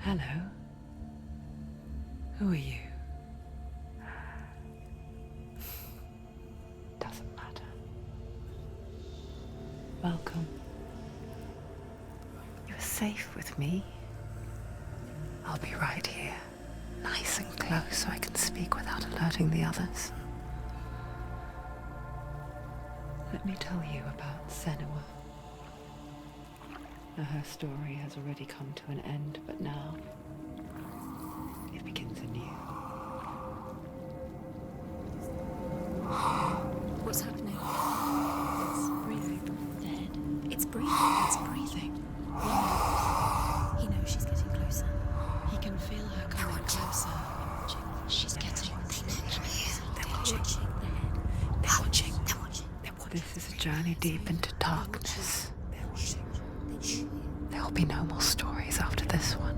Hello. Who are you? Doesn't matter. Welcome. You're safe with me. I'll be right here, nice and close so I can speak without alerting the others. Let me tell you about Senua. Now, her story has already come to an end, but now it begins anew. What's happening? It's breathing. Dead. It's breathing. It's breathing. He knows she's getting closer. He can feel her coming closer. She's getting closer. They're watching. They're watching. They're watching. This is a journey deep into darkness. There will be no more stories after this one.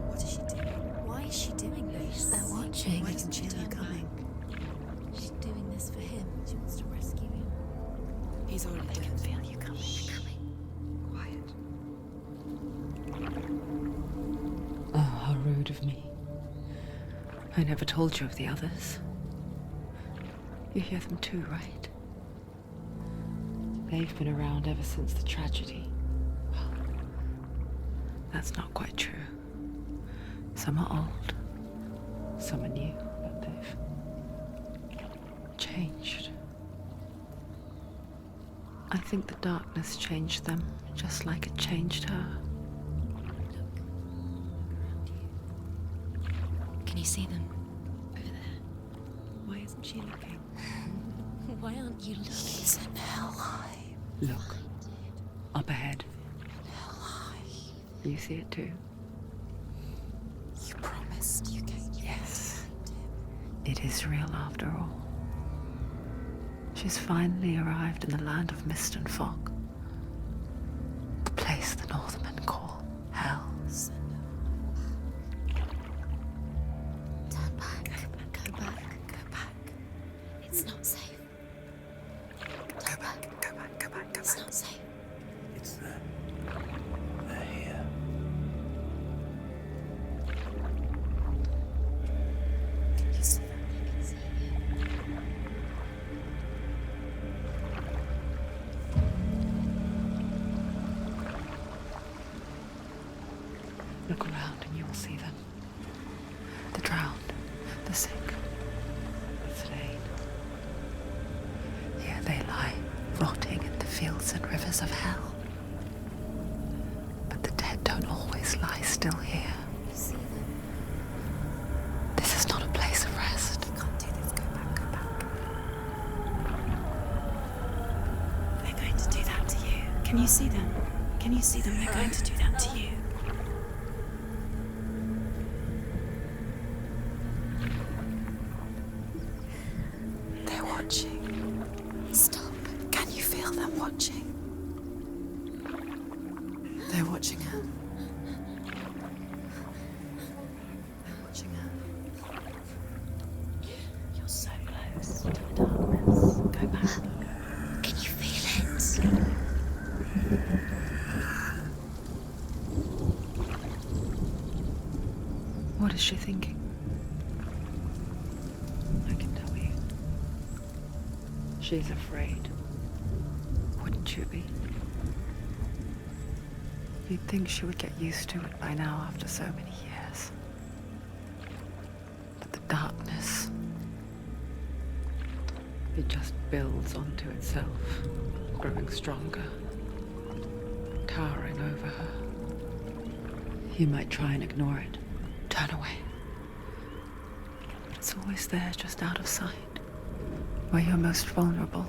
What is she doing? Why is she doing this? They're watching. Why doesn't she turn coming? She's doing this for him. She wants to rescue him. He's already dead. I can feel you coming. Quiet. Oh, how rude of me. I never told you of the others. You hear them too, right? They've been around ever since the tragedy. Well, that's not quite true. Some are old, some are new, but they've changed. I think the darkness changed them, just like it changed her. Can you see them? Over there. Why isn't she looking? Why aren't you looking? He's in hell high. Look, up ahead. You see it too? You promised you came. Yes. It is real after all. She's finally arrived in the land of mist and fog. The place the Northmen call hell. Turn back. Go back. Go back. It's not safe. Go back, go back, go back, go It's back. not safe. It's them. They're here. You see them? I can see you. Look around and you will see them. The drowned, the sick, the slain. Here they lie, rotting in the fields and rivers of hell. But the dead don't always lie still here. You see them? This is not a place of rest. You can't do this. Go back. Go back. They're going to do that to you. Can you see them? Can you see them? They're going to do that to you. They're watching. Stop. Can you feel them watching? They're watching her. They're watching her. You're so close to the darkness. Go back. Can you feel it? What is she thinking? I can tell you. She's afraid. Wouldn't you be? You'd think she would get used to it by now after so many years. But the darkness, it just builds onto itself, growing stronger, towering over her. You might try and ignore it, turn away. But it's always there, just out of sight, where you're most vulnerable.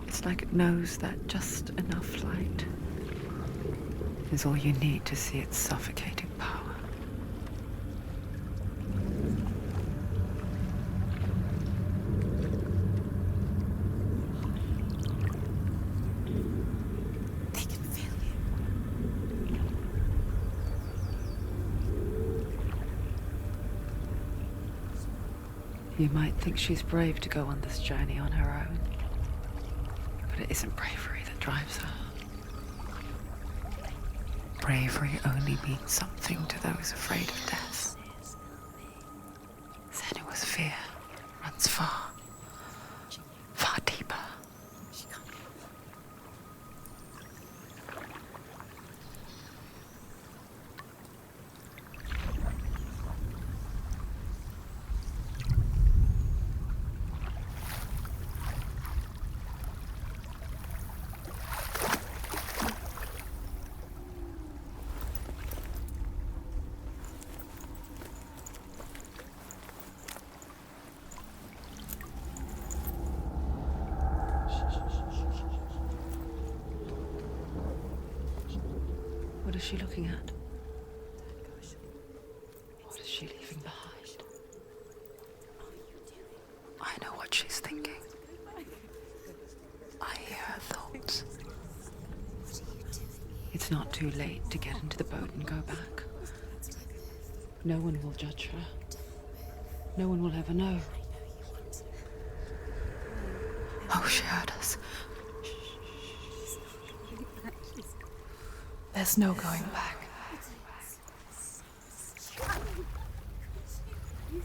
It's like it knows that just enough light is all you need to see its suffocating power. They can feel you. You might think she's brave to go on this journey on her own, but it isn't bravery that drives her. bravery only means something to those afraid of death. Senua's fear runs far, far deeper. What is she looking at? What is she leaving behind? I know what she's thinking. I hear her thoughts. It's not too late to get into the boat and go back. No one will judge her. No one will ever know. Oh, she heard us. There's no going back. You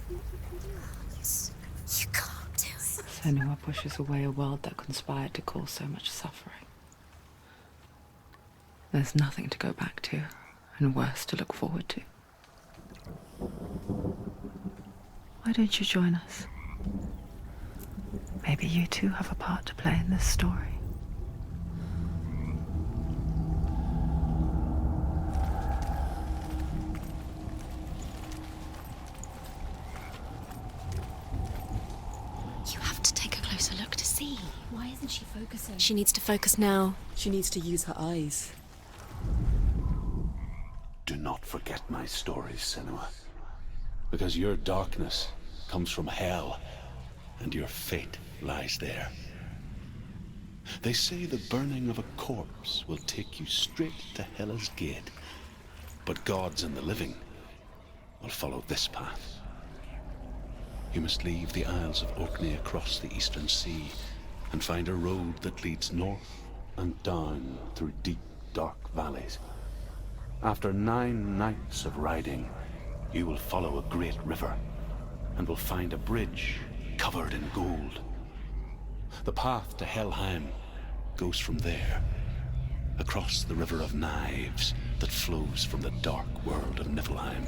can't do it. Senua pushes away a world that conspired to cause so much suffering. There's nothing to go back to, and worse to look forward to. Why don't you join us? Maybe you too have a part to play in this story. You have to take a closer look to see. Why isn't she focusing? She needs to focus now. She needs to use her eyes. Do not forget my stories, Senua. Because your darkness comes from hell, and your fate lies there. They say the burning of a corpse will take you straight to Hela's gate, but gods and the living will follow this path. You must leave the Isles of Orkney across the eastern sea and find a road that leads north and down through deep, dark valleys. After 9 nights of riding, you will follow a great river and will find a bridge covered in gold. The path to Helheim goes from there, across the River of Knives that flows from the dark world of Niflheim.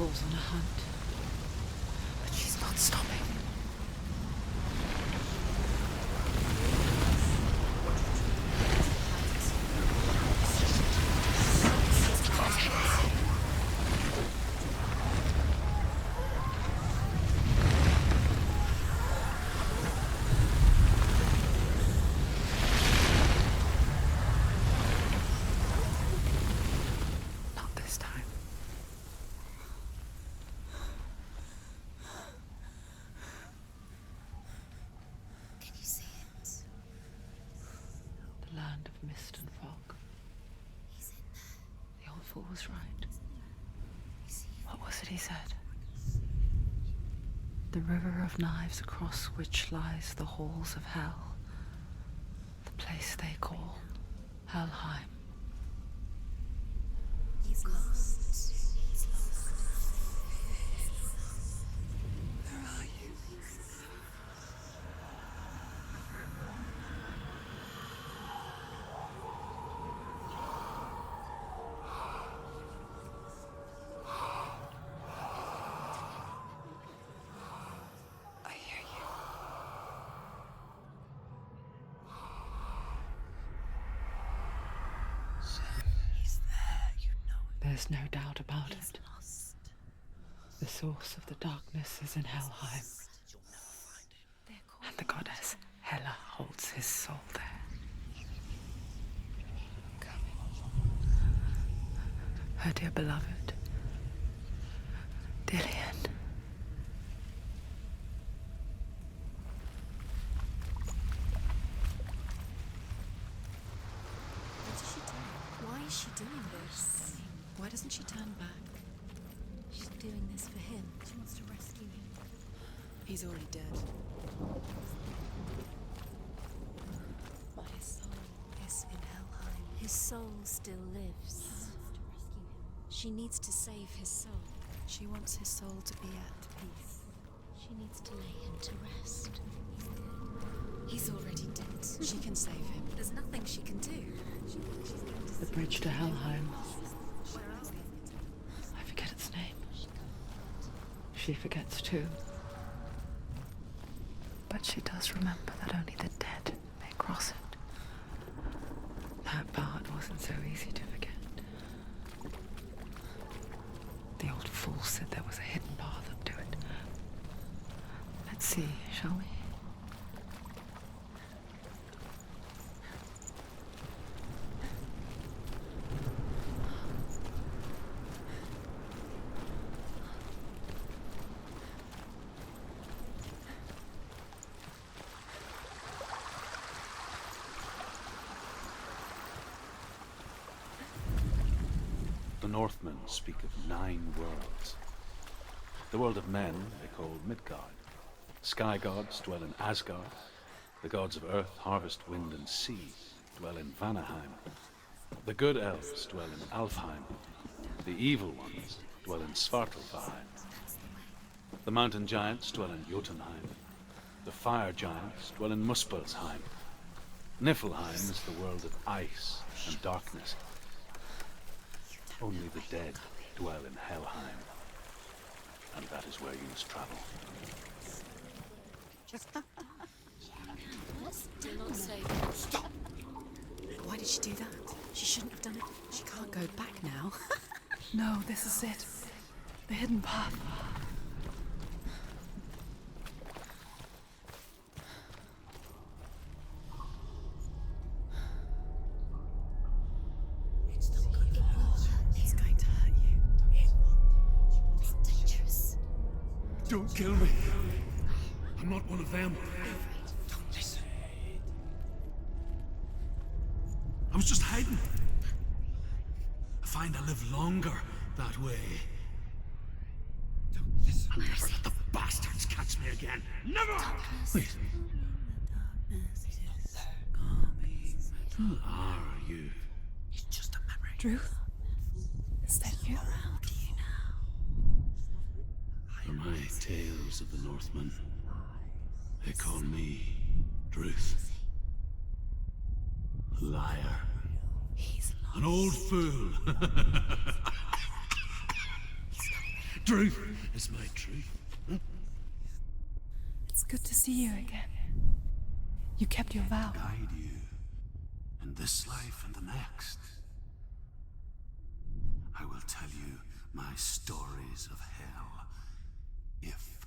On a hunt, but she's not stopping. Not this time. Land of mist and fog. The old fool was right. What was it he said? The river of knives across which lies the halls of hell. The place they call Helheim. He's lost. There's no doubt about He's it. lost. The source of the darkness is in Helheim, They're called and the goddess Hela holds his soul there. Her dear beloved, Dillian. What does she do? Why is she doing this? Why doesn't she turn back? She's doing this for him. She wants to rescue him. He's already dead. But his soul is in Helheim. His soul still lives. She needs to save his soul. She wants his soul to be at peace. She needs to lay him to rest. He's already dead. She can save him. There's nothing she can do. The bridge to Helheim. I forget its name. She forgets too. But she does remember that only the dead may cross it. That part wasn't so easy to forget. The old fool said there was a hidden path up to it. Let's see, shall we? The Northmen speak of 9 worlds. The world of men they call Midgard. Sky gods dwell in Asgard. The gods of earth, harvest, wind, and sea dwell in Vanaheim. The good elves dwell in Alfheim. The evil ones dwell in Svartalfheim. The mountain giants dwell in Jotunheim. The fire giants dwell in Muspelheim. Niflheim is the world of ice and darkness. Only the dead dwell in Helheim. And that is where you must travel. Do not save him. Stop! Why did she do that? She shouldn't have done it. She can't go back now. No, this is it. The hidden path. It's going to hurt you. It's dangerous. Don't kill me. I'm not one of them. Don't listen. I was just hiding. I find I live longer that way. Don't listen. I'll never let the bastards catch me again. Never! Wait, who are you? It's just a memory. Drew? Is that you? For my tales of the Northmen, they call me Druth. A liar. He's lost. An old fool. Truth is my truth. It's good to see you again. You kept your vow. Guide you in this life and the next. I will tell you my stories of hell, if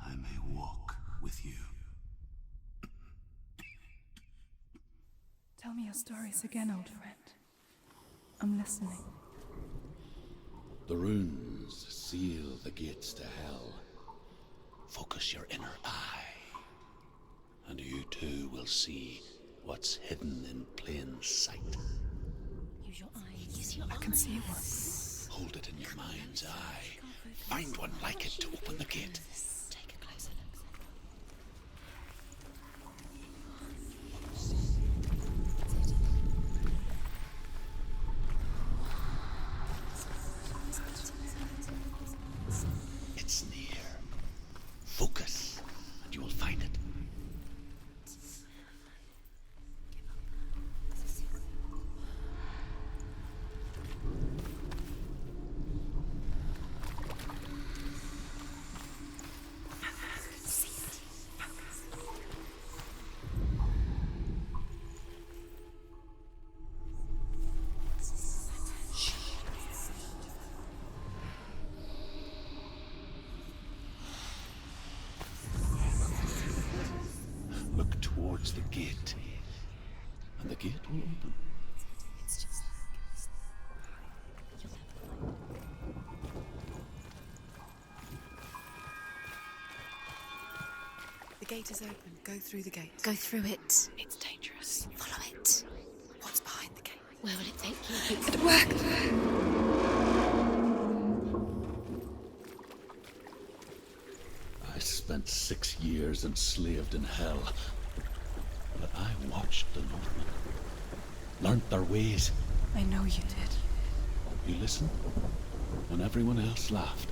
I may walk with you. Tell me your stories again, old friend. I'm listening. The runes seal the gates to hell. Focus your inner eye, and you too will see what's hidden in plain sight. Use your eyes. Use your I can see one. Hold it in your mind's eye. Find one like it to open the gate. Take a closer look. It's near. Focus, and you will find it. towards the gate. And the gate will open. It's just The gate is open. Go through the gate. go through it. It's dangerous. Follow it. What's behind the gate? Where will it take you? It worked! I spent 6 years enslaved in hell. But I watched the Northmen. Learnt their ways. I know you did. You listened when everyone else laughed.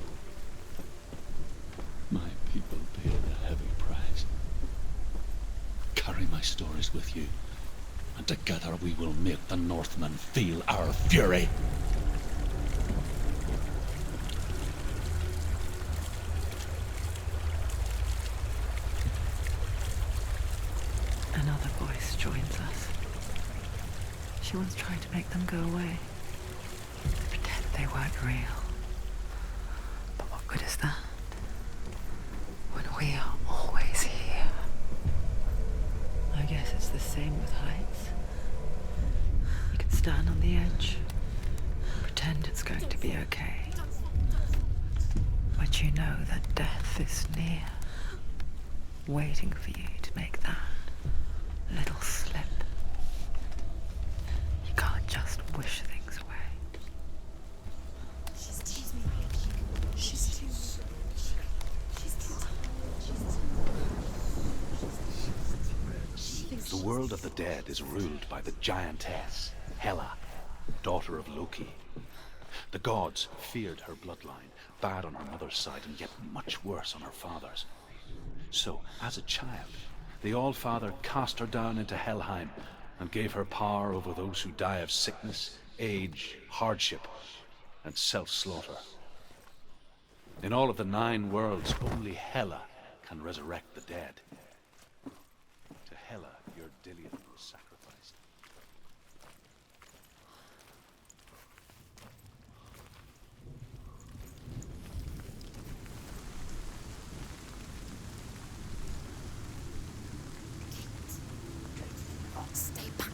My people paid a heavy price. Carry my stories with you, and together we will make the Northmen feel our fury. Another voice joins us. She once tried to make them go away. Pretend they weren't real. But what good is that? When we are always here. I guess it's the same with heights. You can stand on the edge, pretend it's going to be okay. But you know that death is near, waiting for you to make that little slip. You can't just wish things away. The world of the dead is ruled by the giantess, Hela, daughter of Loki. The gods feared her bloodline, bad on her mother's side and yet much worse on her father's. So, as a child, the All-Father cast her down into Helheim and gave her power over those who die of sickness, age, hardship, and self-slaughter. In all of the 9 worlds, only Hela can resurrect the dead. To Hela, your Dillion was sacrificed. Stay back.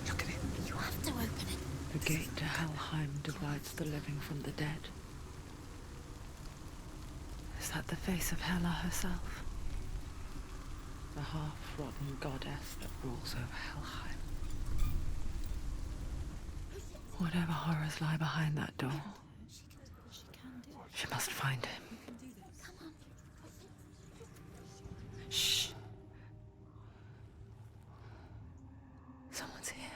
Look at it. You have to open it. The gate to Helheim divides the living from the dead. Is that the face of Hela herself? The half-rotten goddess that rules over Helheim. Whatever horrors lie behind that door, she must find him. Shh. Someone's here.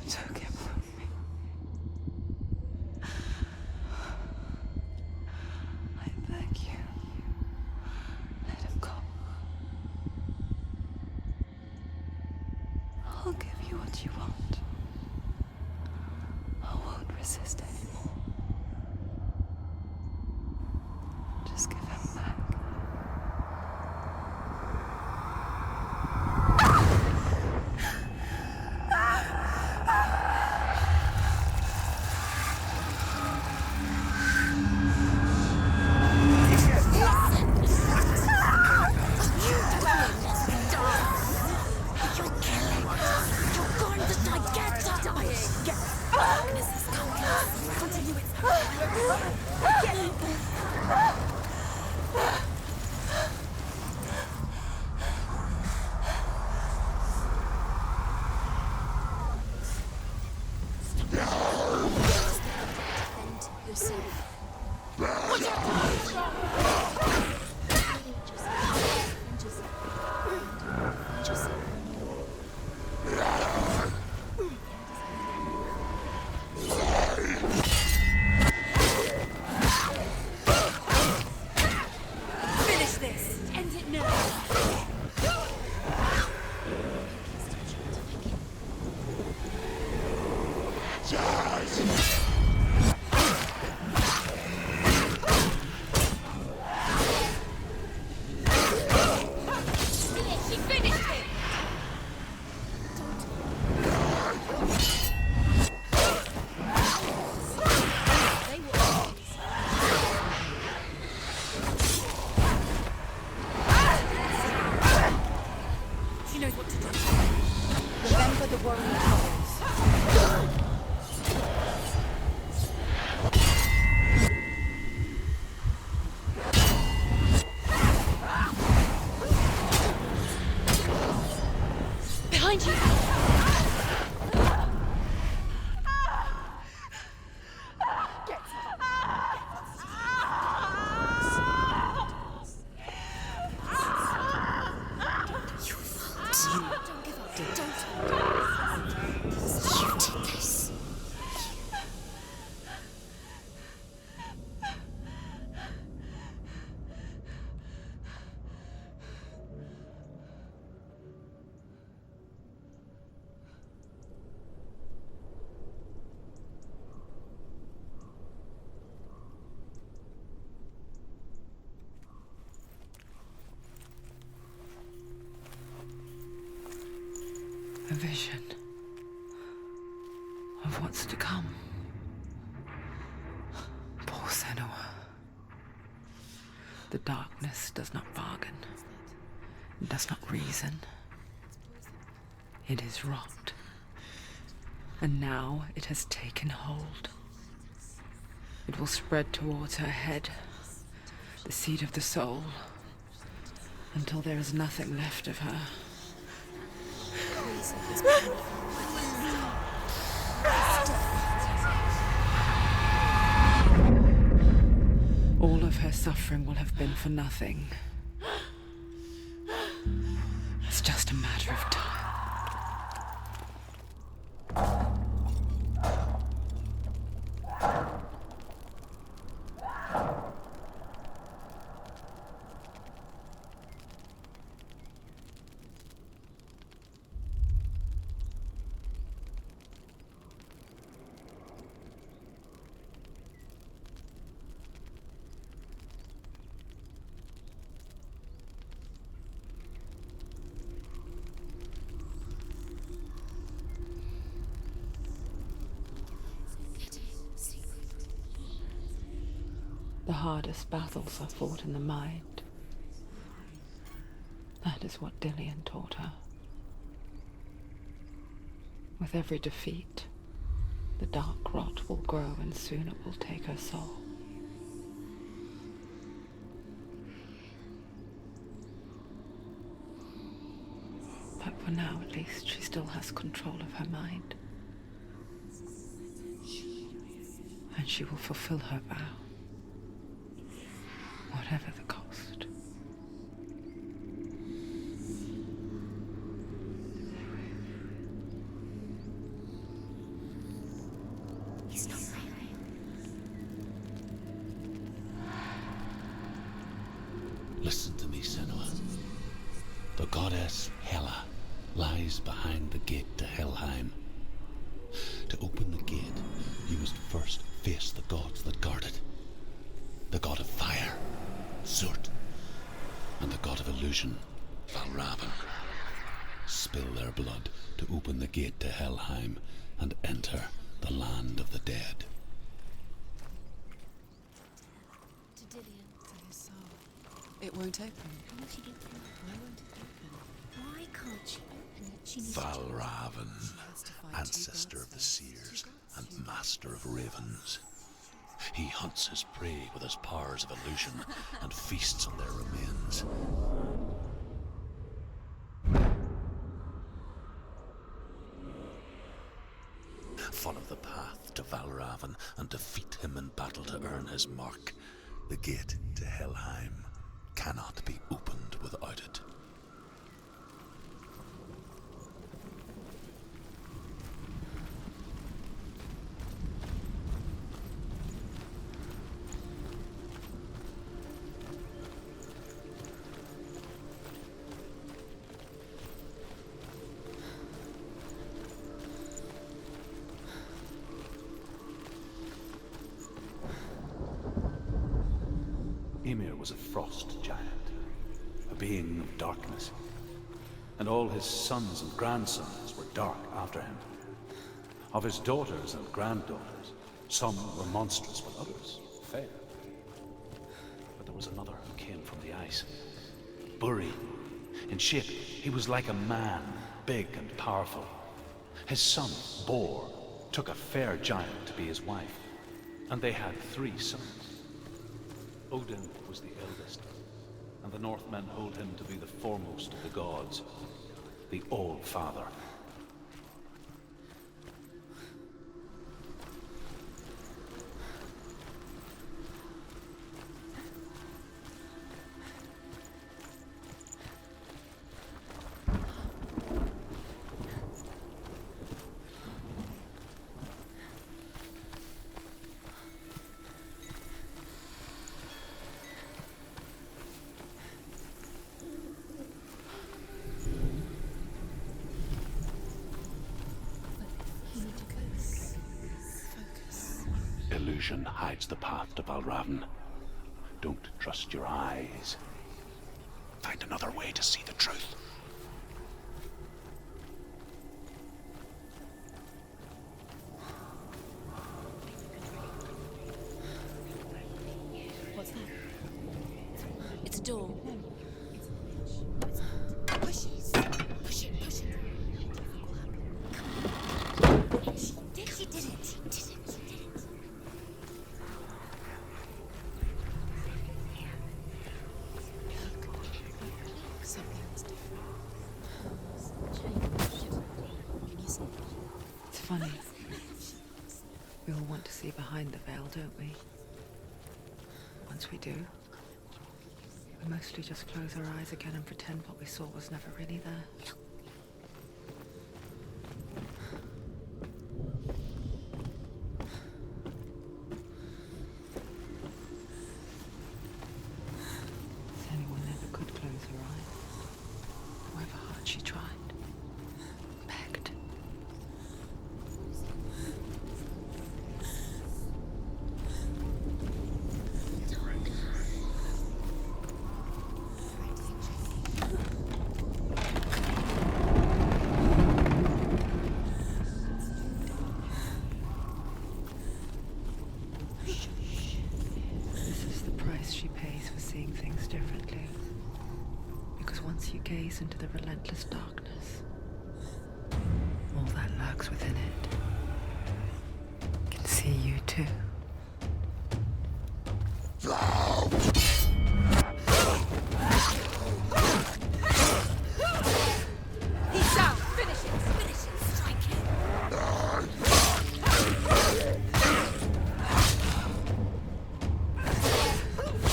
Took him from me. I beg you, let him go. I'll give you what you want. I won't resist anymore. Just give him back. Darkness is coming. behind you! A vision of what's to come. Poor Senua. The darkness does not bargain, it does not reason. It is rot. And now it has taken hold. It will spread towards her head, the seat of the soul, until there is nothing left of her. All of her suffering will have been for nothing. It's just a matter of time. The hardest battles are fought in the mind. That is what Dillian taught her. With every defeat, the dark rot will grow and soon it will take her soul. But for now, at least, she still has control of her mind. And she will fulfill her vow. Whatever the cost. He's not real. Listen to me, Senua. The goddess Hela lies behind the gate to Helheim. To open the gate, you must first face the gods that guard it. The god of fire, Zurt, and the god of illusion, Valravan. Spill their blood to open the gate to Helheim and enter the land of the dead. To Dillian. To his soul. It won't open. Why won't she get through? Why won't it open? Why can't she open it? She needs to Valravan, has to fight two ancestor gods, of the then. seers and master of ravens. He hunts his prey with his powers of illusion and feasts on their remains. Follow the path to Valravan and defeat him in battle to earn his mark. The gate to Helheim cannot be opened without it. Ymir was a frost giant, a being of darkness, and all his sons and grandsons were dark after him. Of his daughters and granddaughters, some were monstrous, but others fair. But there was another who came from the ice, Buri. In shape, he was like a man, big and powerful. His son, Bor, took a fair giant to be his wife, and they had 3 sons. Odin was the eldest, and the Northmen hold him to be the foremost of the gods, the All-Father. vision hides the path to Valravn. Don't trust your eyes. Find another way to see the truth. What's that? It's a door. Push it. Push it. Push it. She did it. She did it. She did it. Look, something's different. Can you see? It's funny. We all want to see behind the veil, don't we? Once we do, we mostly just close our eyes again and pretend what we saw was never really there. Anyone never could close her eyes, however hard she tried, begged. This is the price she pays for seeing things differently. Because once you gaze into the relentless darkness, all that lurks within it can see you too. He's down. Finish it. Finish it. Strike him.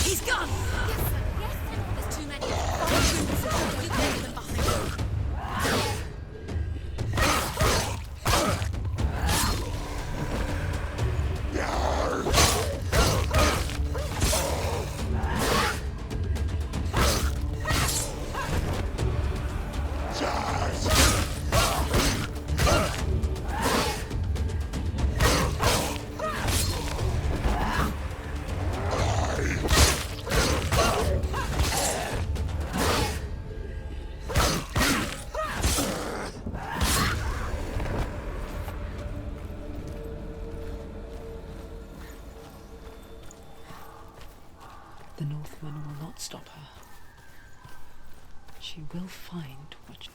He's gone. Yes, sir. Yes, sir. There's too many. You can leave them behind. The Northman will not stop her. She will find what she...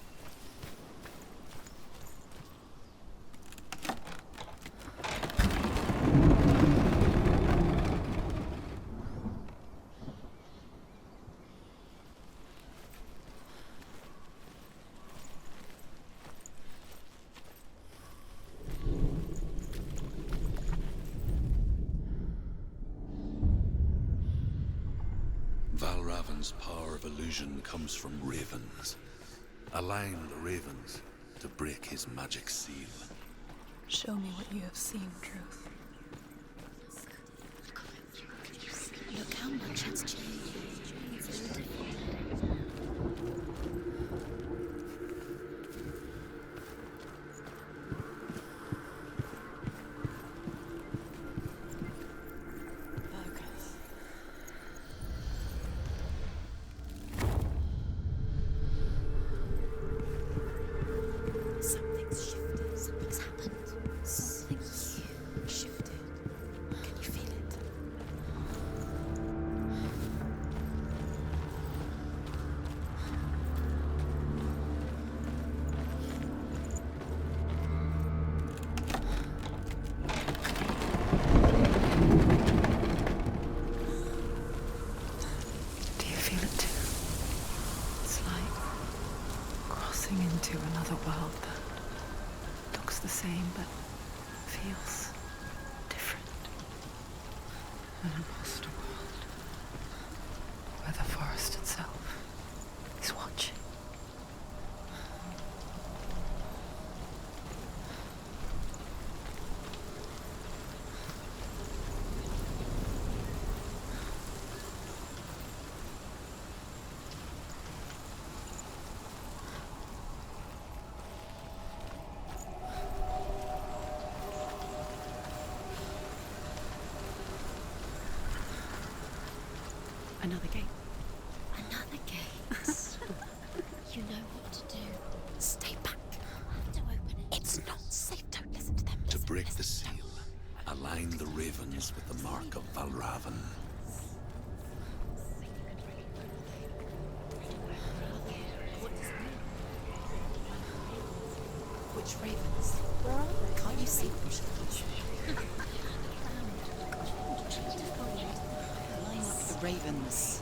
Valravn's power of illusion comes from ravens. Align the ravens to break his magic seal. Show me what you have seen, Truth. Look how much it's changed. It's so different. Something's shifted. Something's happened. Something huge shifted. Can you feel it? Do you feel it too? It's like crossing into another world that looks the same but feels different. An imposter world where the forest itself is watching. Another gate. Another gate. You know what to do. Stay back. I have to open it. It's not safe. Don't listen to them. To Listen, break the listen. seal, align the ravens with the mark of Valravan. Which ravens? Where are they? Can't you see them? Line up the ravens.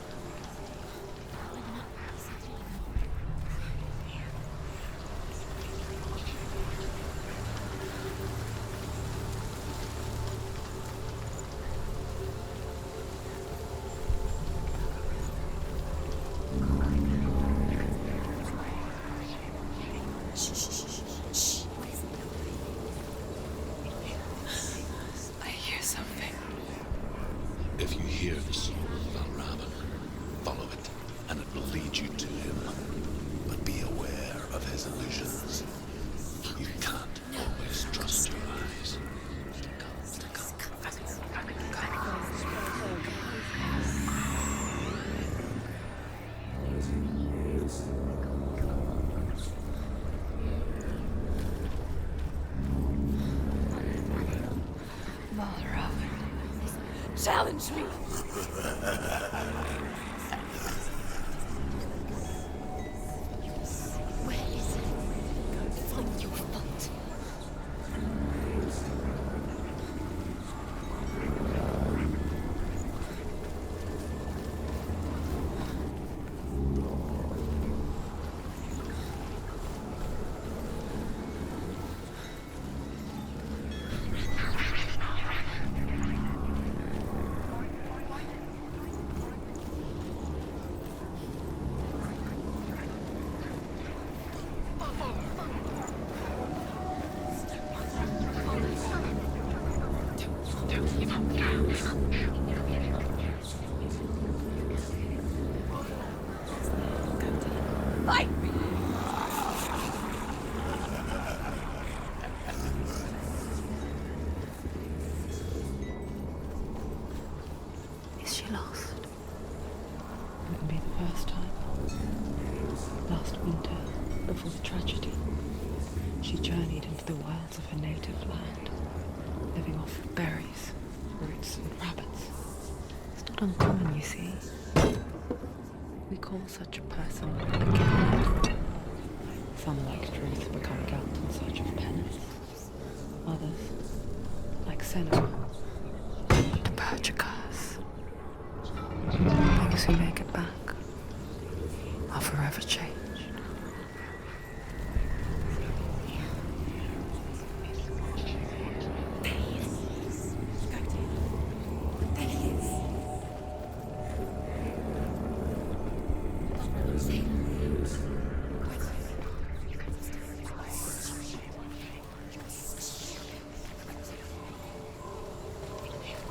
Shh, shh, shh, shh, shh. I hear something. If you hear the soul of Valravan, follow it, and it will lead you to him. But be aware of his illusions. You can't always trust your eyes. Challenge me. Where is it? Find your fault. Is she lost? It would be the first time. Last winter, before the tragedy, she journeyed into the wilds of her native land, living off berries, roots, and rabbits. It's not uncommon, you see. We call such a person a gigabyte. Some, like Truth, become guilt in search of penance. Others, like Senua, purge a curse. Those who make it back are forever changed.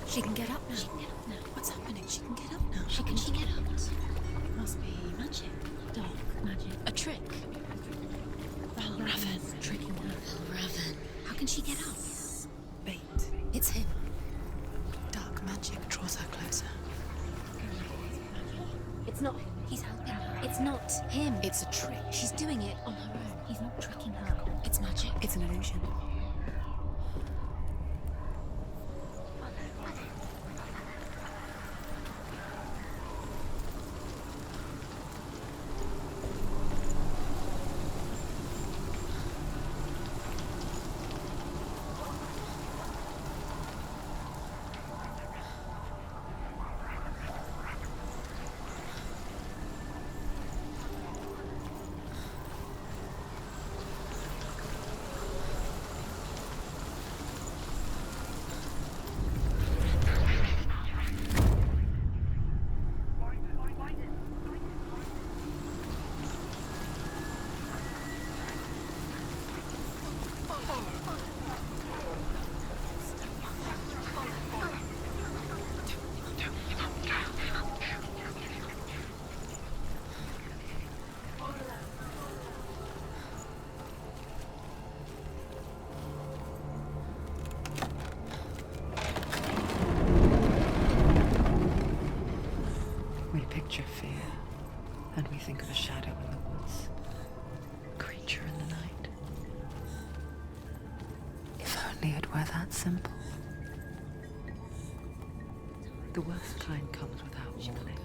She can get up now. What's happening? She can get up now. She can get up. It must be magic. Dark magic. A trick. Valravan tricking her. Valravan. How can she get up? Bait. It's him. Dark magic draws her closer. It's not him. He's helping her. It's not him. It's a trick. She's doing it on her own. He's not tricking her. It's magic. It's an illusion. We picture fear, and we think of a shadow in the woods, a creature in the night. If only it were that simple. The worst kind comes without warning.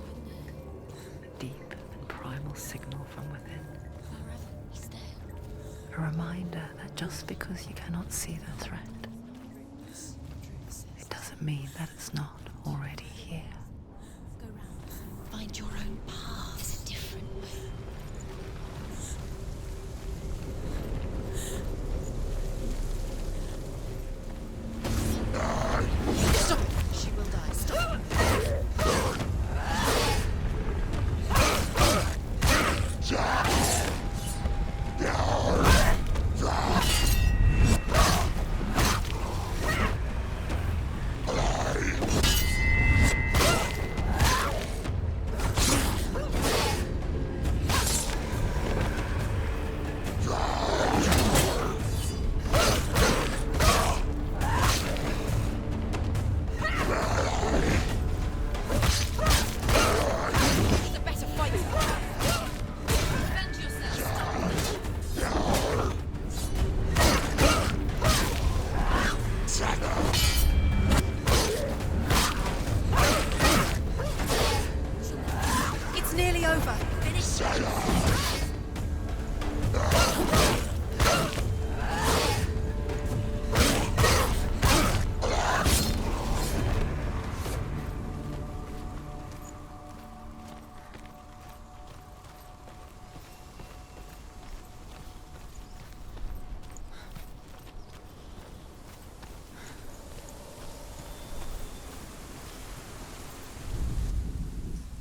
A deep and primal signal from within. A reminder that just because you cannot see the threat, it doesn't mean that it's not already here. Go round. Find your own path. There's a different way. Stop it! She will die. Stop it!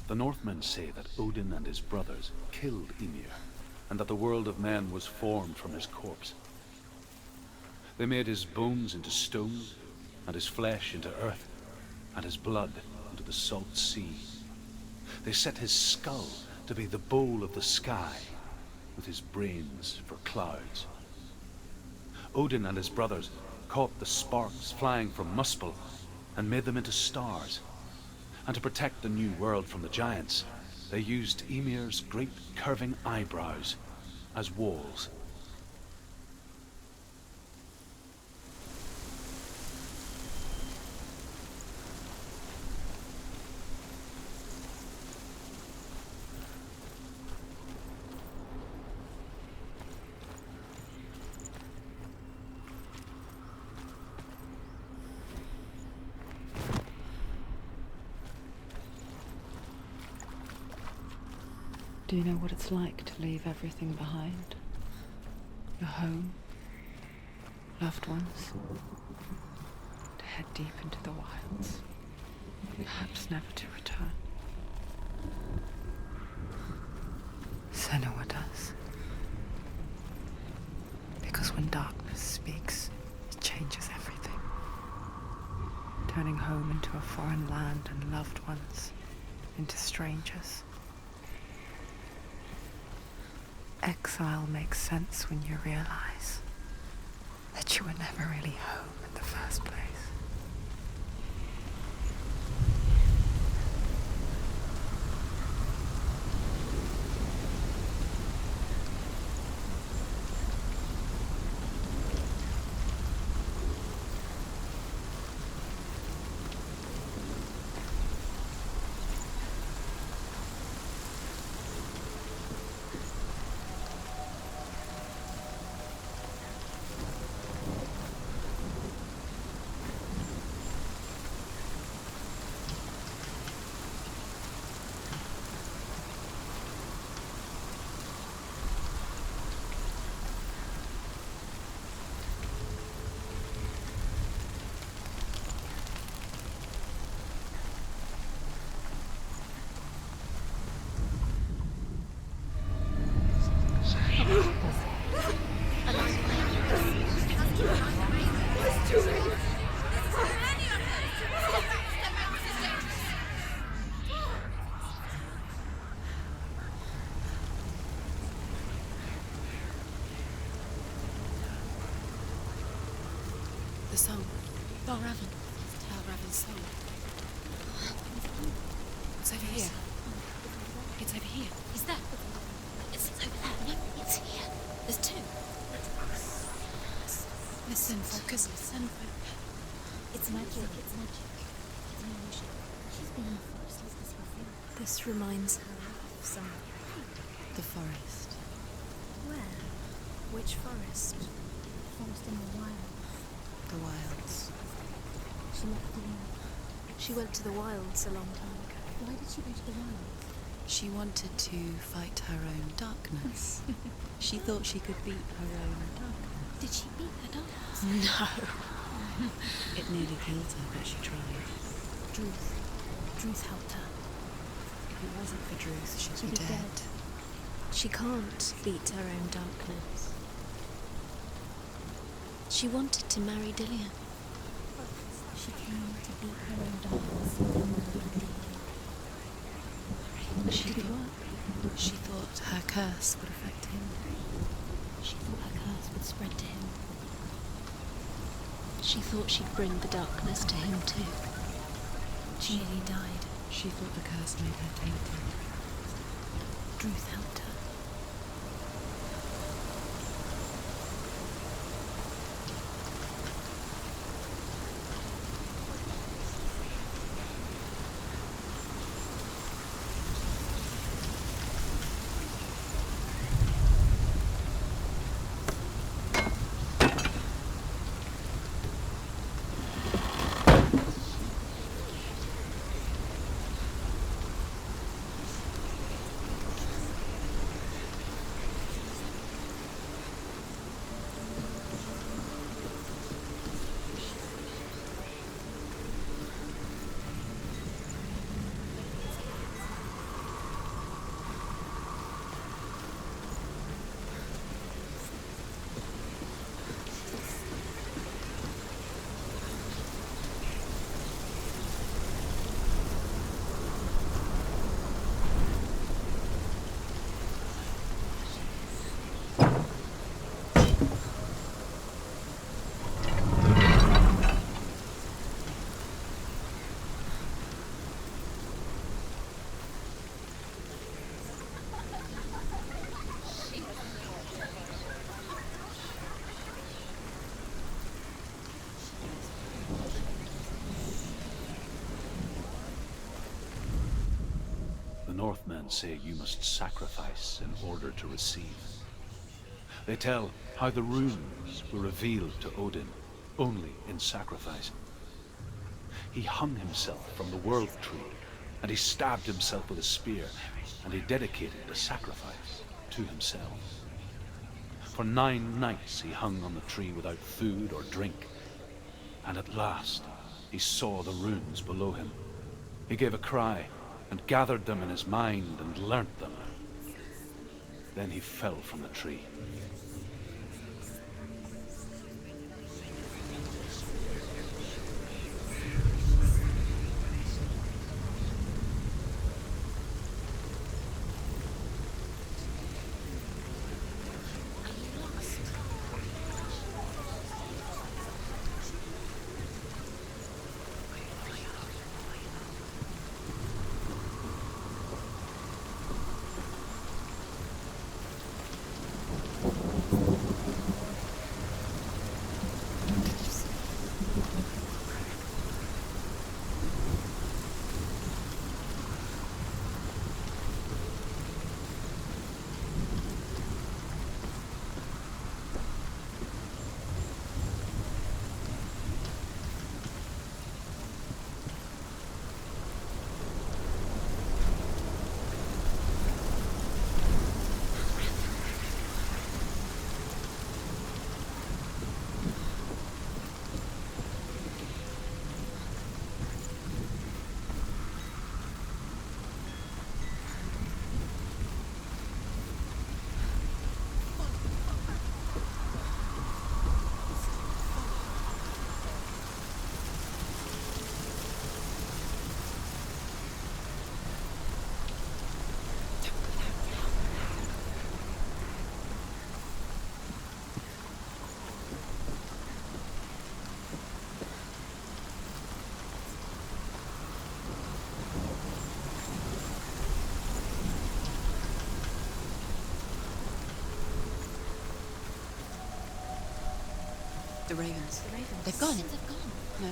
The Northmen say that Odin and his brothers killed Ymir, and that the world of men was formed from his corpse. They made his bones into stone, and his flesh into earth, and his blood into the salt sea. They set his skull to be the bowl of the sky, with his brains for clouds. Odin and his brothers caught the sparks flying from Muspel and made them into stars. And to protect the new world from the giants, they used Ymir's great curving eyebrows as walls. Do you know what it's like to leave everything behind? Your home, loved ones, to head deep into the wilds, perhaps never to return. Senua does. Because when darkness speaks, it changes everything, turning home into a foreign land and loved ones into strangers. Exile makes sense when you realize that you were never really home in the first place. The song. Balraven. Balraven's song. It's over here. It's over here. Is that? It's over there. No, it's here. There's two. Listen, focus. Listen. It's magic. It's magic. It's an illusion. She's been in the forest. Let's go feel. This reminds her of somewhere. The forest. Where? Which forest? Forest in the wild. The wilds. She left the wild. She went to the wilds a long time ago. Why did she go to the wild? She wanted to fight her own darkness. She thought she could beat her own darkness. Did she beat her darkness? No. It nearly killed her, but she tried. Druth helped her. If it wasn't for Druth, she'd She'd be be dead. She can't beat her own darkness. She wanted to marry Dillian. She came to beat her own darkness and married Dillian. Did it work? She thought her curse would affect him. She thought her curse would spread to him. She thought she'd bring the darkness to him too. She nearly died. She thought the curse made her tainted. Druth helped her. The Northmen say you must sacrifice in order to receive. They tell how the runes were revealed to Odin only in sacrifice. He hung himself from the world tree, and he stabbed himself with a spear, and he dedicated the sacrifice to himself. For 9 nights he hung on the tree without food or drink, and at last he saw the runes below him. He gave a cry, and gathered them in his mind and learnt them. Then he fell from the tree. The ravens. The ravens. They've gone. They've gone. No,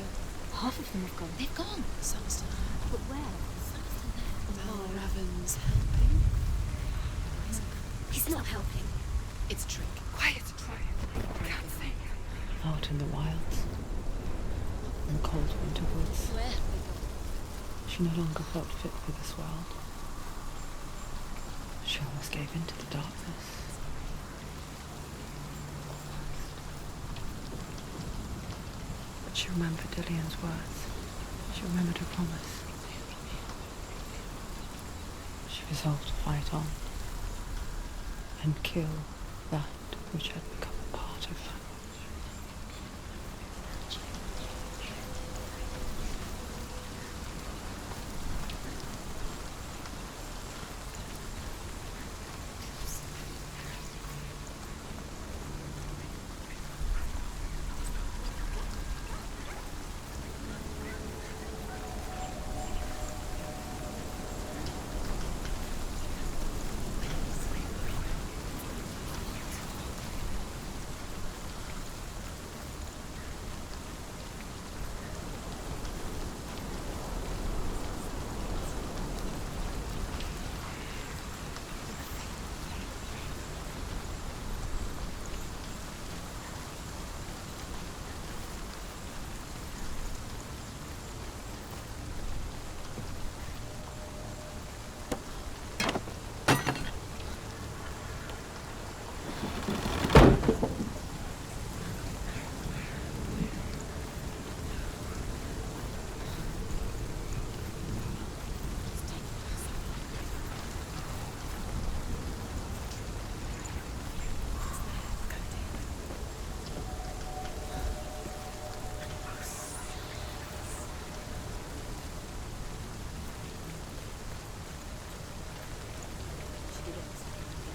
Half of them have gone. they've gone. Some are still there. But where? Some are still there. Val Raven's helping. He's not helping. It's a trick. Quiet. Can't think. Out in the wilds, in the cold winter woods, Where have they gone? she no longer felt fit for this world. She almost gave in to the darkness. But she remembered Dillian's words. She remembered her promise. She resolved to fight on and kill that which had become a part of her.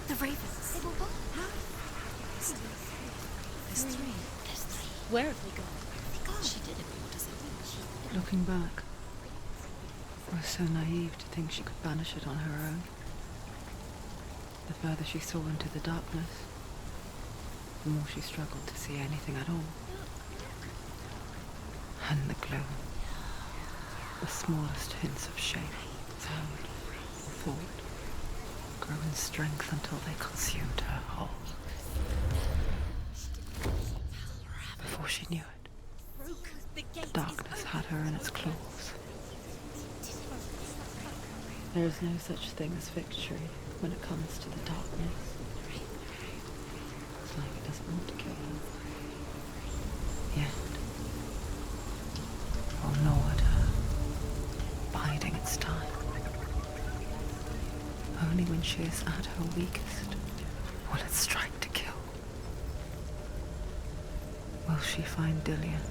The ravens. They were gone. How? There's three. There's three. Where have they gone? They gone. She did it. What does it mean? Looking back, I was so naive to think she could banish it on her own. The further she saw into the darkness, the more she struggled to see anything at all. And the gloom, the smallest hints of shape, sound, or thought, grew in strength until they consumed her whole. Before she knew it, the darkness had her in its claws. There is no such thing as victory when it comes to the darkness. It's like it doesn't want to kill her. Yet, or nor at her, biding its time. Only when she is at her weakest will it strike to kill. Will she find Dillian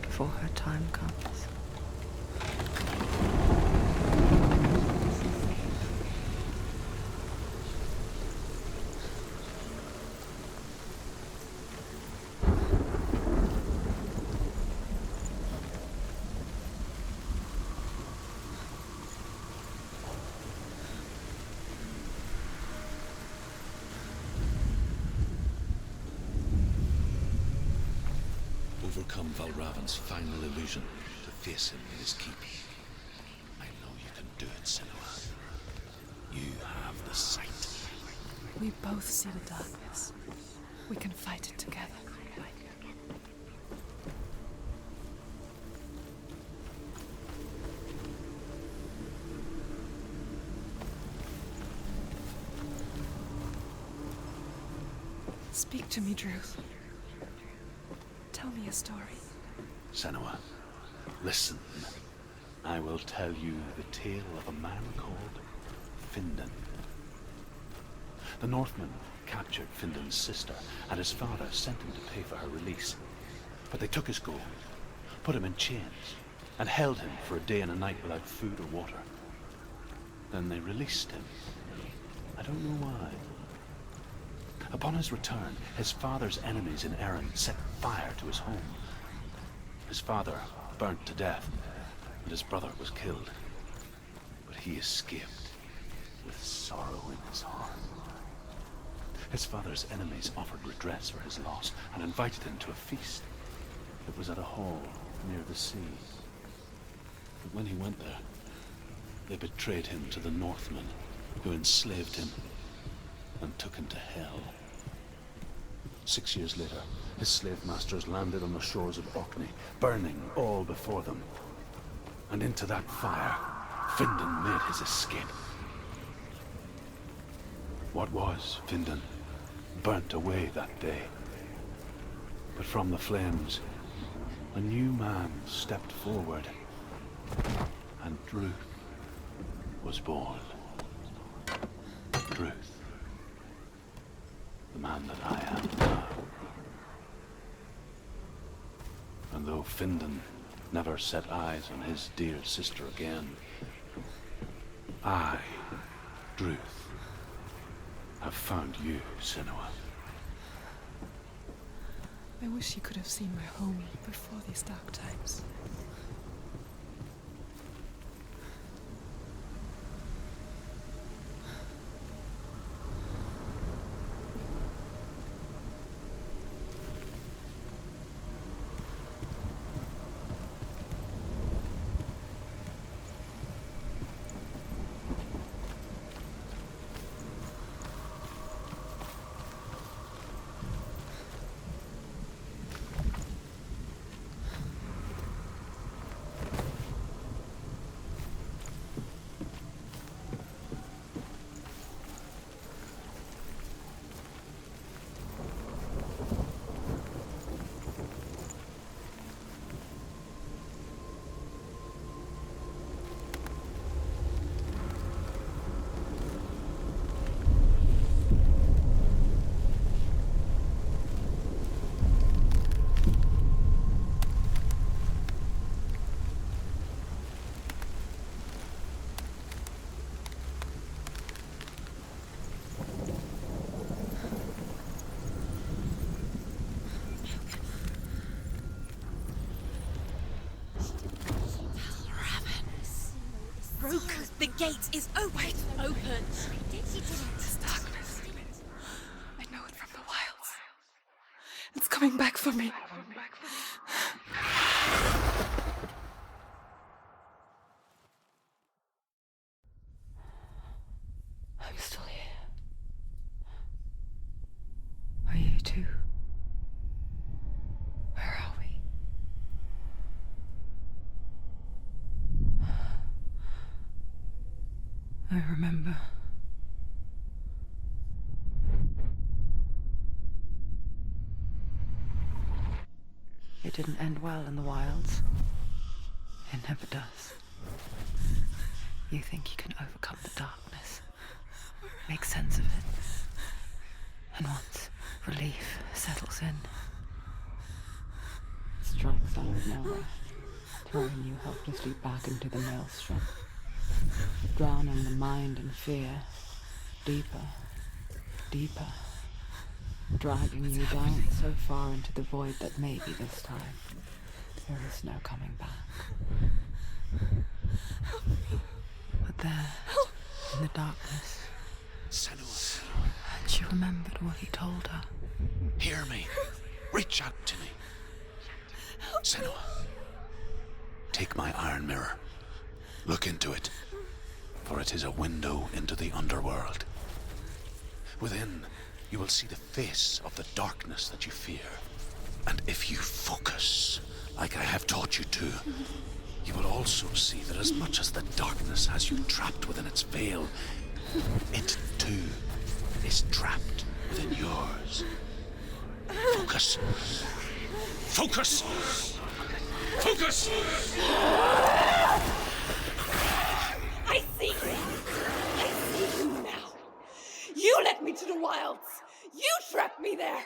before her time comes? Overcome Valravan's final illusion to face him in his keep. I know you can do it, Senua. You have the sight. We both see the darkness. We can fight it together. Speak to me, Druth. Tell me a story. Senua, listen. I will tell you the tale of a man called Findan. The Northmen captured Findan's sister, and his father sent him to pay for her release. But they took his gold, put him in chains, and held him for a day and a night without food or water. Then they released him. I don't know why. Upon his return, his father's enemies in Erin set fire to his home. His father burnt to death, and his brother was killed. But he escaped with sorrow in his heart. His father's enemies offered redress for his loss and invited him to a feast. It was at a hall near the sea. But when he went there, they betrayed him to the Northmen, who enslaved him and took him to hell. 6 years later, his slave masters landed on the shores of Orkney, burning all before them. And into that fire, Findan made his escape. What was Findan burnt away that day. But from the flames, a new man stepped forward, and Druth was born. Druth, the man that I am now. And though Findan never set eyes on his dear sister again, I, Druth, have found you, Senua. I wish you could have seen my home before these dark times. The gate is open. Open. This darkness. I know it from the wilds. It's coming back for me. I'm still here. Are you too? Where are we? I remember. It didn't end well in the wilds. It never does. You think you can overcome the darkness, make sense of it, and once relief settles in, it strikes out of nowhere, throwing you helplessly back into the maelstrom, drowning the mind in fear, deeper, deeper, dragging you down so far into the void that maybe this time there is no coming back. But there, in the darkness, Senua, and she remembered what he told her. hear me. Reach out to me. Senua, take my iron mirror. Look into it, for it is a window into the underworld. Within, you will see the face of the darkness that you fear. And if you focus, like I have taught you to, you will also see that as much as the darkness has you trapped within its veil, it too is trapped within yours. Focus. Focus! Focus! I see you. I see you now. You led me to the wilds. You trapped me there.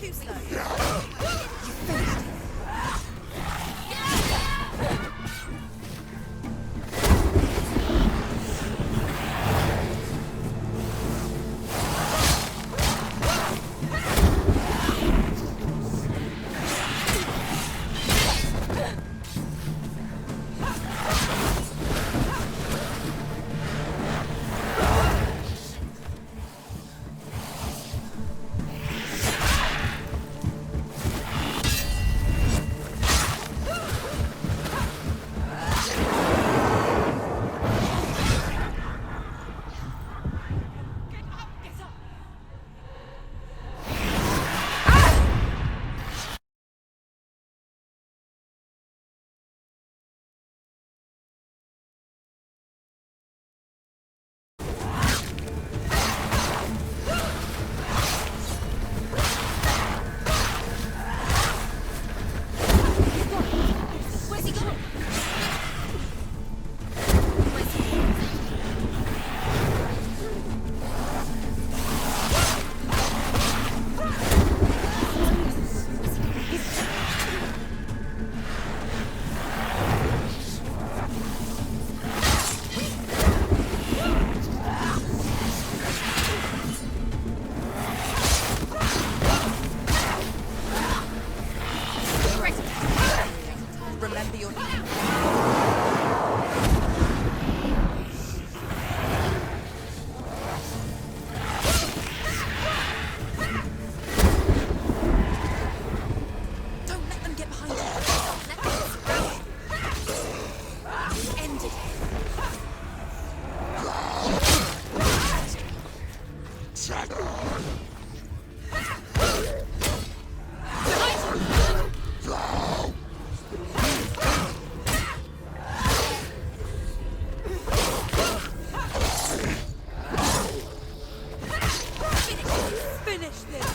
too slow. You finished it.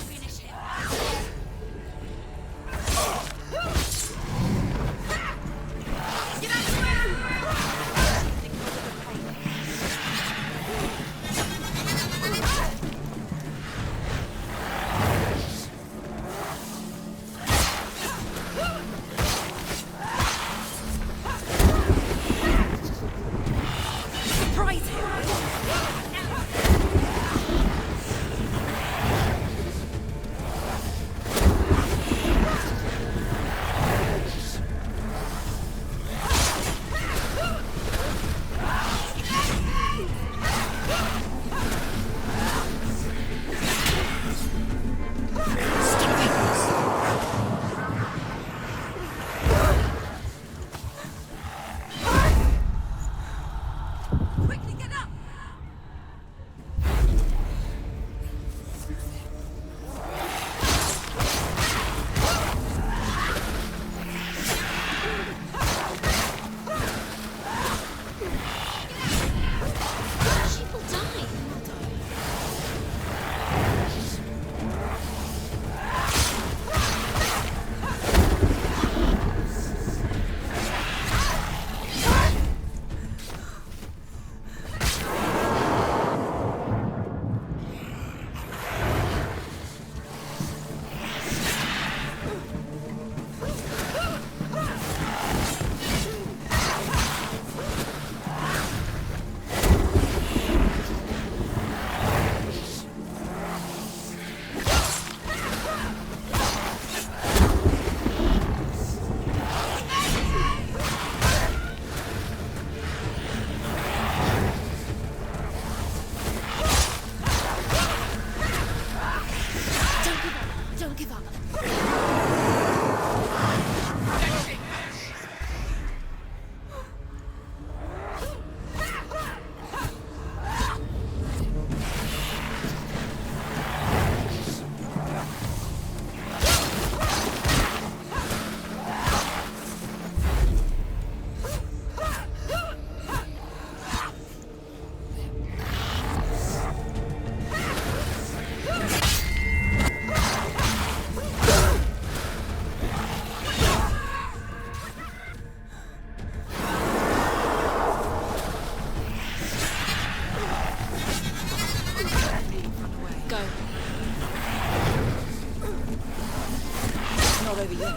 not over yet.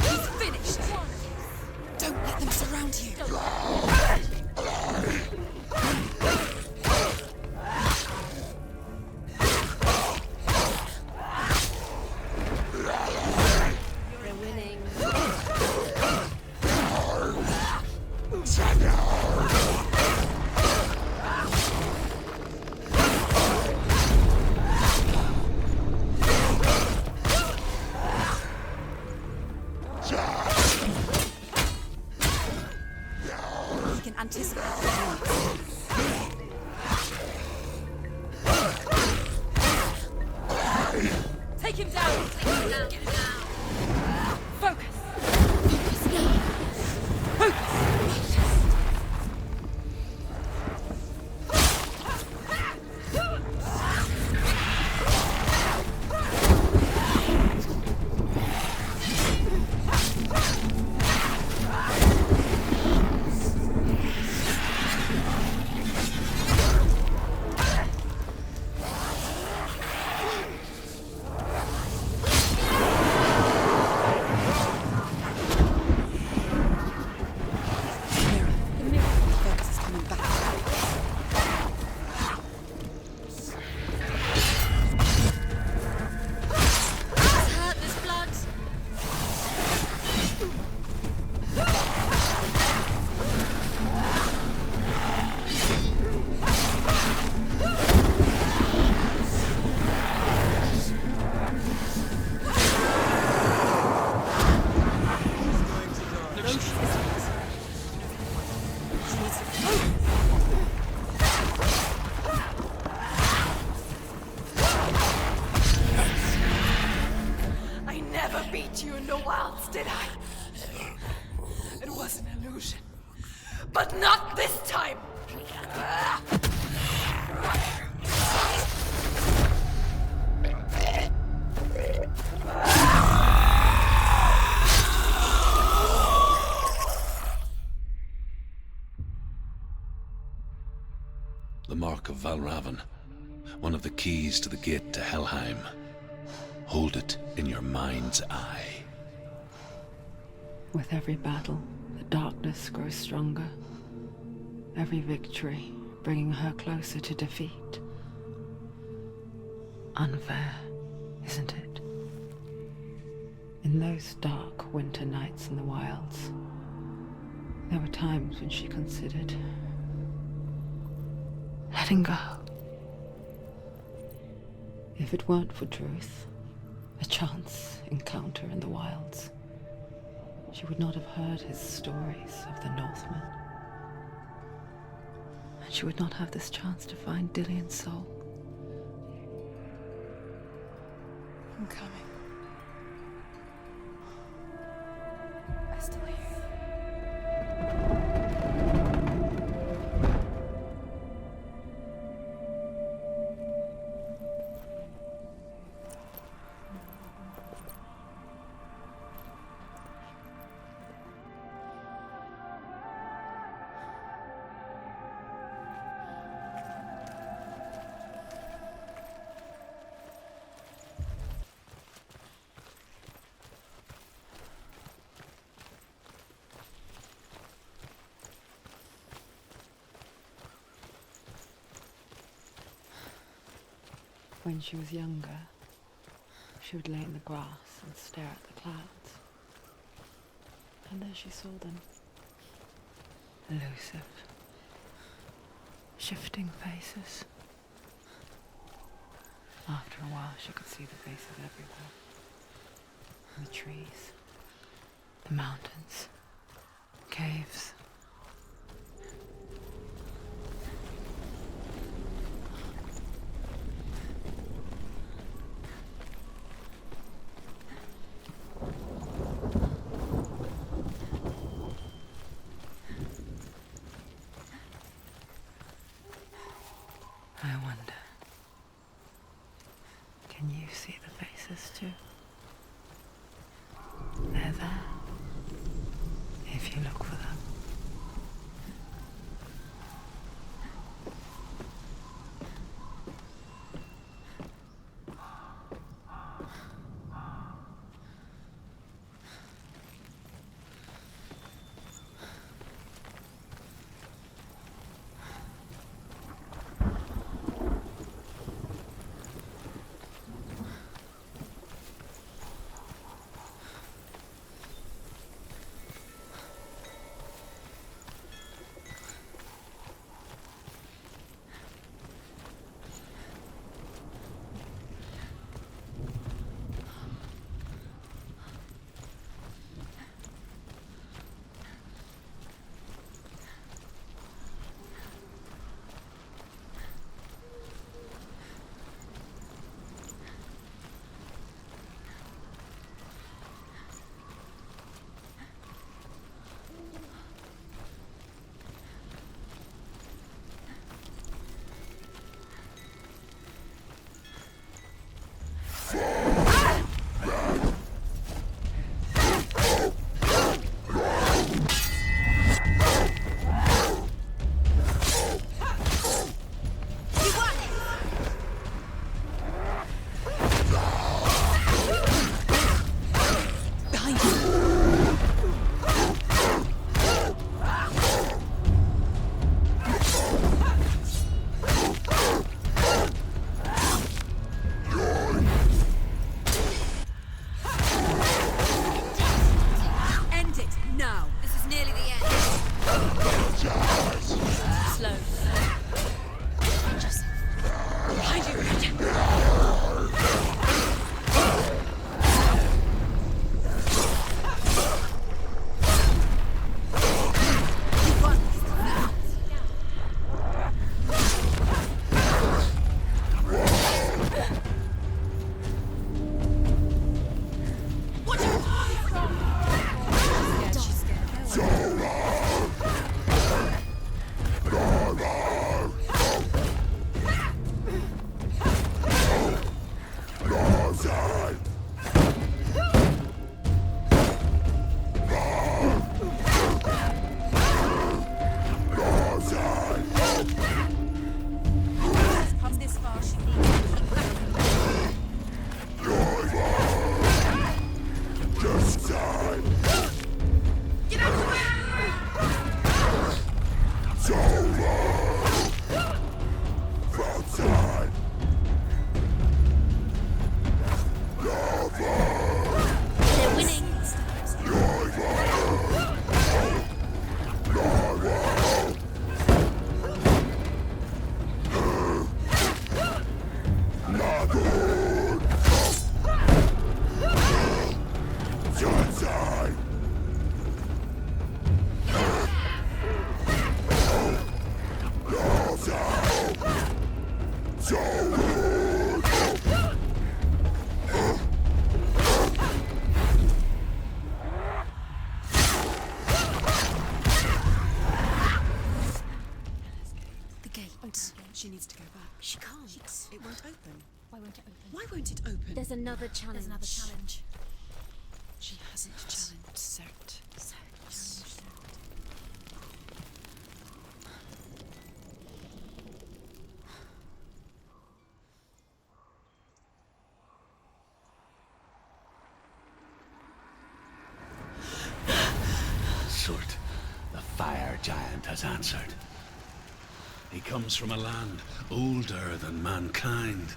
He's finished. Don't let them surround you. You're winning. He can anticipate the Take him down. Take him down. Get him down. Focus. focus is coming back. It's hurt, there's blood. I never beat you in the wilds, did I? It was an illusion. But not this time! The Mark of Valravn, one of the keys to the gate to Helheim. Hold it in your mind's eye. With every battle, the darkness grows stronger. Every victory bringing her closer to defeat. Unfair, isn't it? In those dark winter nights in the wilds, there were times when she considered letting go. If it weren't for truth, a chance encounter in the wilds, she would not have heard his stories of the Northmen. And she would not have this chance to find Dillion's soul. I'm coming. I still hear you. When she was younger, she would lay in the grass and stare at the clouds. And there she saw them. Elusive, shifting faces. After a while, she could see the faces everywhere. In the trees, the mountains, caves. see the faces too. They're there, if you look for them. She needs to go back. She can't. It won't open. Why won't it open? Why won't it open? There's another challenge. There's another challenge. She hasn't challenged Cert. Surt, the fire giant has answered. He comes from a land older than mankind.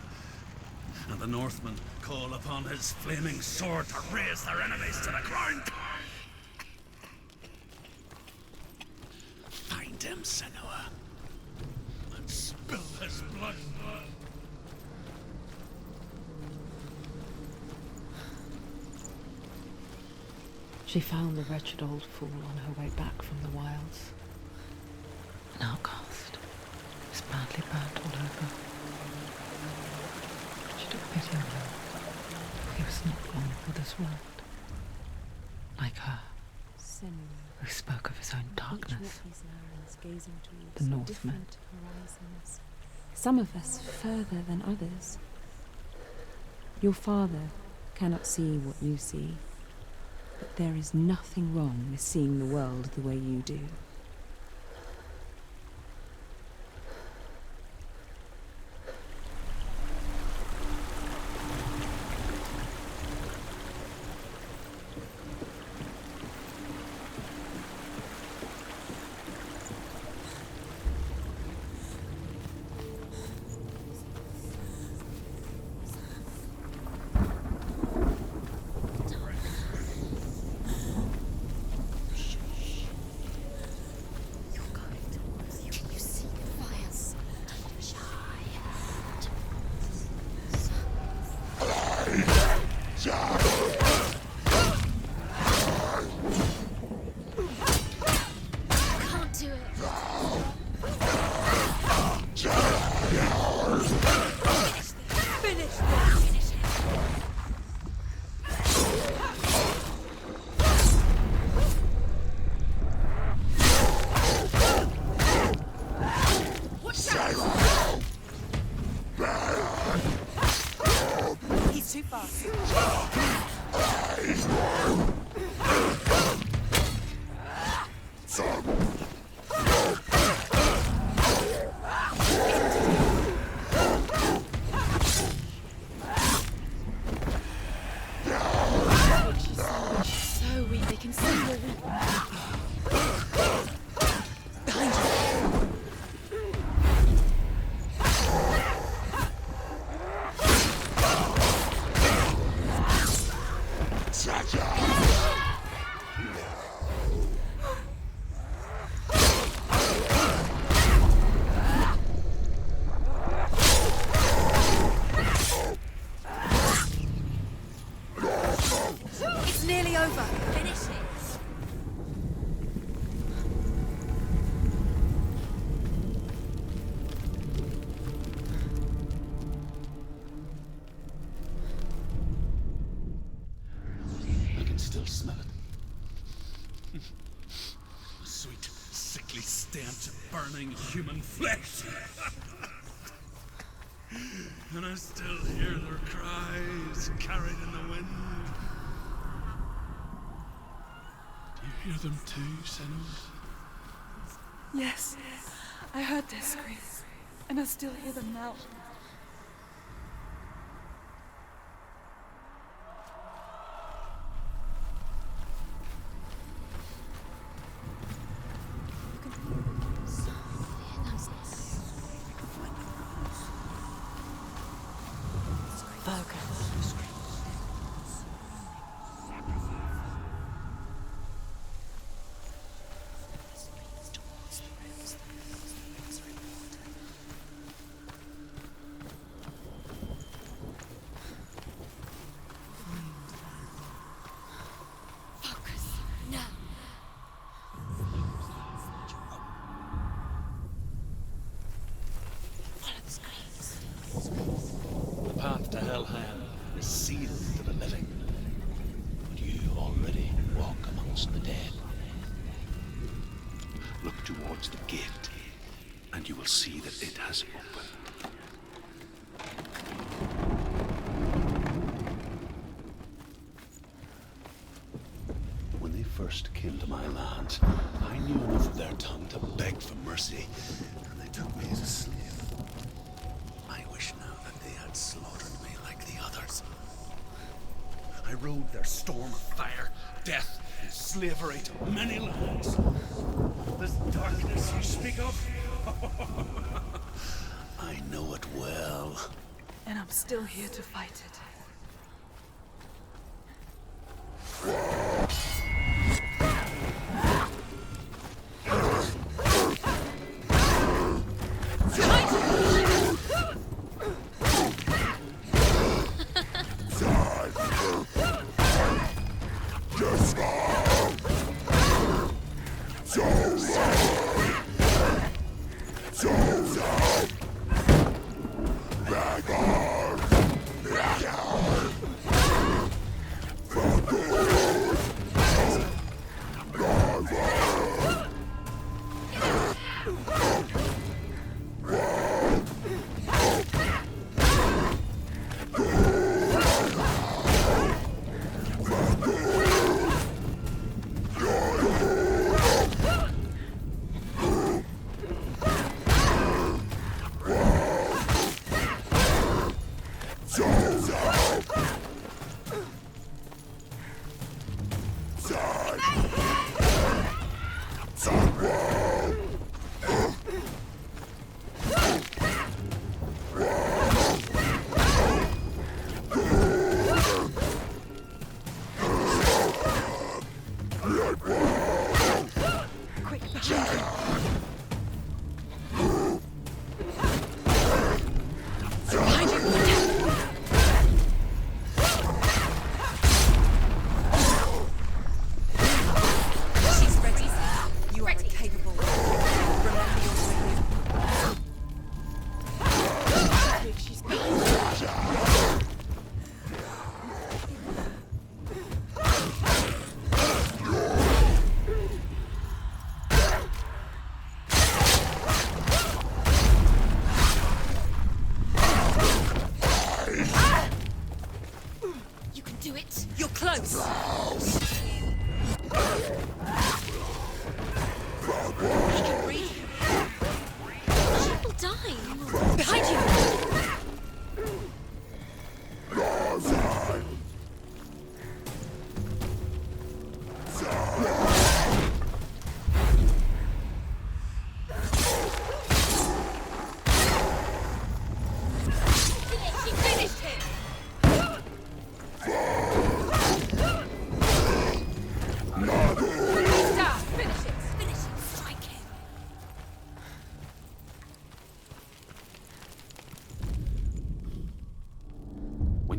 And the Northmen call upon his flaming sword to raise their enemies to the ground. Find him, Senua, and spill his blood. She found the wretched old fool on her way back from the wilds. An outcast. He was badly burnt all over. She took pity on him. He was not long for this world. Like her, who spoke of his own darkness. The Northmen. Some of us further than others. Your father cannot see what you see, but there is nothing wrong with seeing the world the way you do. Still smell it. The sweet, sickly stench of burning human flesh. And I still hear their cries carried in the wind. Do you hear them too, Senua? Yes, I heard their screams, and I still hear them now. To Hellhand is sealed to the living, but you already walk amongst the dead. Look towards the gate, and you will see that it has opened. When they first came to my lands, I knew enough of their tongue to beg for mercy, and they took me as a slave. I wish now that they had slaughtered me like the others. I rode their storm of fire, death, and slavery to many lands. This darkness you speak of, I know it well. And I'm still here to fight it.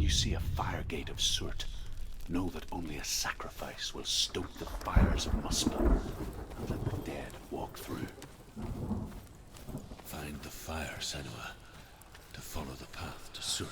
See a fire gate of soot, know that only a sacrifice will stoke the fires of Muspel and let the dead walk through. Find the fire, Senua, to follow the path to soot.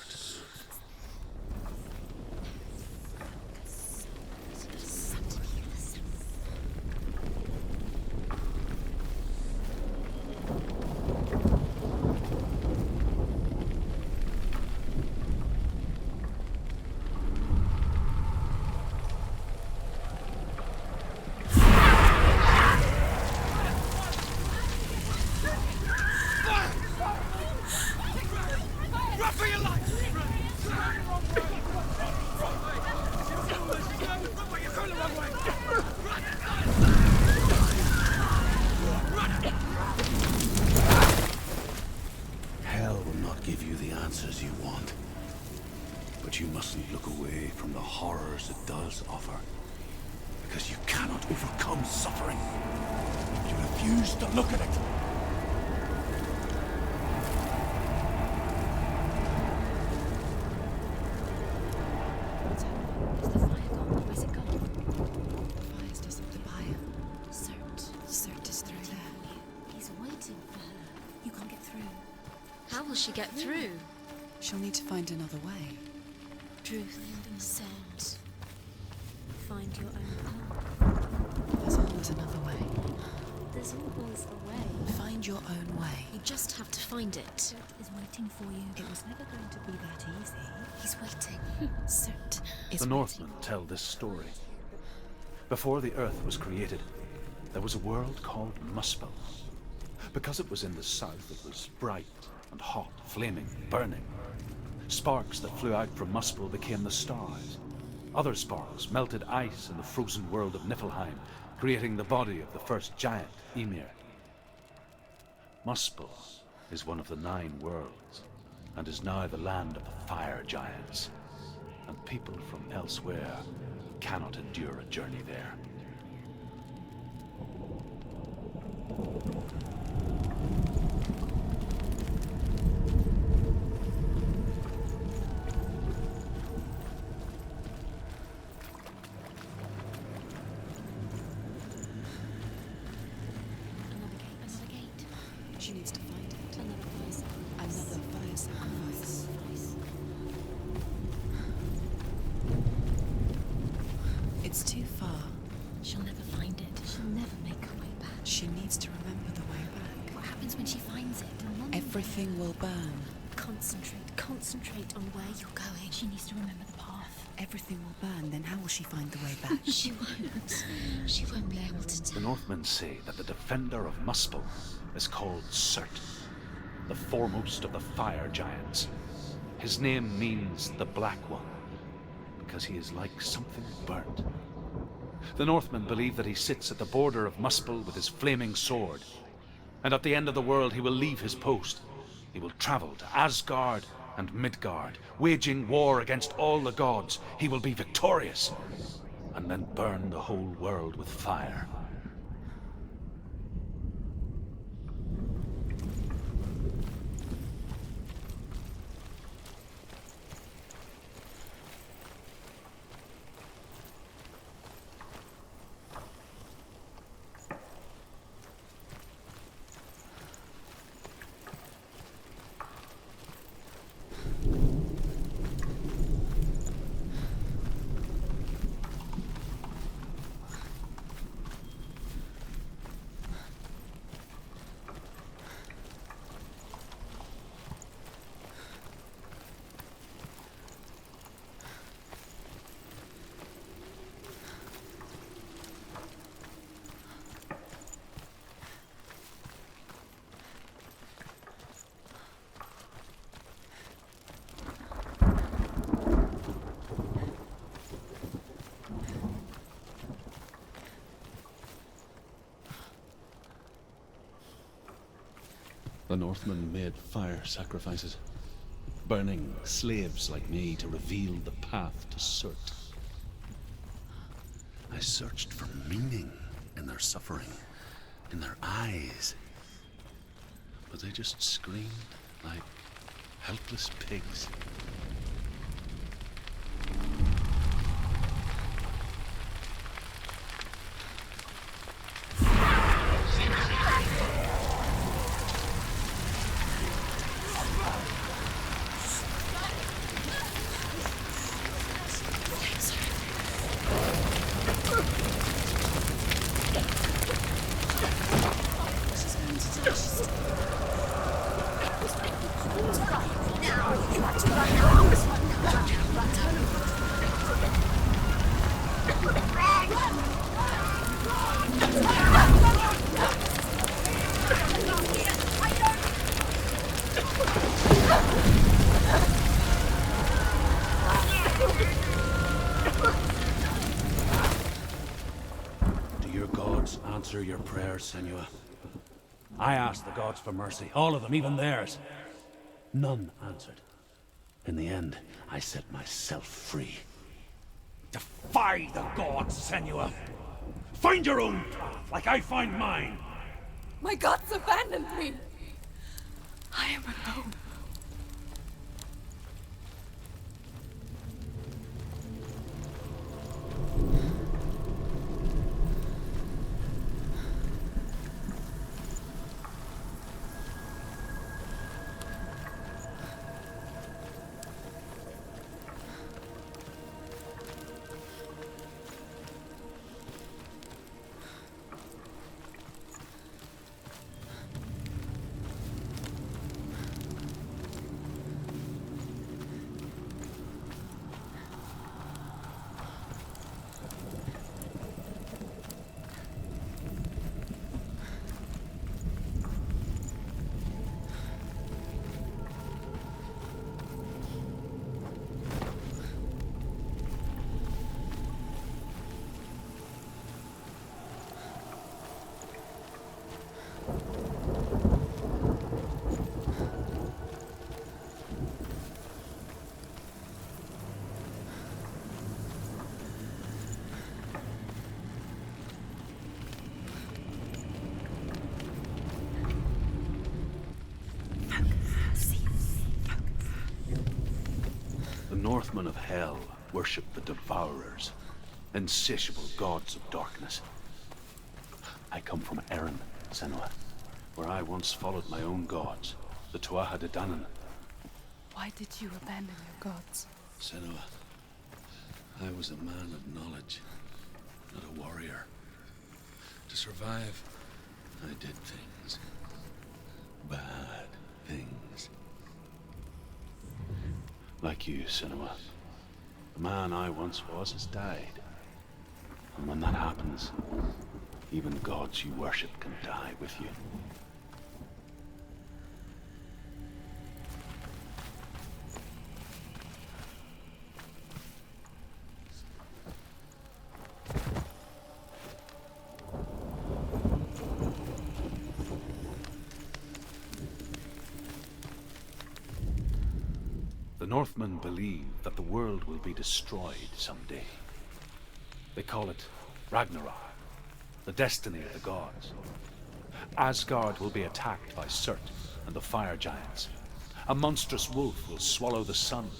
How will she get through? She'll need to find another way. Truth said, find your own path. There's always another way. There's always a way. Find your own way. You just have to find it. Cert is waiting for you. It was never going to be that easy. He's waiting. Cert is The Northmen tell this story. Before the Earth was created, there was a world called Muspel. Because it was in the south, it was bright and hot, flaming, burning. Sparks that flew out from Muspel became the stars. Other sparks melted ice in the frozen world of Niflheim, creating the body of the first giant, Ymir. Muspel is one of the 9 worlds, and is now the land of the fire giants. And people from elsewhere cannot endure a journey there. She needs to find it. Another fire sacrifice. It's too far. She'll never find it. She'll never make her way back. She needs to remember the way back. What happens when she finds it? Everything will burn. Concentrate on where you're going. She needs to remember the path. Everything will burn, then how will she find the way back? She won't. She won't be able to tell. The Northmen say that the defender of Muspel is called Cert, the foremost of the fire giants. His name means the Black One, because he is like something burnt. The Northmen believe that he sits at the border of Muspel with his flaming sword. And at the end of the world he will leave his post. He will travel to Asgard and Midgard, waging war against all the gods. He will be victorious, and then burn the whole world with fire. The Northmen made fire sacrifices, burning slaves like me to reveal the path to Surt. I searched for meaning in their suffering, in their eyes, but they just screamed like helpless pigs. Answer your prayers, Senua. I asked the gods for mercy, all of them, even theirs. None answered. In the end, I set myself free. Defy the gods, Senua! Find your own path, like I find mine! My gods abandoned me! I am alone. The Northmen of Hell worship the Devourers, insatiable gods of darkness. I come from Erin, Senua, where I once followed my own gods, the Tuatha De Danann. Why did you abandon your gods? Senua, I was a man of knowledge, not a warrior. To survive, I did things. Bad things. Like you, Senua. The man I once was has died. And when that happens, even gods you worship can die with you. Northmen believe that the world will be destroyed someday. They call it Ragnarok, the destiny of the gods. Asgard will be attacked by Surt and the fire giants. A monstrous wolf will swallow the sun,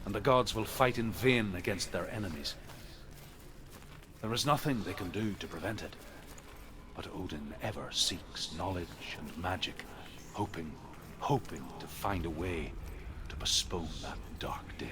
and the gods will fight in vain against their enemies. There is nothing they can do to prevent it, but Odin ever seeks knowledge and magic, hoping to find a way to postpone that dark day.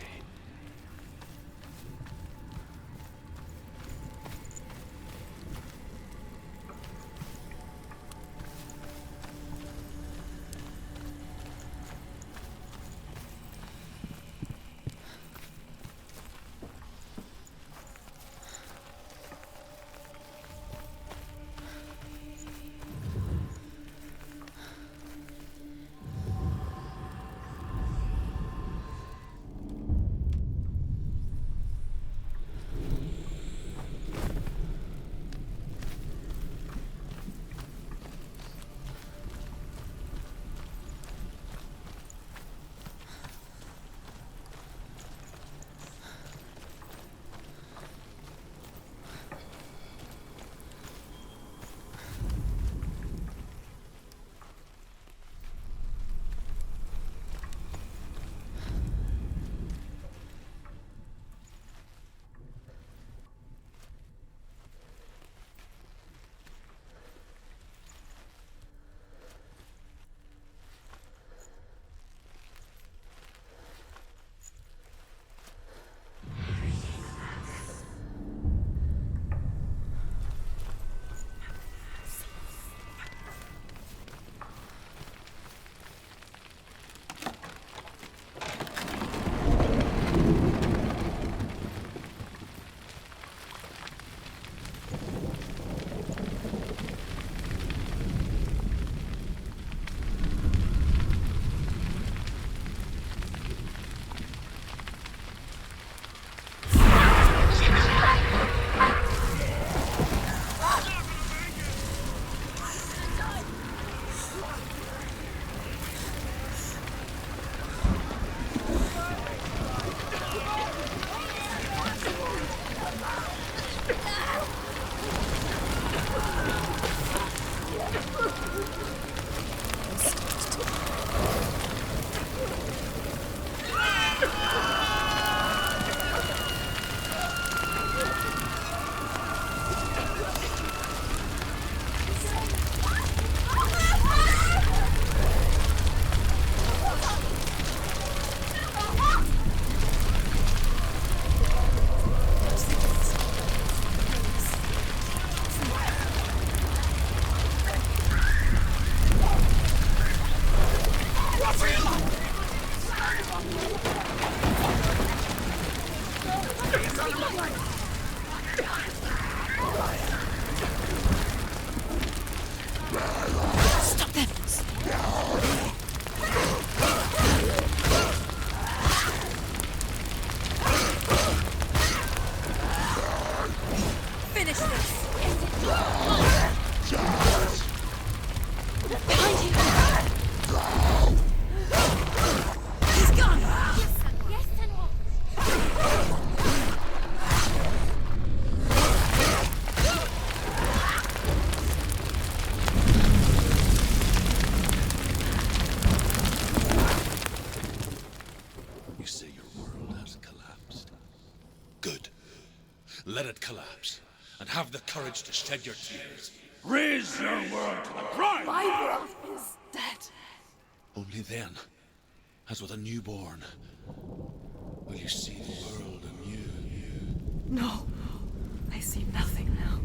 Let it collapse, and have the courage to shed your tears. Raise your world to the ground! My world is dead. Only then, as with a newborn, will you see the world anew. No, I see nothing now.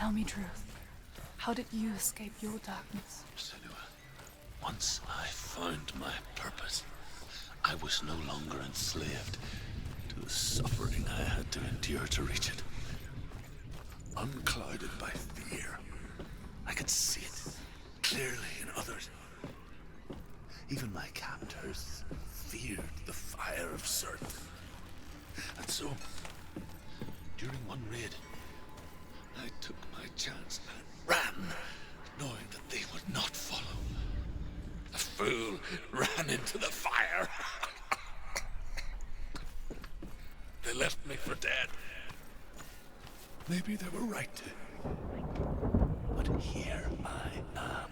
Tell me truth. How did you escape your darkness? Senua, once I found my purpose, I was no longer enslaved to the suffering I had to endure to reach it. Unclouded by fear, I could see it clearly in others. Even my captors feared the fire of Cert. And so, during one raid, I took my chance and ran, knowing that they would not follow. The fool ran into the fire. They left me for dead. Maybe they were right to. But here I am.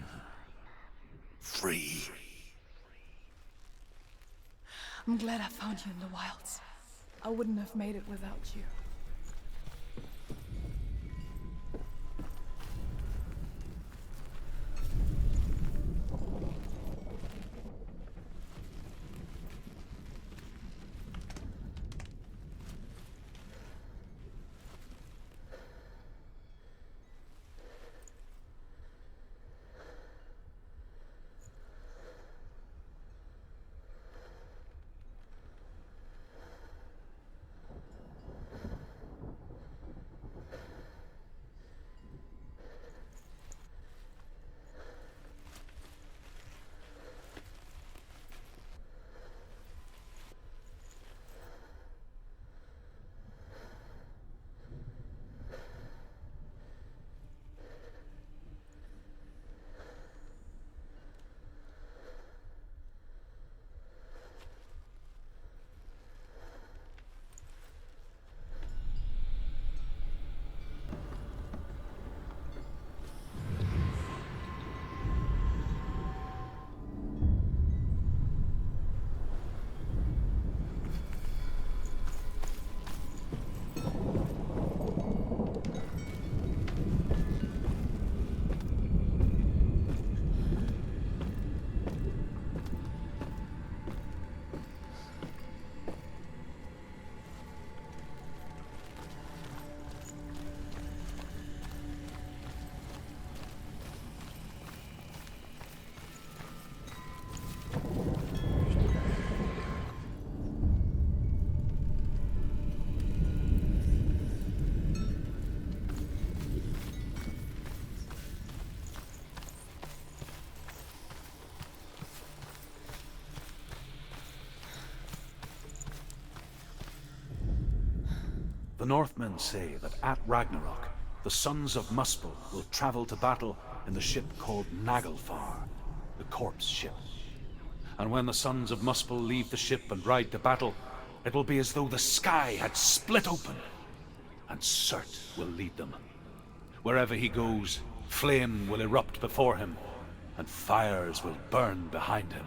Free. I'm glad I found you in the wilds. I wouldn't have made it without you. The Northmen say that at Ragnarok, the sons of Muspel will travel to battle in the ship called Naglfar, the corpse ship. And when the sons of Muspel leave the ship and ride to battle, it will be as though the sky had split open, and Cert will lead them. Wherever he goes, flame will erupt before him, and fires will burn behind him.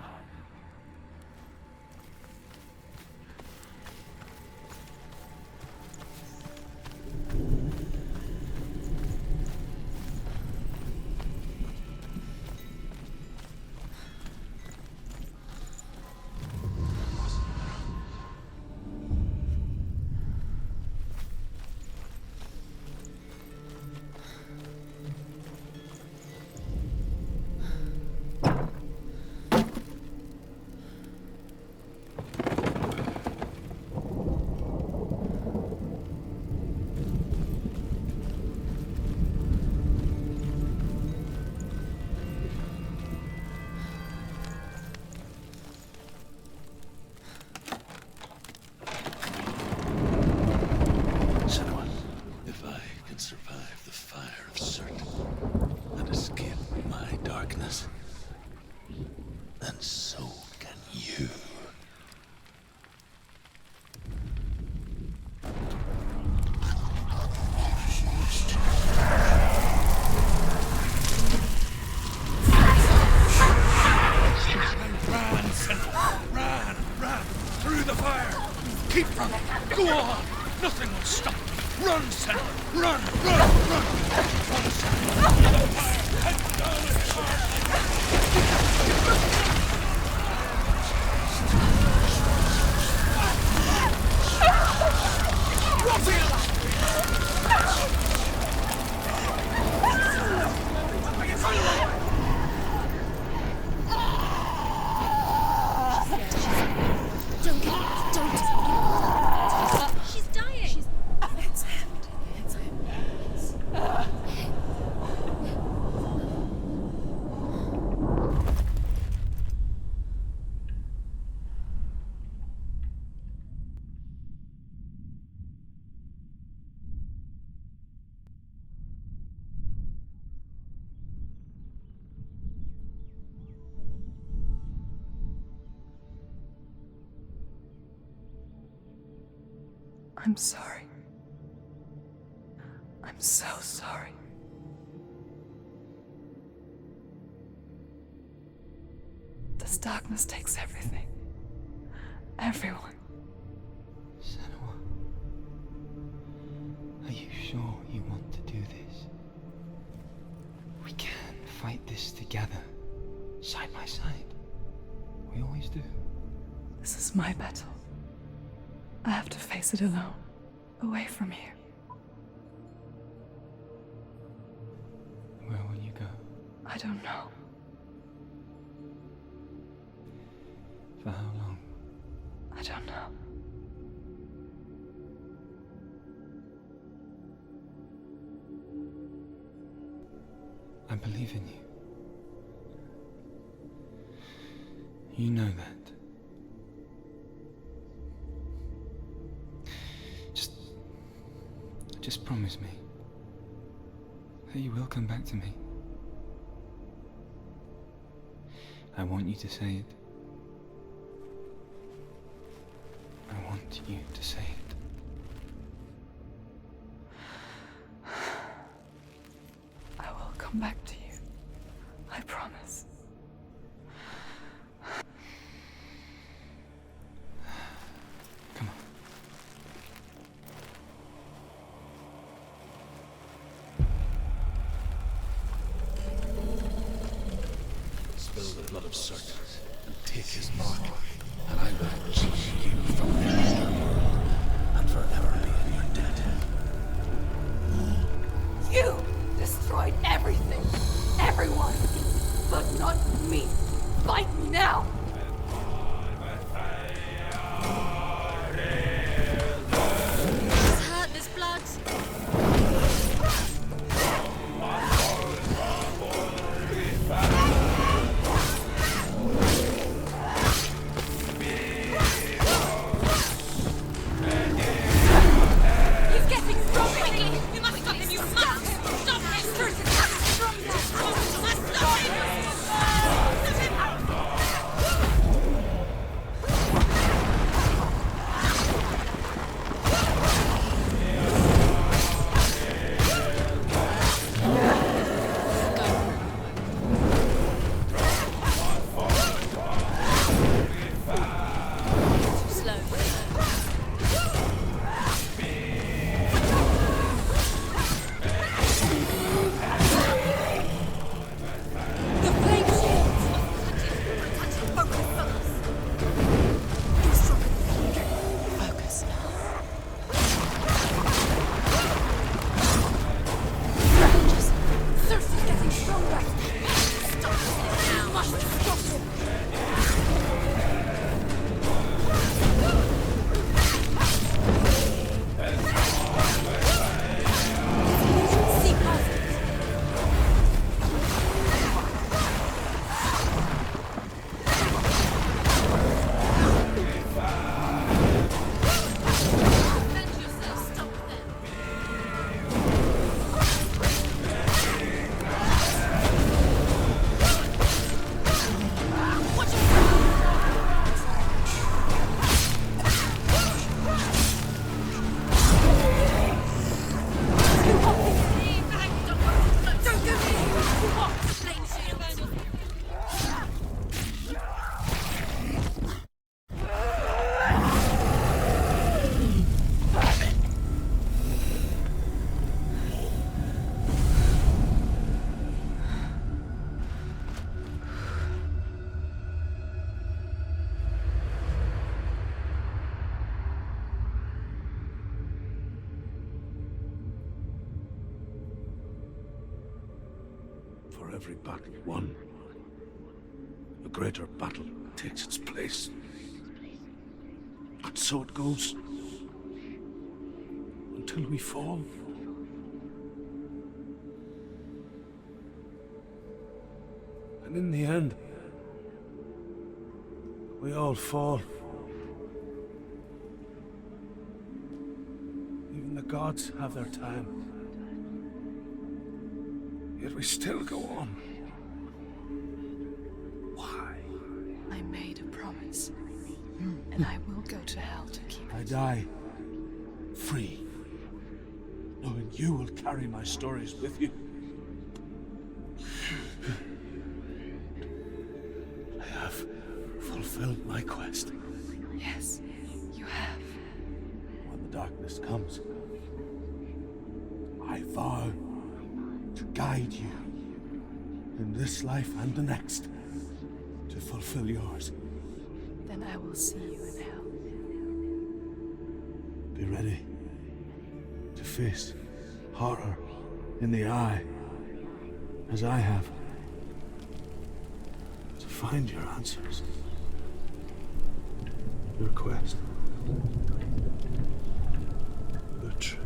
I'm sorry. I'm so sorry. This darkness takes everything. Everyone. Senua, are you sure you want to do this? We can fight this together, side by side. We always do. This is my battle. I have to face it alone, away from here. Where will you go? I don't know. For how long? I don't know. I believe in you. You know that. Just promise me that you will come back to me. I want you to say it. I want you to say it. I will come back to you. I promise. Come on. Spill the blood of serpents and take his mark, and I will choose you from the underworld and forever be in your debt. You destroyed everything, everyone, but not me. Fight me now! It's hurt, there's blood. He's getting strong quickly! You must stop him, you must! Stop him! Stop him! For every battle won, a greater battle takes its place. And so it goes. Until we fall. And in the end, we all fall. Even the gods have their time. Yet we still go on. Why? I made a promise, and I will go to hell to keep I it. die free, knowing you will carry my stories with you. I have fulfilled my quest. Yes, you have. When the darkness comes, I vow to guide you in this life and the next to fulfill yours. Then I will see you in hell. Be ready to face horror in the eye, as I have, to find your answers, your quest, your truth.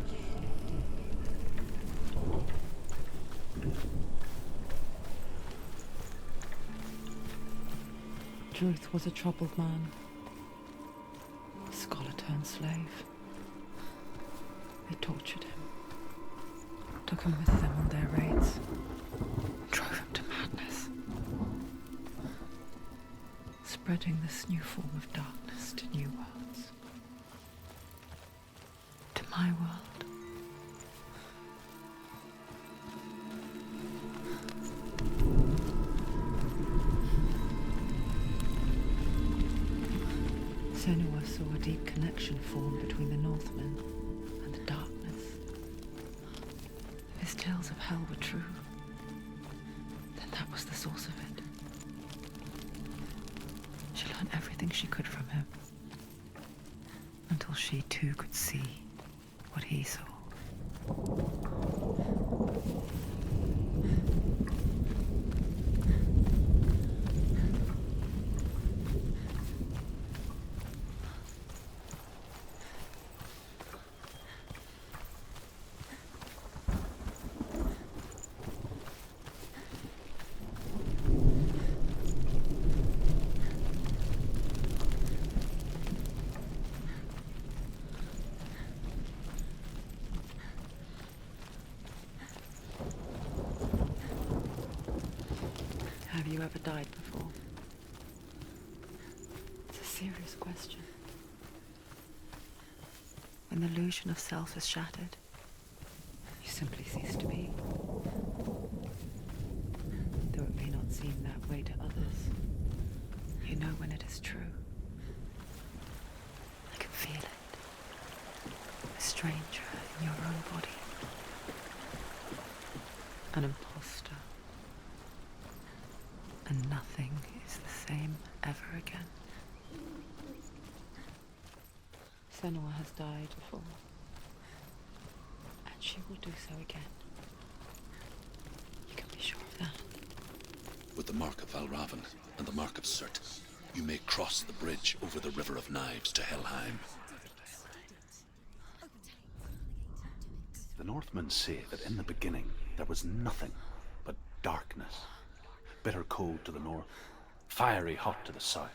Truth was a troubled man, a scholar turned slave. They tortured him, took him with them on their raids, drove him to madness, spreading this new form of darkness to new worlds, to my world. Senua saw a deep connection form between the Northmen and the darkness. If his tales of hell were true, then that was the source of it. She learned everything she could from him, until she too could see what he saw. Have you ever died before? It's a serious question. When the illusion of self is shattered, you simply cease to be. Though it may not seem that way to others, you know when it is true. I can feel it. A stranger in your own body. An imposter. And nothing is the same ever again. Senua has died before, and she will do so again. You can be sure of that. With the mark of Valravan and the mark of Surt, you may cross the bridge over the River of Knives to Helheim. The Northmen say that in the beginning there was nothing but darkness. Bitter cold to the north, fiery hot to the south.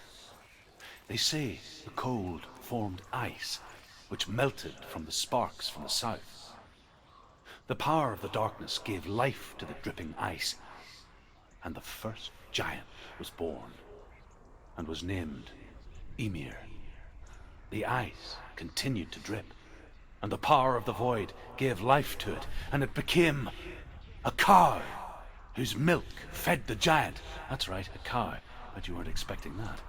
They say the cold formed ice, which melted from the sparks from the south. The power of the darkness gave life to the dripping ice, and the first giant was born, and was named Ymir. The ice continued to drip, and the power of the void gave life to it, and it became a cow, whose milk fed the giant. That's right, a cow. Bet you weren't expecting that.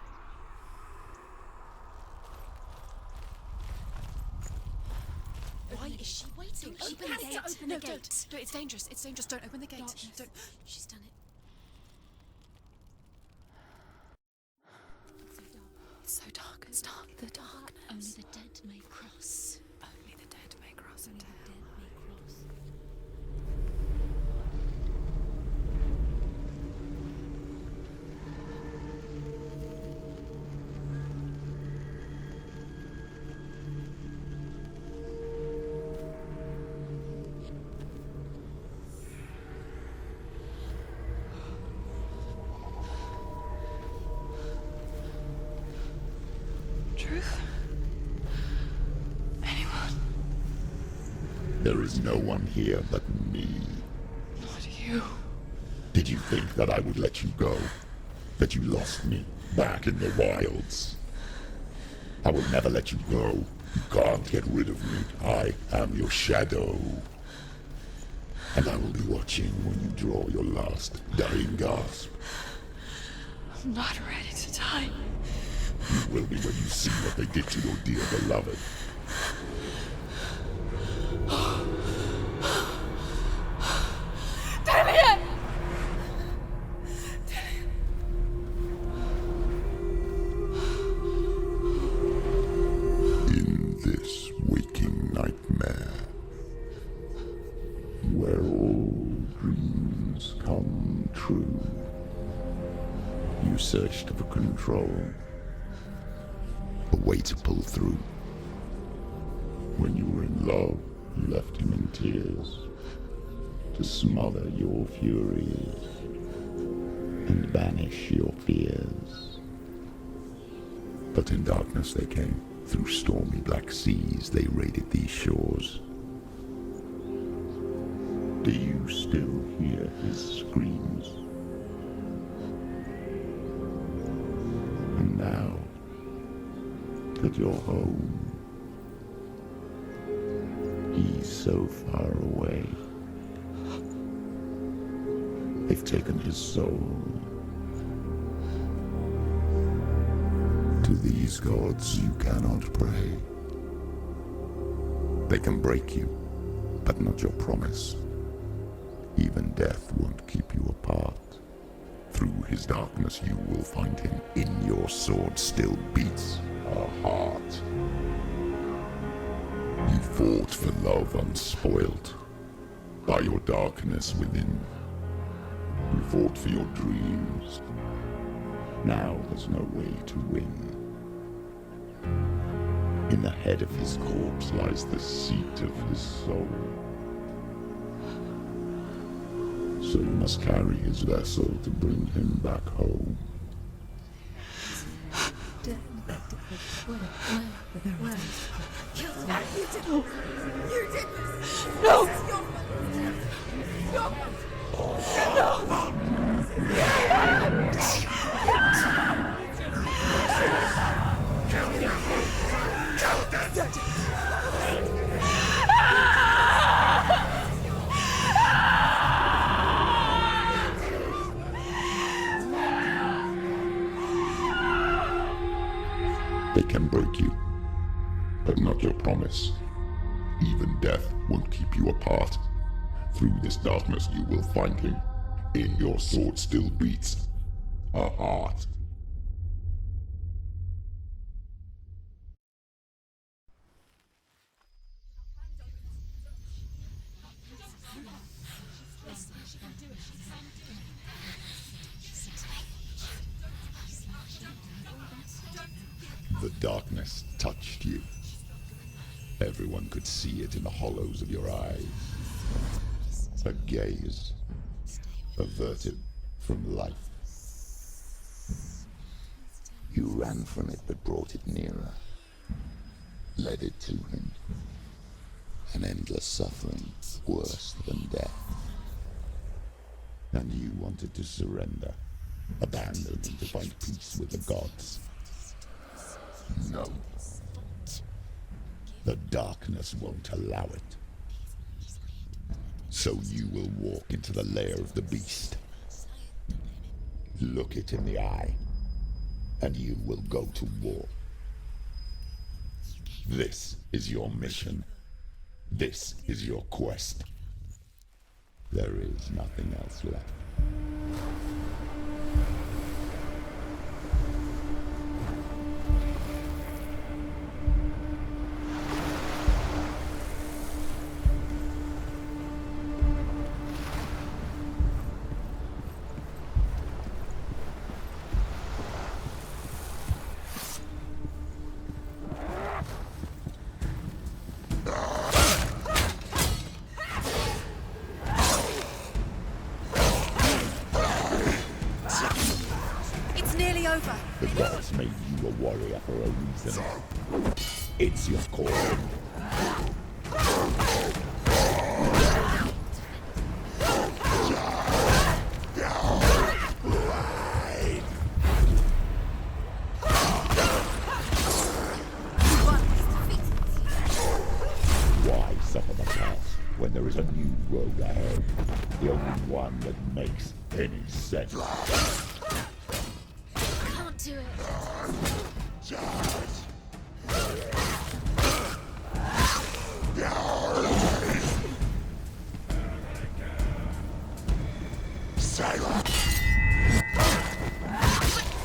Why is she waiting? Open the gate. Open the gate. No, it's dangerous. It's dangerous. Don't open the gate. Don't. She's done it. It's so dark. It's dark. The darkness. Only the dead may cross. Only the dead may cross Only into the hell. dead may cross. Truth? Anyone? There is no one here but me. Not you. Did you think that I would let you go? That you lost me back in the wilds? I will never let you go, You can't get rid of me. I am your shadow. And I will be watching when you draw your last dying gasp. I'm not ready to die. You will be when you see what they did to your dear beloved. Dillian! In this waking nightmare, where all dreams come true, you searched for control, a way to pull through. When you were in love, you left him in tears, to smother your furies and banish your fears. But in darkness they came, through stormy black seas they raided these shores. Do you still hear his screams? And now that you're home, he's so far away. They've taken his soul. To these gods you cannot pray. They can break you, but not your promise. Even death won't keep you apart. Through his darkness you will find him. In your sword still beats a heart. You fought for love unspoilt by your darkness within. You fought for your dreams. Now there's no way to win. In the head of his corpse lies the seat of his soul. So you must carry his vessel to bring him back home. They can break you, but not your promise. Even death won't keep you apart. Through this darkness you will find him. In your sword still beats a heart. The darkness touched you. Everyone could see it in the hollows of your eyes. A gaze averted from life. You ran from it but brought it nearer. Led it to him. An endless suffering, worse than death. And you wanted to surrender, abandon and to find peace with the gods. No. The darkness won't allow it. So you will walk into the lair of the beast. Look it in the eye, and you will go to war. This is your mission. This is your quest. There is nothing else left. The gods made you a warrior for a reason. It's your calling. road ahead. The only one that makes any sense. I can't do it. Silence!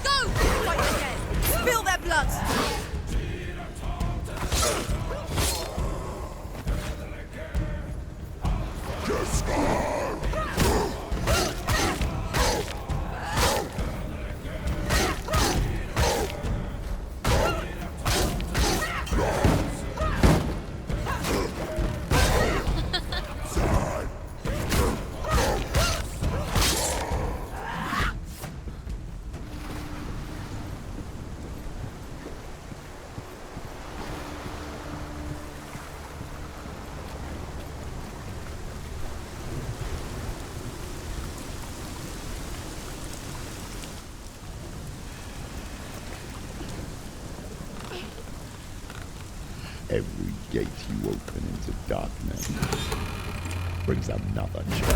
Go! Fight again! Spill their blood! Every gate you open into darkness brings another change.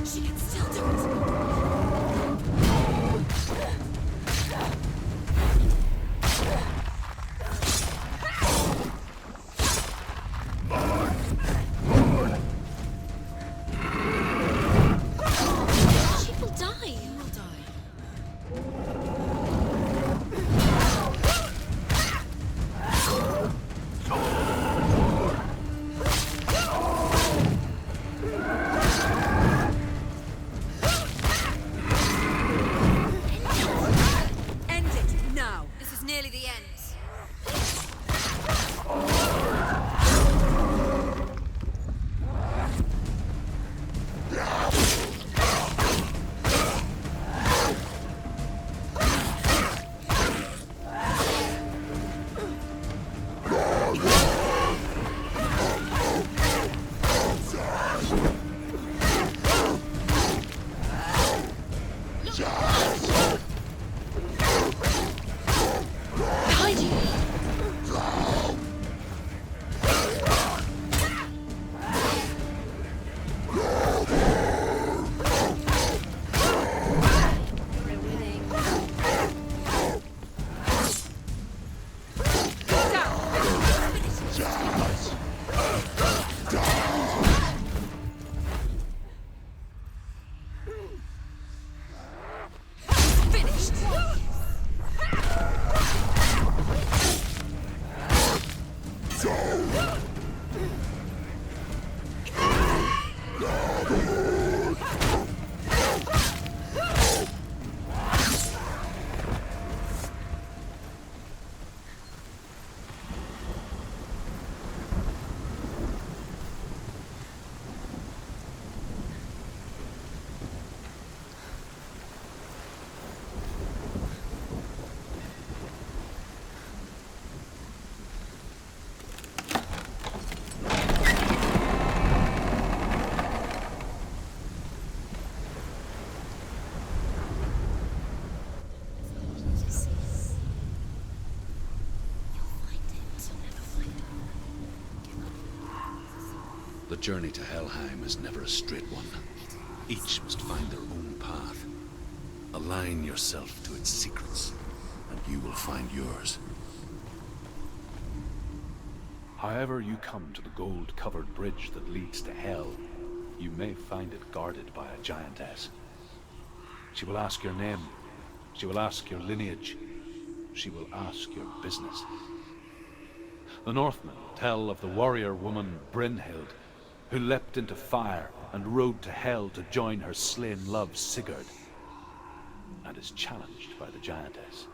She can still do it. She will die. You will die. End it now. This is nearly the end. Behind you. We're winning. Finished. The journey to Helheim is never a straight one. Each must find their own path. Align yourself to its secrets, and you will find yours. However you come to the gold-covered bridge that leads to Hell, you may find it guarded by a giantess. She will ask your name. She will ask your lineage. She will ask your business. The Northmen tell of the warrior woman Brynhild, who leapt into fire and rode to Hell to join her slain love Sigurd, and is challenged by the giantess.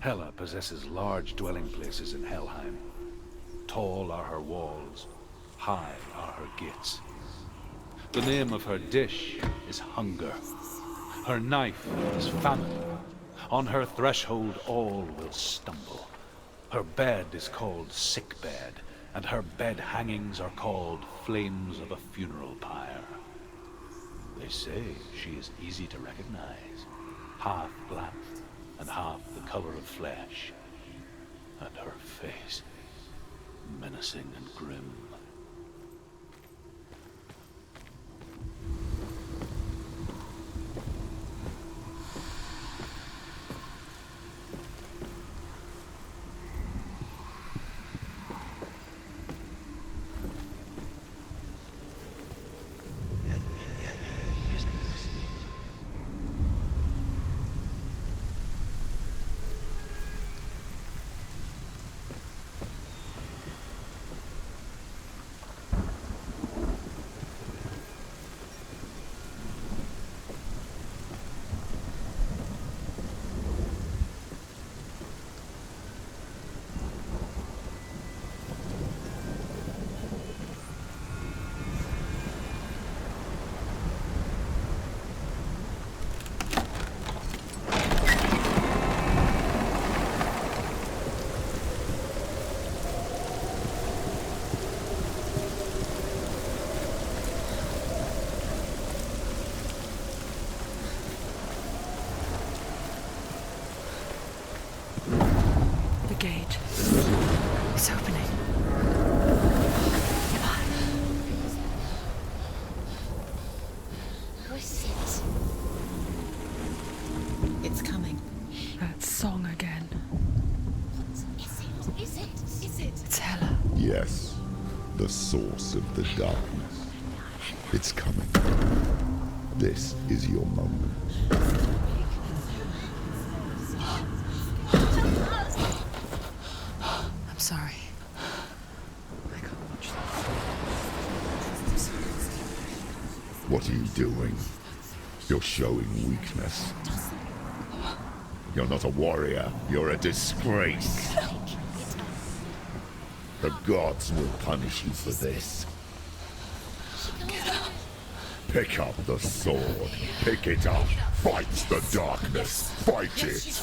Hela possesses large dwelling places in Helheim. Tall are her walls, high are her gates. The name of her dish is hunger. Her knife is famine. On her threshold all will stumble. Her bed is called sick bed, and her bed hangings are called flames of a funeral pyre. They say she is easy to recognize, half black and half the color of flesh, and her face menacing and grim. Gate. It's opening. It's coming. That song again. What is it? Is it? It's Hela. Yes, the source of the darkness. It's coming. This is your moment. I'm sorry. I can't watch this. What are you doing? You're showing weakness. You're not a warrior. You're a disgrace. The gods will punish you for this. Pick up the sword. Pick it up. Fight the darkness. Fight it.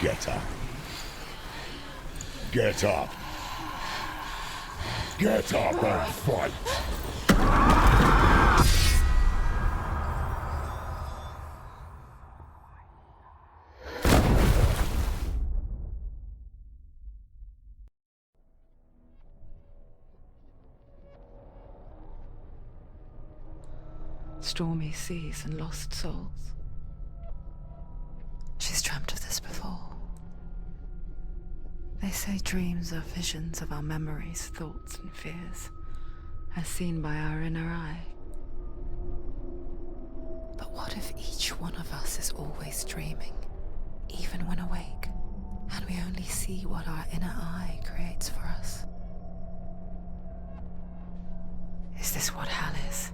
Get up. Get up. Get up and fight. Stormy seas and lost souls. She's dreamt of this before. They say dreams are visions of our memories, thoughts and fears, as seen by our inner eye. But what if each one of us is always dreaming, even when awake, and we only see what our inner eye creates for us? Is this what hell is?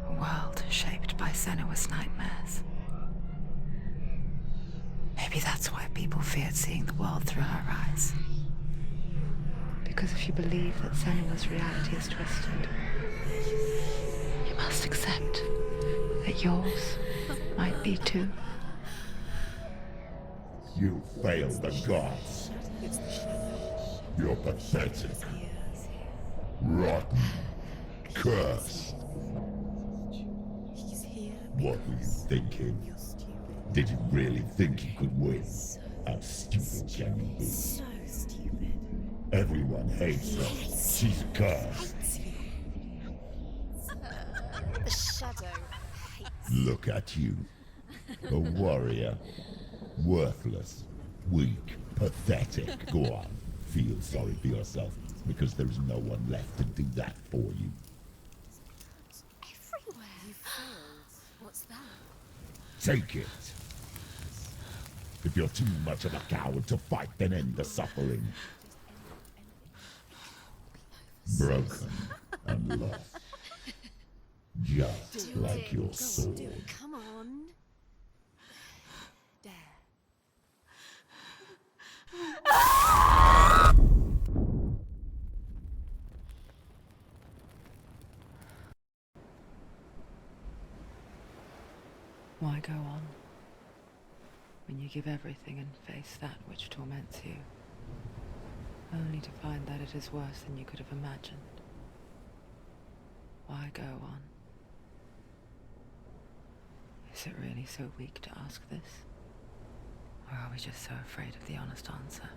A world shaped by Senua's nightmares. Maybe that's why people feared seeing the world through her eyes. Because if you believe that Senua's reality is twisted, you must accept that yours might be too. You failed the gods. You're pathetic. Rotten. Cursed. What were you thinking? Did you really think you could win? How stupid can you be? So stupid. Everyone hates her. She's cursed. The shadow hates. Look at you. A warrior. Worthless. Weak. Pathetic. Go on. Feel sorry for yourself, because there is no one left to do that for you. Everywhere. You failed. What's that? Take it. If you're too much of a coward to fight, then end the suffering. Broken and lost. Just like your sword. Come on. go on when you give everything and face that which torments you, only to find that it is worse than you could have imagined? Why go on? Is it really so weak to ask this? Or are we just so afraid of the honest answer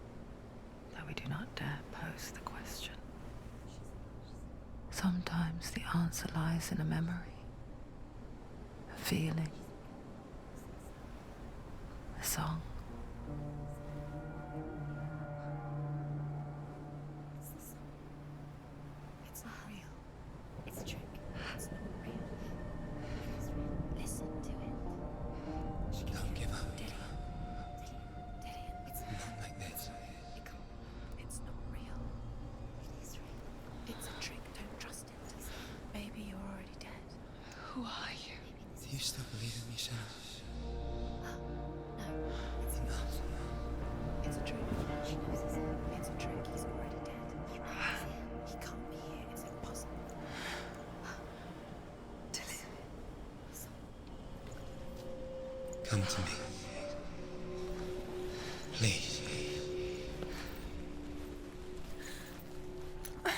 that we do not dare pose the question? Sometimes the answer lies in a memory, a feeling, a song. It's not real. It's a trick. It's not real. It is real. Listen to it. Don't give up. Dillian, it's Not like this. it can't. It's not real. It is real. It's a trick. Don't trust it. Maybe you're already dead. Who are you? Do you still believe in me, Senua? No, it's not. It's a trick. She knows it's him. It's a trick. He's already dead. He knows him. He can't be here. It's impossible. Dillian. Come to me. Please. The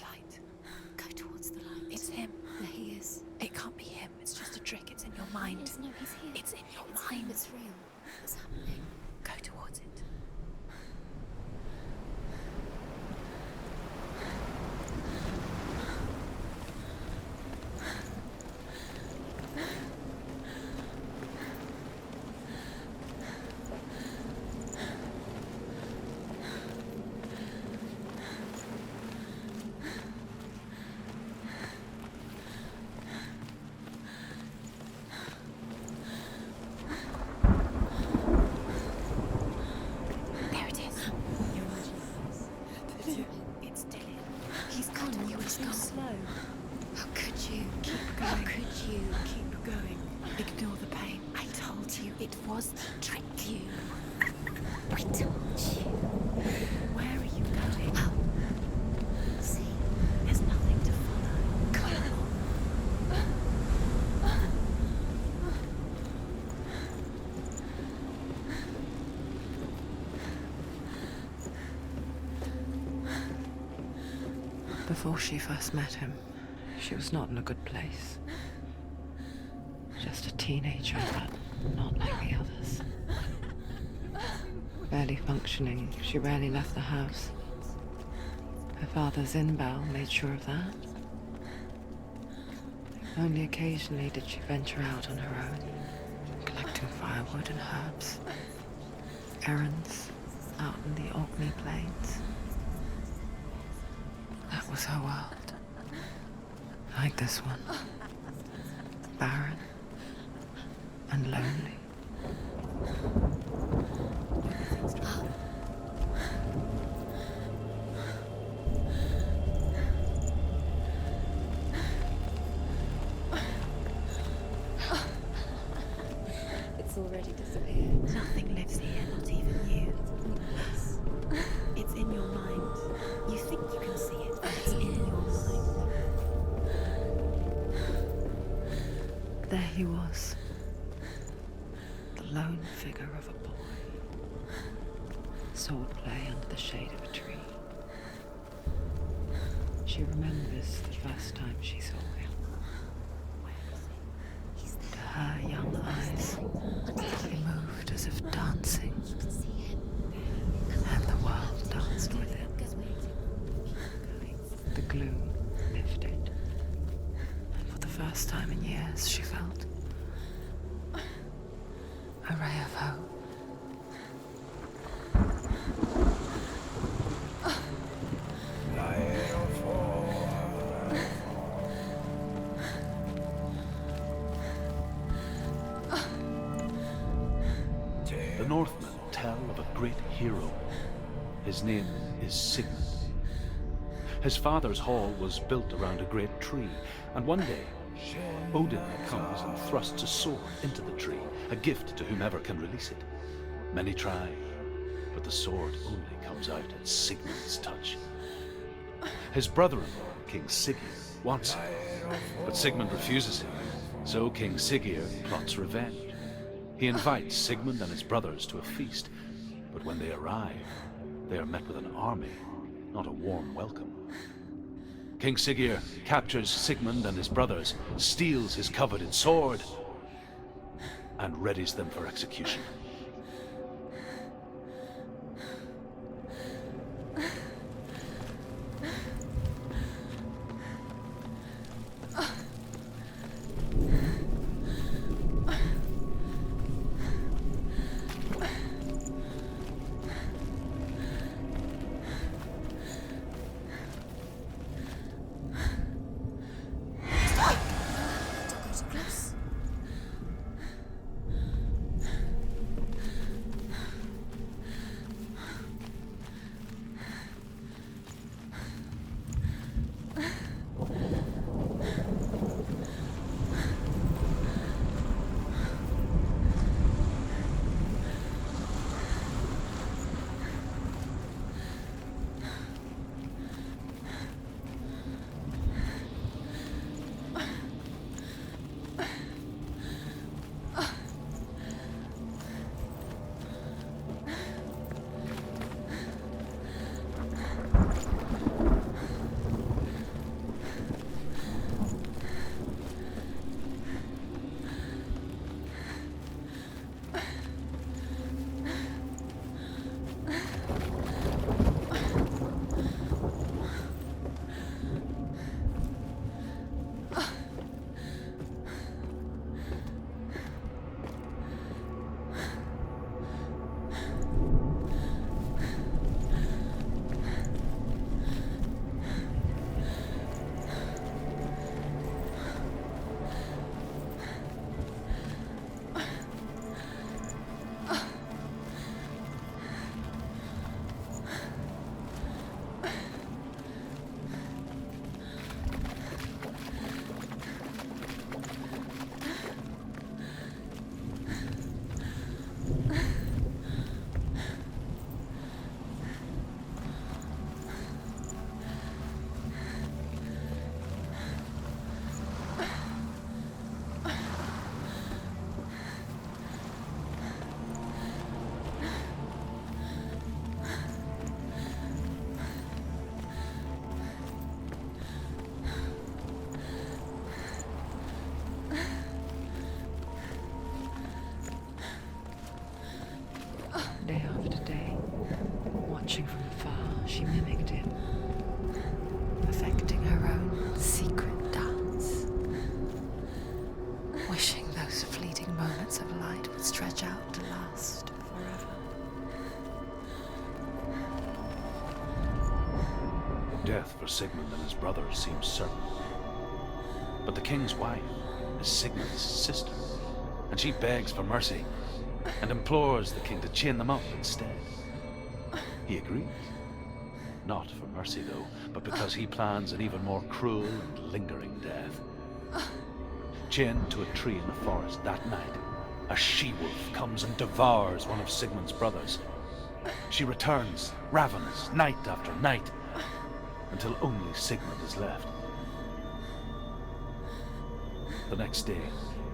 light. Go towards the light. It's him. There he is. It can't be him. It's just a trick. It's in your mind. No, he's here. It's in your mind. It's real. What's happening? Go towards it. There it is. Your imagination. It's Dillian. He's gone. You were too slow. How could you? Keep going. How could you? Keep going. Ignore the pain. I told you it was to trick you. I told you. Where are you going? Oh. See, there's nothing to follow. Come on. Before she first met him, she was not in a good place. Just a teenager, but not like the others. Barely functioning, she rarely left the house. Her father's in-bell made sure of that. Only occasionally did she venture out on her own, collecting firewood and herbs. Errands out in the Orkney Plains. That was her world. Like this one. Barren and lonely. It's already disappeared. Nothing lives here, not even you. It's in your mind. You think you can see it, but it's in your mind. There he was. The lone figure of a boy. Swordplay under the shade of a tree. She remembers the first time she saw him. To her young eyes, he moved as if dancing, and the world danced with him. The gloom lifted, and for the first time in years she felt a ray of hope. The Northmen tell of a great hero. His name is Sigmund. His father's hall was built around a great tree, and one day, Odin comes and thrusts a sword into the tree, a gift to whomever can release it. Many try, but the sword only comes out at Sigmund's touch. His brother-in-law, King Sigurd, wants him. But Sigmund refuses him, so King Siggeir plots revenge. He invites Sigmund and his brothers to a feast, but when they arrive, they are met with an army, not a warm welcome. King Siggeir captures Sigmund and his brothers, steals his coveted sword, and readies them for execution. Day after day, watching from afar, she mimicked him, perfecting her own secret dance, wishing those fleeting moments of light would stretch out to last forever. Death for Sigmund and his brothers seems certain. But the king's wife is Sigmund's sister, and she begs for mercy and implores the king to chain them up instead. He agrees. Not for mercy, though, but because he plans an even more cruel and lingering death. Chained to a tree in the forest that night, a she-wolf comes and devours one of Sigmund's brothers. She returns, ravenous, night after night, until only Sigmund is left. The next day,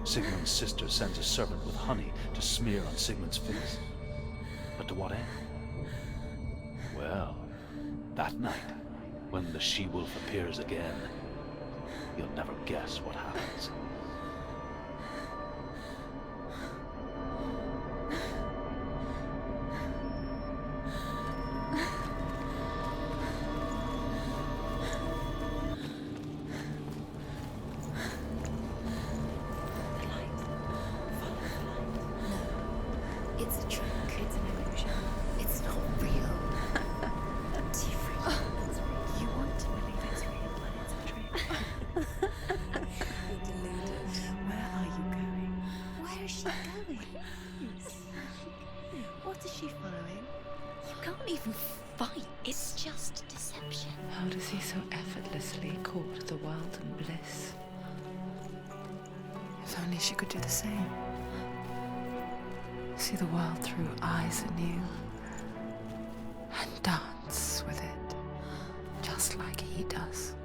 Sigmund's sister sends a servant with honey to smear on Sigmund's face. But to what end? Well, that night, when the she-wolf appears again, you'll never guess what happens. It's a trick. It's an illusion. It's not real. Do you really think it's real? You want to believe it's real, but it's a trick. You're deluded. Where are you going? Where is she going? What is she following? You can't even fight. It's just deception. How does he so effortlessly court the world and bliss? If only she could do the same. See the world through eyes anew and dance with it, just like he does.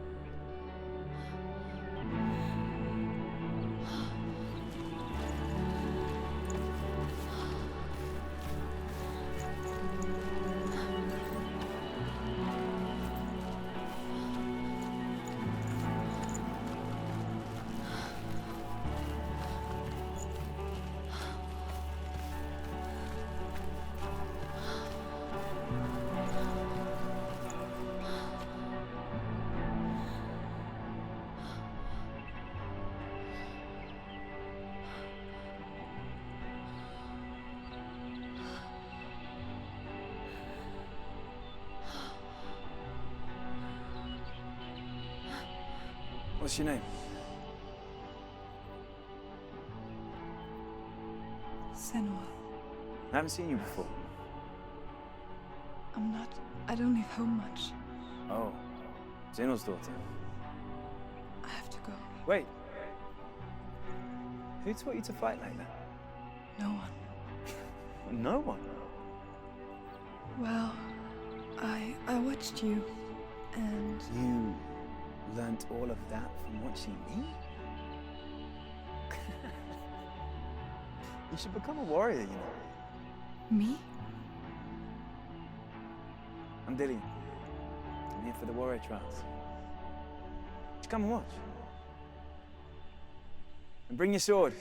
What's your name? Senua. I haven't seen you before. I don't leave home much. Oh, Zeno's daughter. I have to go. Wait. Who taught you to fight like that? No one. No one? Well, I watched you, and... You learnt all of that from watching me? You should become a warrior, you know. Me? I'm Dillian. I'm here for the warrior trials. Just come and watch. And bring your sword.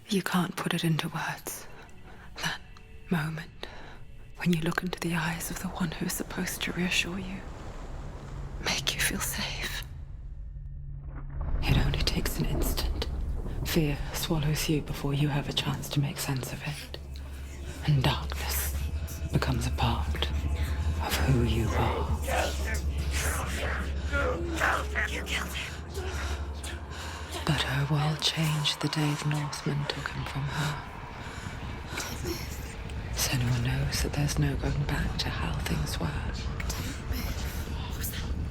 You can't put it into words. That moment when you look into the eyes of the one who's supposed to reassure you, make you feel safe. It only takes an instant. Fear swallows you before you have a chance to make sense of it. And darkness becomes a part of who you are. You killed him. But her world changed the day the Northmen took him from her. Senua knows that there's no going back to how things were.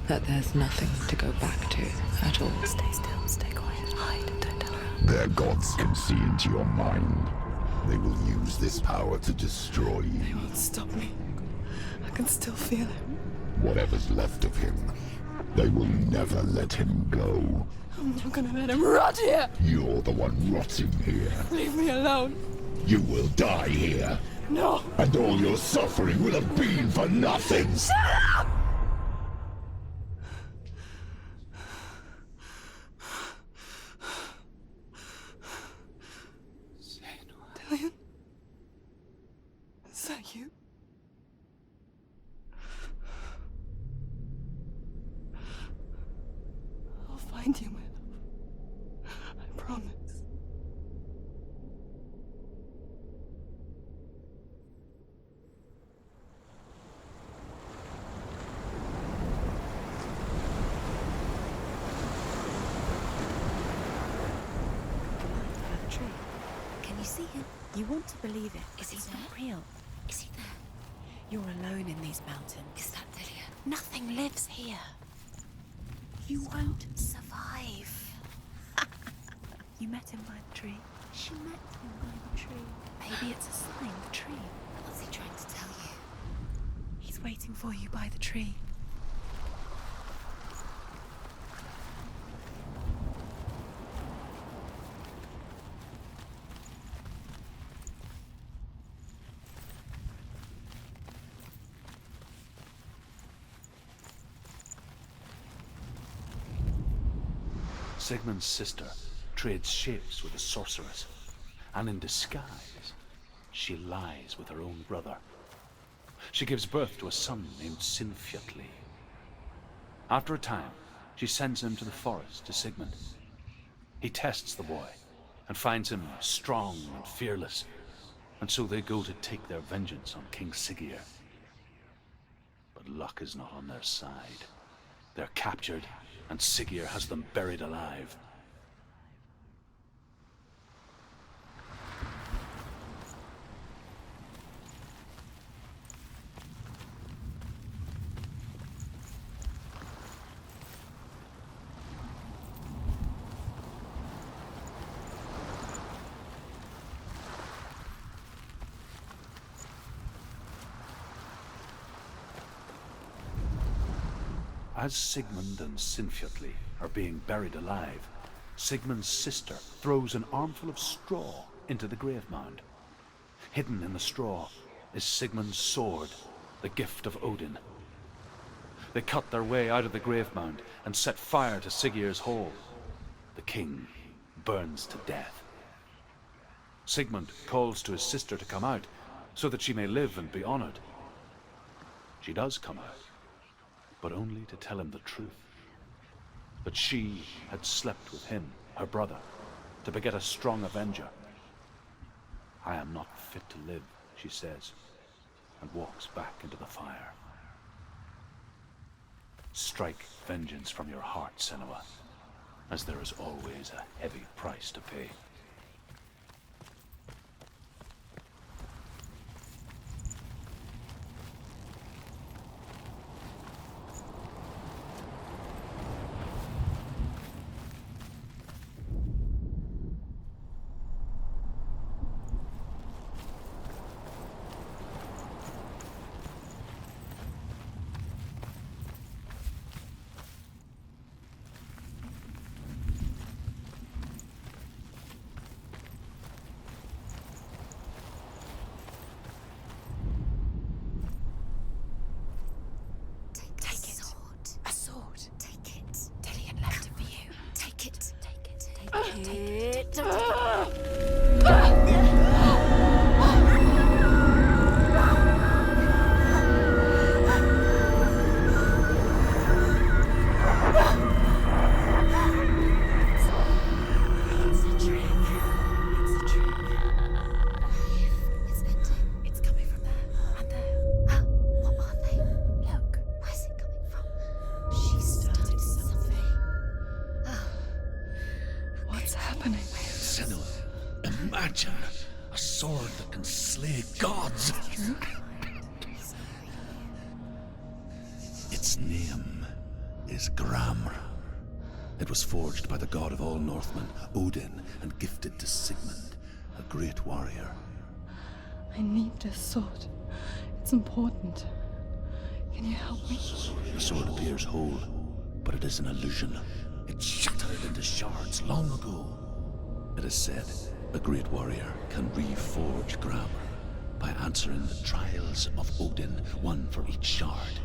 That there's nothing to go back to at all. Stay still, stay quiet, hide, don't tell her. Their gods can see into your mind. They will use this power to destroy you. They won't stop me. I can still feel him. Whatever's left of him, they will never let him go. I'm not gonna let him rot here! You're the one rotting here. Leave me alone! You will die here. No! And all your suffering will have been for nothing. Shut up! Dillian? Is that you? I'll find you, my love. I promise. Can you see him? You want to believe it. Is he not real? Is he there? You're alone in these mountains. Is that Dillian? Nothing lives here. You won't survive. You met him by the tree. She met him by the tree. Maybe it's a sign, the tree. What's he trying to tell you? He's waiting for you by the tree. Sigmund's sister trades shapes with a sorceress, and in disguise, she lies with her own brother. She gives birth to a son named Sinfjotli. After a time, she sends him to the forest to Sigmund. He tests the boy and finds him strong and fearless, and so they go to take their vengeance on King Siggeir. But luck is not on their side. They're captured, and Siggeir has them buried alive. As Sigmund and Sinfjotli are being buried alive, Sigmund's sister throws an armful of straw into the grave mound. Hidden in the straw is Sigmund's sword, the gift of Odin. They cut their way out of the grave mound and set fire to Siggeir's hall. The king burns to death. Sigmund calls to his sister to come out so that she may live and be honored. She does come out, but only to tell him the truth. That she had slept with him, her brother, to beget a strong avenger. I am not fit to live, she says, and walks back into the fire. Strike vengeance from your heart, Senua, as there is always a heavy price to pay. Imagine a sword that can slay gods. Its name is Gramr. It was forged by the god of all Northmen, Odin, and gifted to Sigmund, a great warrior. I need this sword. It's important. Can you help me? The sword appears whole, but it is an illusion. It shattered into shards long ago. It is said a great warrior can reforge Gramr by answering the trials of Odin, one for each shard.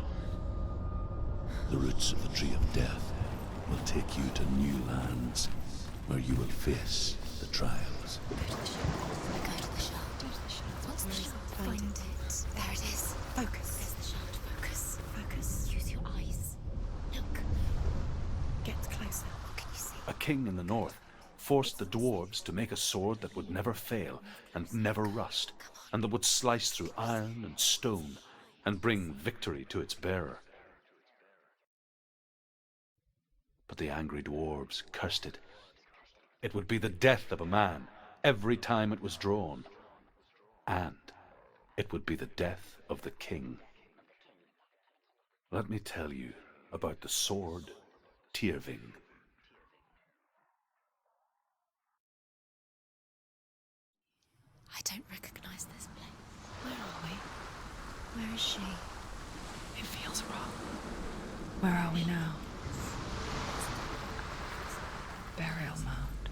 The roots of the Tree of Death will take you to new lands where you will face the trials. Go to the shard. What's the shard? Find it. There it is. Focus. There's the shard. Focus. Focus. Use your eyes. Look. Get closer. What can you see? A king in the north forced the dwarves to make a sword that would never fail and never rust, and that would slice through iron and stone and bring victory to its bearer. But the angry dwarves cursed it. It would be the death of a man every time it was drawn, and it would be the death of the king. Let me tell you about the sword Tyrving. I don't recognize this place. Where are we? Where is she? It feels wrong. Where are we now? Burial mound.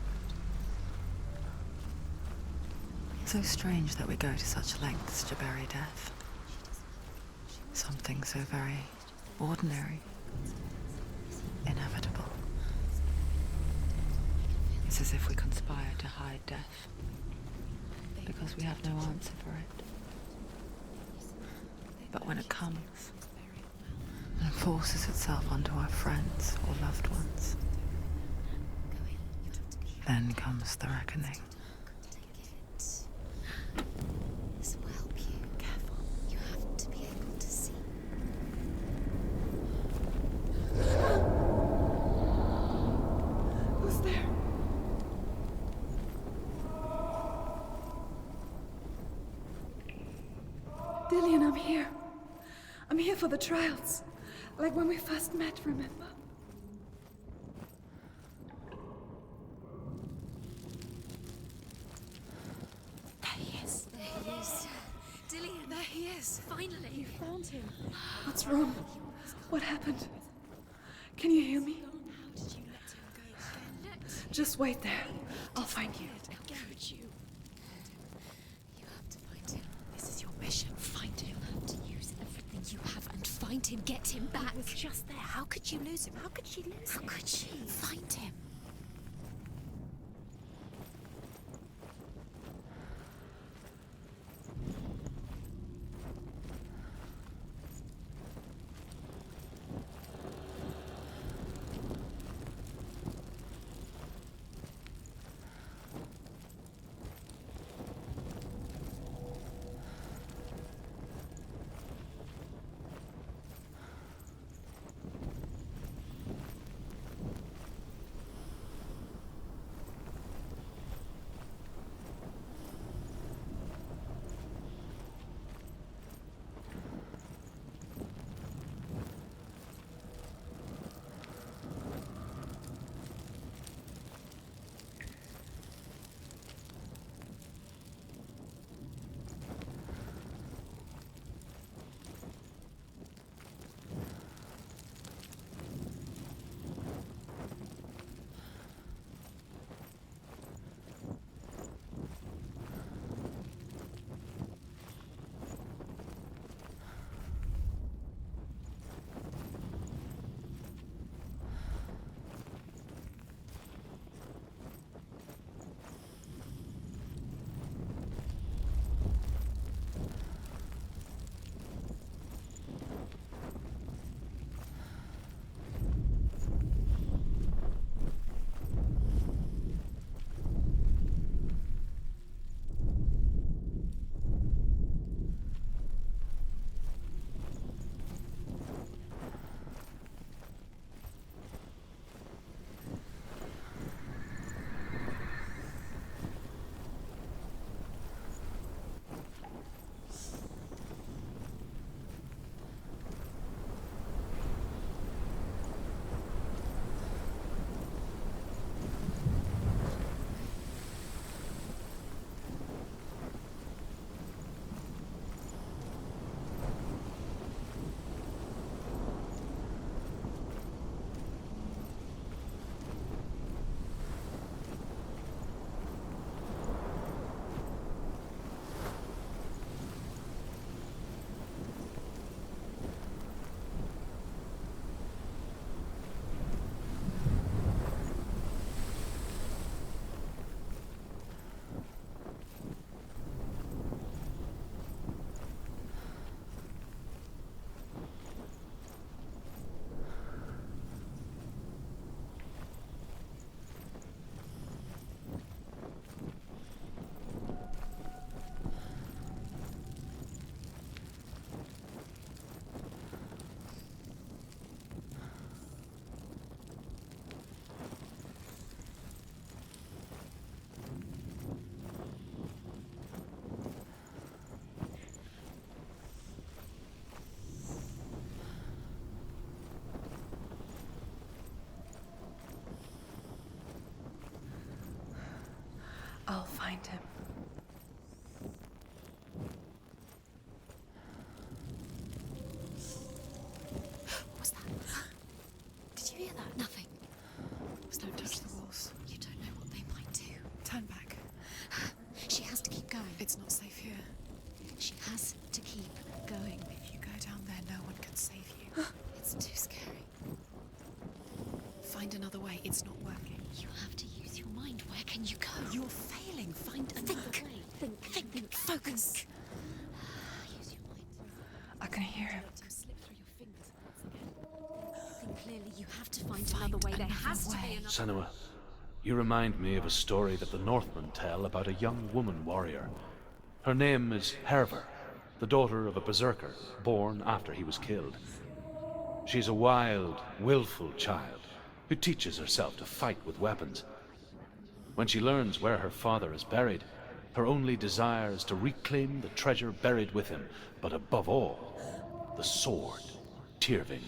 So strange that we go to such lengths to bury death. Something so very ordinary, inevitable. It's as if we conspire to hide death, because we have no answer for it. But when it comes and forces itself onto our friends or loved ones, then comes the reckoning. This will help you. Careful. You have to be able to see. Who's there? Dillian, I'm here. I'm here for the trials. Like when we first met, remember? There he is. There he is. Dillian, there he is. Finally. You found him. What's wrong? What happened? Can you hear me? How did you let him go? Just wait there. I'll find you. How could you? You have to find him. This is your mission. Find him. You have to use everything you have and find him. Get him back. He was just there. How could you lose him? How could she lose him? How could she? Find him. I'll find him. What was that? Did you hear that? Nothing. Don't touch the walls. You don't know what they might do. Turn back. She has to keep going. It's not safe here. She has to keep going. If you go down there, no one can save you. It's too scary. Find another way. It's not working. You have to use your mind. Where can you go? You're failing. Find another way. Think. Focus. Use your mind. I can hear him. Let him slip through your fingers once again. Think clearly. You have to find another way. There has to be another. Senua, you remind me of a story that the Northmen tell about a young woman warrior. Her name is Hervor, the daughter of a berserker born after he was killed. She's a wild, willful child who teaches herself to fight with weapons. When she learns where her father is buried, her only desire is to reclaim the treasure buried with him, but above all, the sword, Tyrving.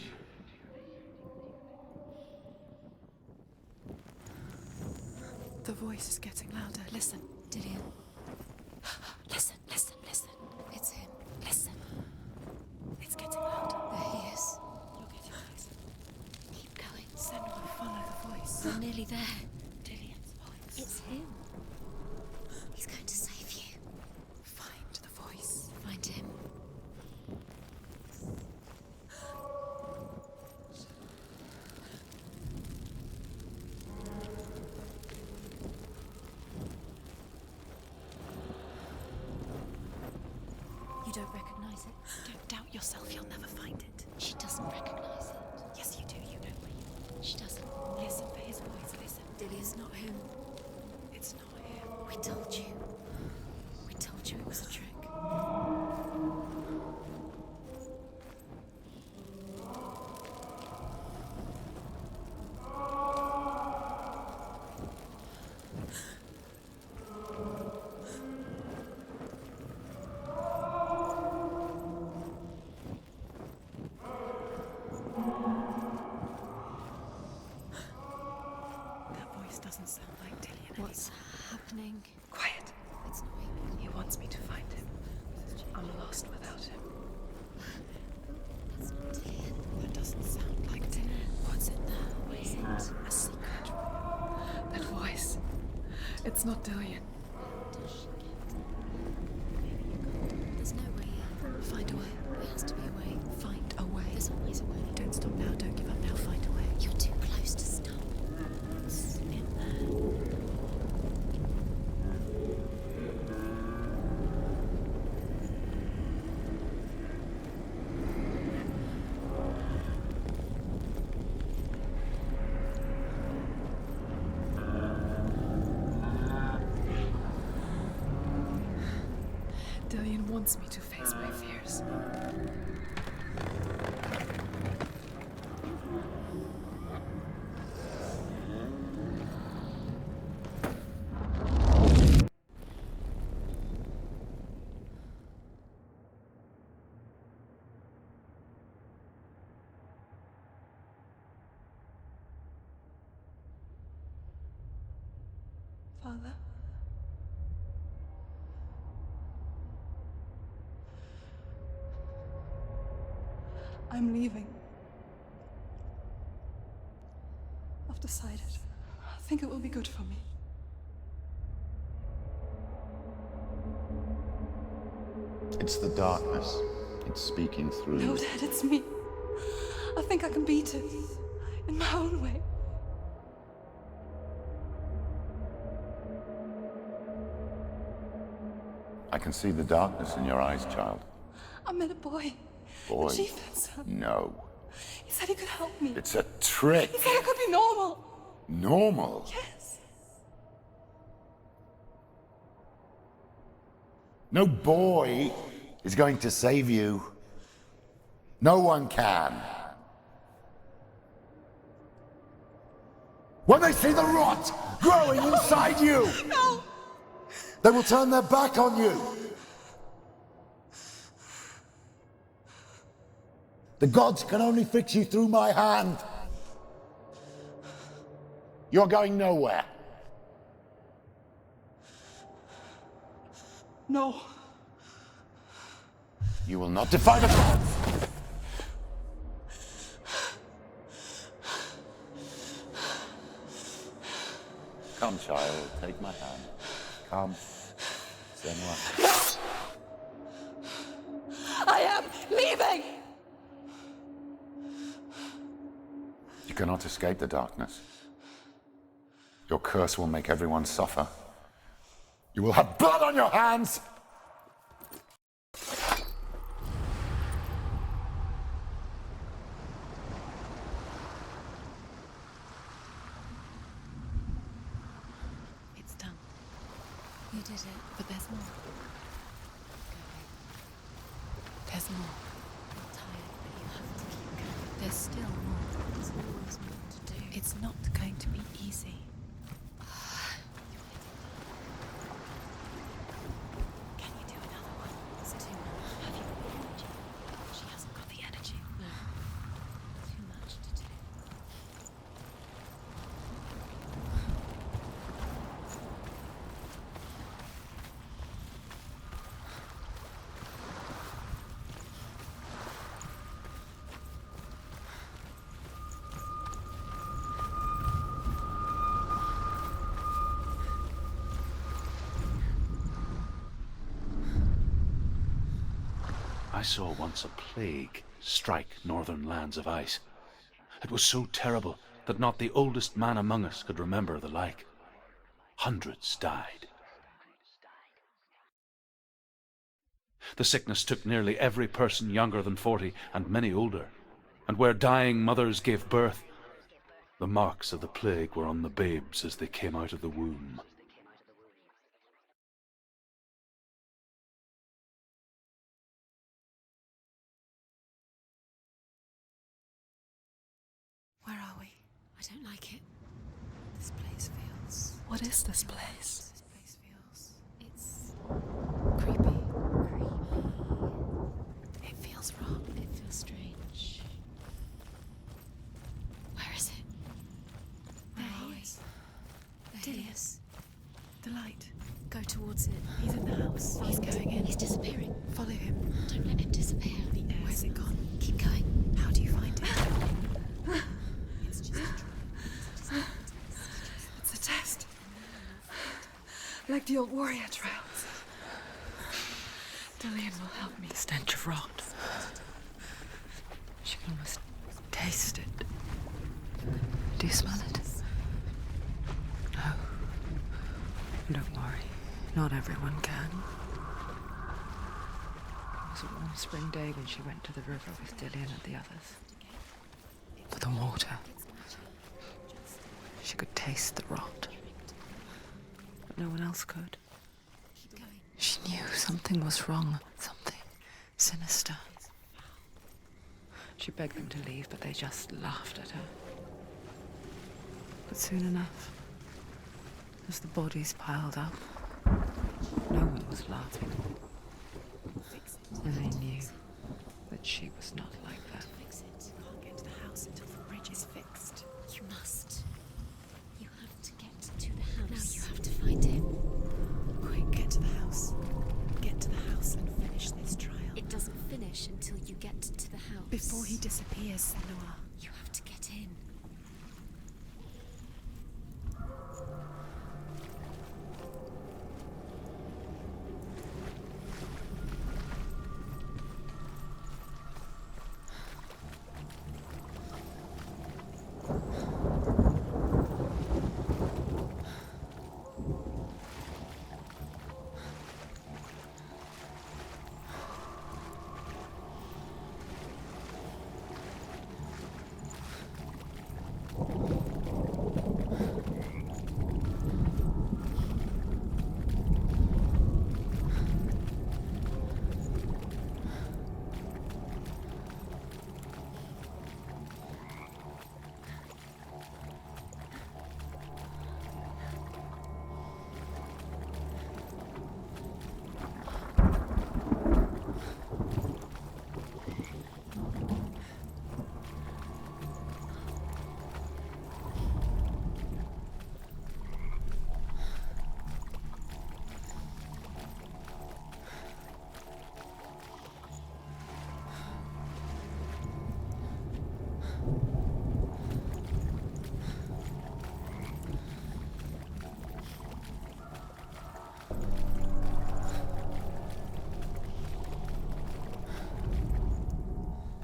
The voice is getting louder. Listen. Dillian. Listen. It's him. Listen. It's getting louder. There he is. You're getting closer. Keep going. Senua, follow the voice. We're nearly there. Dillian's voice. It's him. He's going to save you. Find the voice. Find him. You don't recognize it? Don't doubt yourself. You'll never find it. She doesn't recognize it. Yes, you do. You know where you are. She doesn't. Listen for his voice. Listen. Dillian's not him. It's not him. We told you. We told you it was a trick. That voice doesn't sound like Dillian. What's happening? Quiet. It's not him. He wants me to find him. I'm lost without him. That's not Dillian. That doesn't sound like Dillian. What's in there? What is it? A secret. That voice. It's not Dillian. Does she get? There's no way in. Find a way. There has to be a way. Find a way. There's always a way. Don't stop now. Don't give up now. Find a way. You're too close to stop. It's in there. Dillian wants me to face my fears. Father? I'm leaving. I've decided. I think it will be good for me. It's the darkness. It's speaking through No, you. Dad, it's me. I think I can beat it. In my own way. I can see the darkness in your eyes, child. I met a boy. Boy. The chief and son. No. He said he could help me. It's a trick. He said I could be normal. Normal? Yes. No boy is going to save you. No one can. When they see the rot growing inside you, No! they will turn their back on you. The gods can only fix you through my hand. You're going nowhere. No. You will not defy the gods! Come, child, take my hand. Come, Senua. I am leaving! You cannot escape the darkness. Your curse will make everyone suffer. You will have blood on your hands! It's done. You did it, but there's more. There's more. You're tired, but you have to keep going. There's still more. There's always more to do. It's not going to be easy. Can you do another one? It's too much. Have you got the energy? She hasn't got the energy. No. Too much to do. I saw once a plague strike northern lands of ice. It was so terrible that not the oldest man among us could remember the like. Hundreds died. The sickness took nearly every person younger than 40 and many older, and where dying mothers gave birth, the marks of the plague were on the babes as they came out of the womb. Where are we? I don't like it. This place feels... What is this place? This place feels... It's... creepy. It feels wrong. It feels strange. Where is it? There he is. There he is. The light. Go towards it. He's in the house. He's going in. He's disappearing. Follow him. Don't let him disappear. Where's it gone? Keep going. How do you find it? It's just a trial. It's a test. Like the old warrior trials. Dillian will help me. The stench of rot. She can almost taste it. Do you smell it? No. Don't worry. Not everyone can. It was a warm spring day when she went to the river with Dillian and the others. For the water. She could taste the rot. But no one else could. She knew something was wrong. Something sinister. She begged them to leave, but they just laughed at her. But soon enough, as the bodies piled up, no one was laughing. And they knew that she was not like that. Fix it. You can't get to the house until the bridge is fixed. You must. You have to get to the house. Now you have to find him. Quick, get to the house. Get to the house and finish this trial. It doesn't finish until you get to the house. Before he disappears, Senua. You have to get in.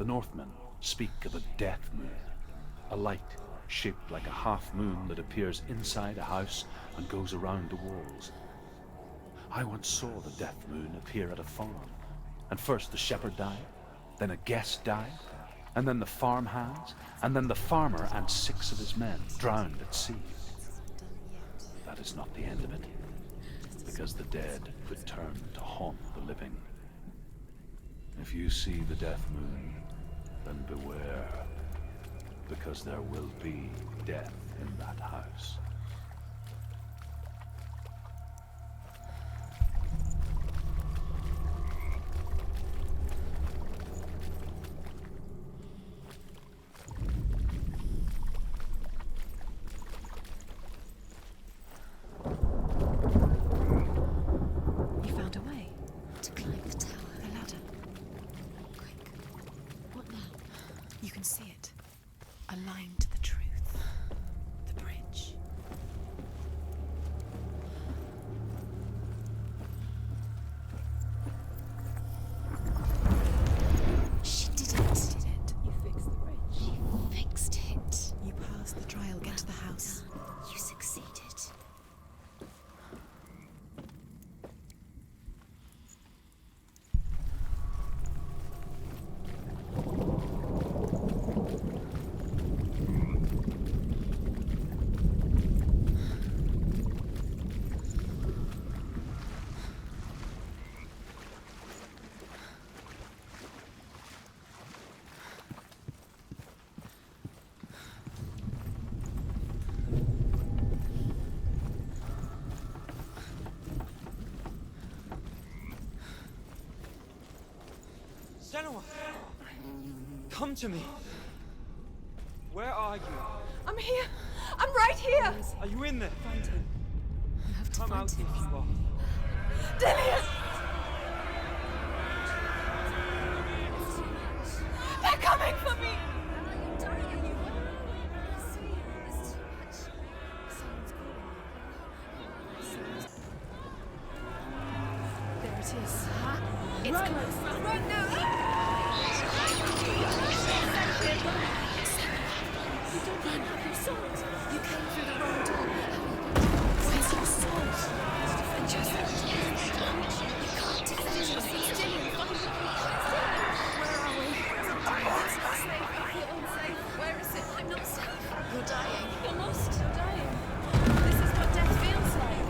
The Northmen speak of a death moon, a light shaped like a half moon that appears inside a house and goes around the walls. I once saw the death moon appear at a farm, and first the shepherd died, then a guest died, and then the farm hands, and then the farmer and 6 of his men drowned at sea. That is not the end of it, because the dead return to haunt the living. If you see the death moon, then beware, because there will be death in that house. You found a way to climb the tower. A ladder. Quick. What now? You can see it. Aligned to the truth. The bridge. She did it. You fixed the bridge. You fixed it. You passed the trial. Get to the house. You succeeded. Senua! Come to me! Where are you? I'm here! I'm right here! Are you in there? Find him. You have to Come find out him. if you are. Dillius! They're coming for me! There it is. It's close. Run now! You don't even have your sword. You came through the wrong door. Where's your sword? To defend yourself. You can't defend yourself. Still in front of you. Where are we? It's not safe. I feel unsafe. Where is it? I'm not safe. You're dying. You're lost. You're dying. This is what death feels like.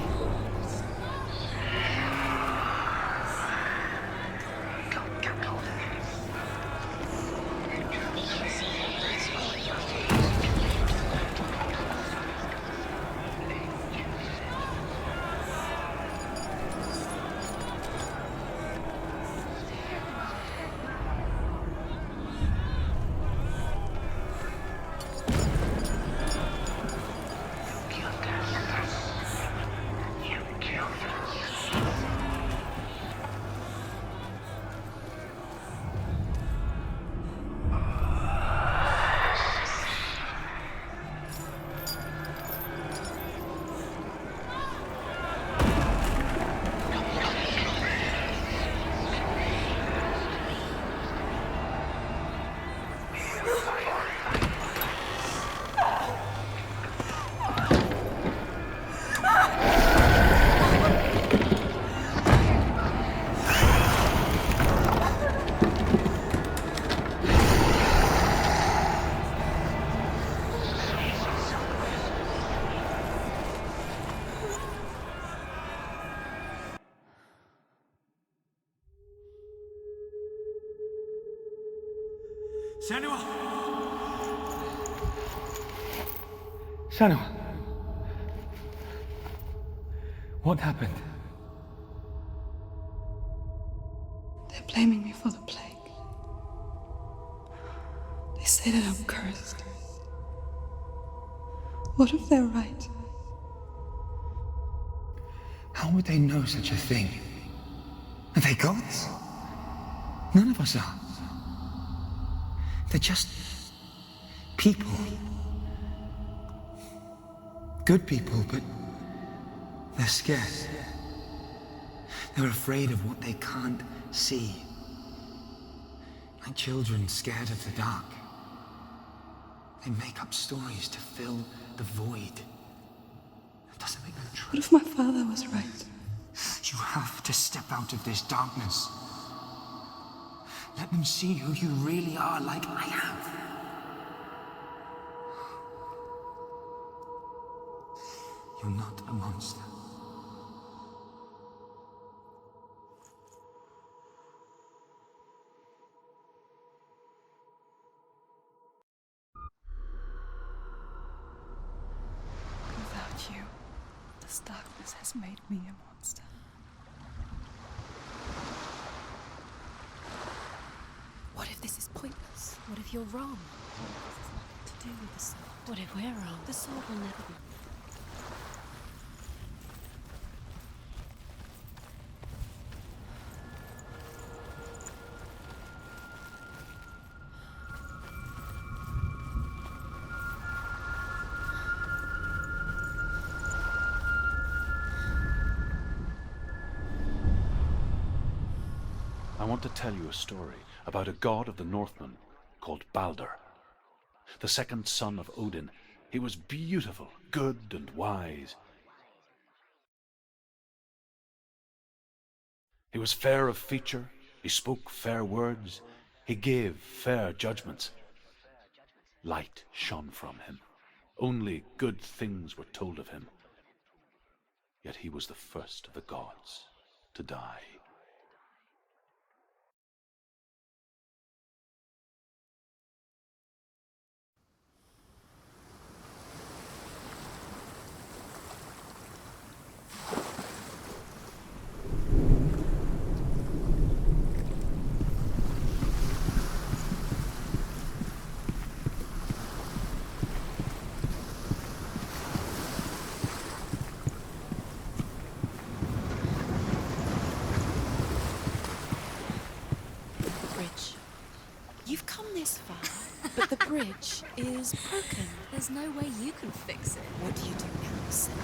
Senua! Senua! What happened? They're blaming me for the plague. They say that I'm cursed. What if they're right? How would they know such a thing? Are they gods? None of us are. They're just people. Good people, but they're scared. They're afraid of what they can't see. Like children scared of the dark. They make up stories to fill the void. That doesn't make them true. What if my father was right? You have to step out of this darkness. Let them see who you really are, like I have. You're not a monster. Without you, this darkness has made me a monster. What if this is pointless? What if you're wrong? This has nothing to do with the sword. What if we're wrong? The sword will never be. I want to tell you a story about a god of the Northmen called Baldur. The second son of Odin, he was beautiful, good, and wise. He was fair of feature, he spoke fair words, he gave fair judgments. Light shone from him. Only good things were told of him. Yet he was the first of the gods to die. You've come this far, but the bridge is broken. There's no way you can fix it. What do you do now, Senua?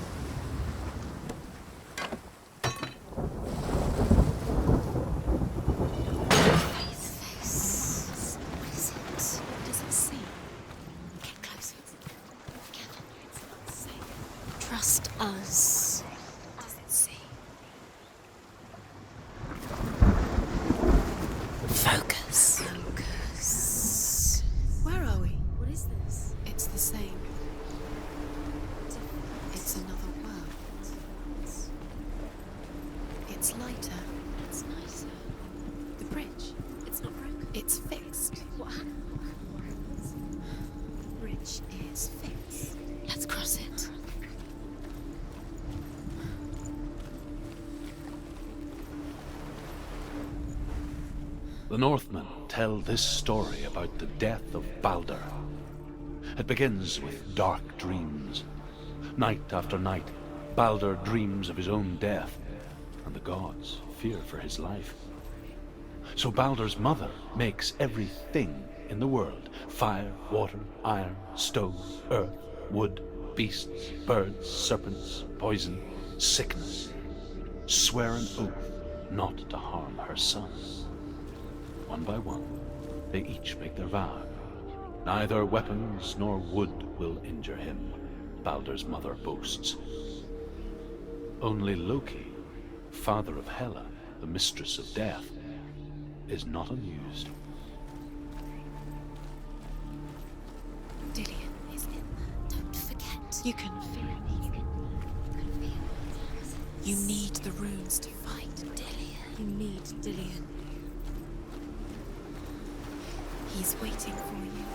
Face. What is it? What does it see? Get closer. Careful, it's not safe. Trust us. What does it see? Focus. Where are we? What is this? It's the same. It's another world. It's lighter. It's nicer. The bridge. It's not broken. It's fixed. What happened? The bridge is fixed. Let's cross it. The Northmen tell this story about the death of Baldur. It begins with dark dreams. Night after night, Baldur dreams of his own death, and the gods fear for his life. So Baldur's mother makes everything in the world: fire, water, iron, stone, earth, wood, beasts, birds, serpents, poison, sickness. Swear an oath not to harm her son. One by one, they each make their vow. Neither weapons nor wood will injure him, Baldur's mother boasts. Only Loki, father of Hela, the mistress of death, is not amused. Dillion is in there. Don't forget. You can feel it. You can feel it. You need the runes to fight Dillion. You need Dillion. He's waiting for you.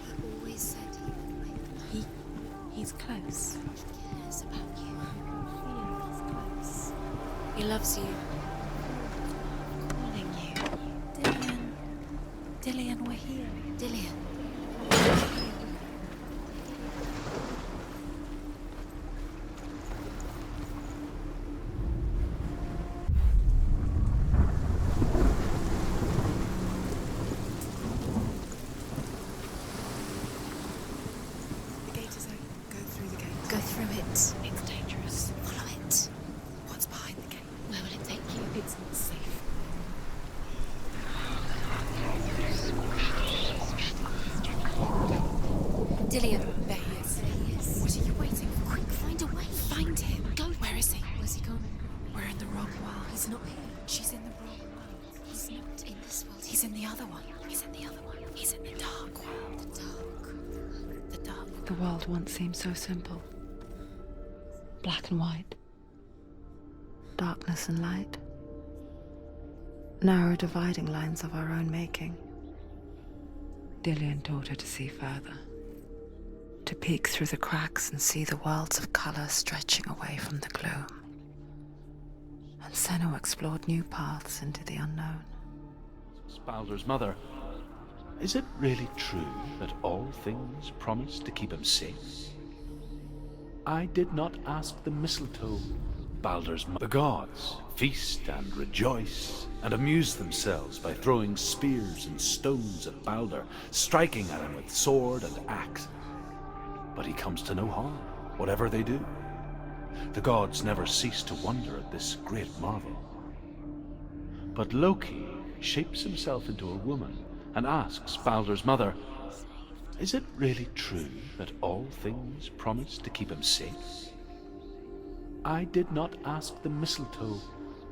He always said he would wait. He's close. He cares about you. He's close. He loves you. Calling you. Dillion. Dillion, we're here. Dillion. Go through it. It's dangerous. Follow it. What's behind the gate? Where will it take you? It's not safe. He's not here. She's in the wrong world. He's not in this world. He's in the other one. He's in the other one. He's in the dark world. The dark. The dark. The world once seemed so simple. Black and white. Darkness and light. Narrow dividing lines of our own making. Dillian taught her to see further. To peek through the cracks and see the worlds of color stretching away from the gloom. And Senua explored new paths into the unknown. Baldur's mother, is it really true that all things promise to keep him safe? I did not ask the mistletoe, Baldur's mother. The gods feast and rejoice and amuse themselves by throwing spears and stones at Baldur, striking at him with sword and axe. But he comes to no harm, whatever they do. The gods never cease to wonder at this great marvel. But Loki shapes himself into a woman and asks Baldur's mother, is it really true that all things promise to keep him safe? I did not ask the mistletoe,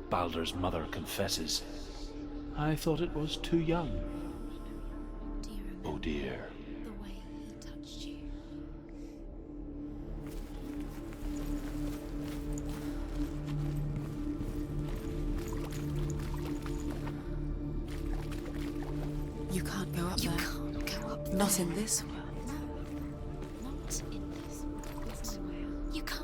Baldur's mother confesses. I thought it was too young. Oh dear. The way he touched you. You can't go up there. You can't go up there. Not in this world. No. Not in this world. There's no way out. You can't.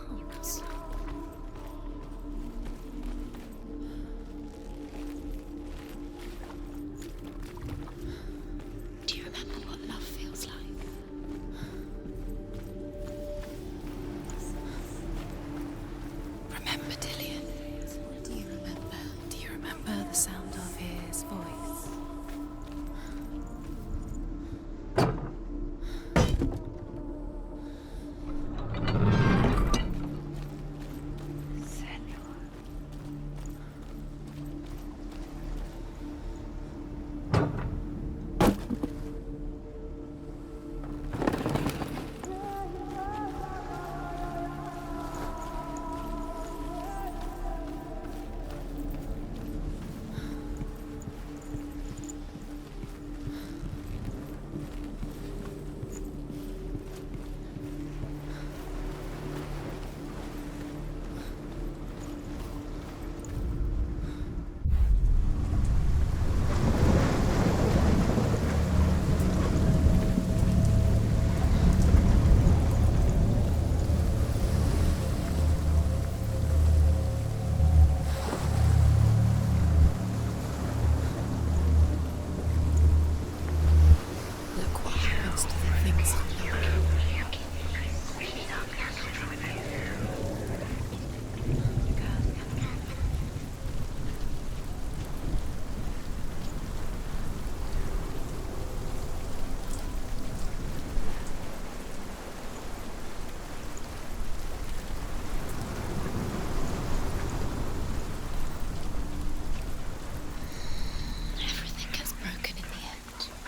Do you remember what love feels like? Remember, Dillian? What do you remember? Do you remember the sound of his voice?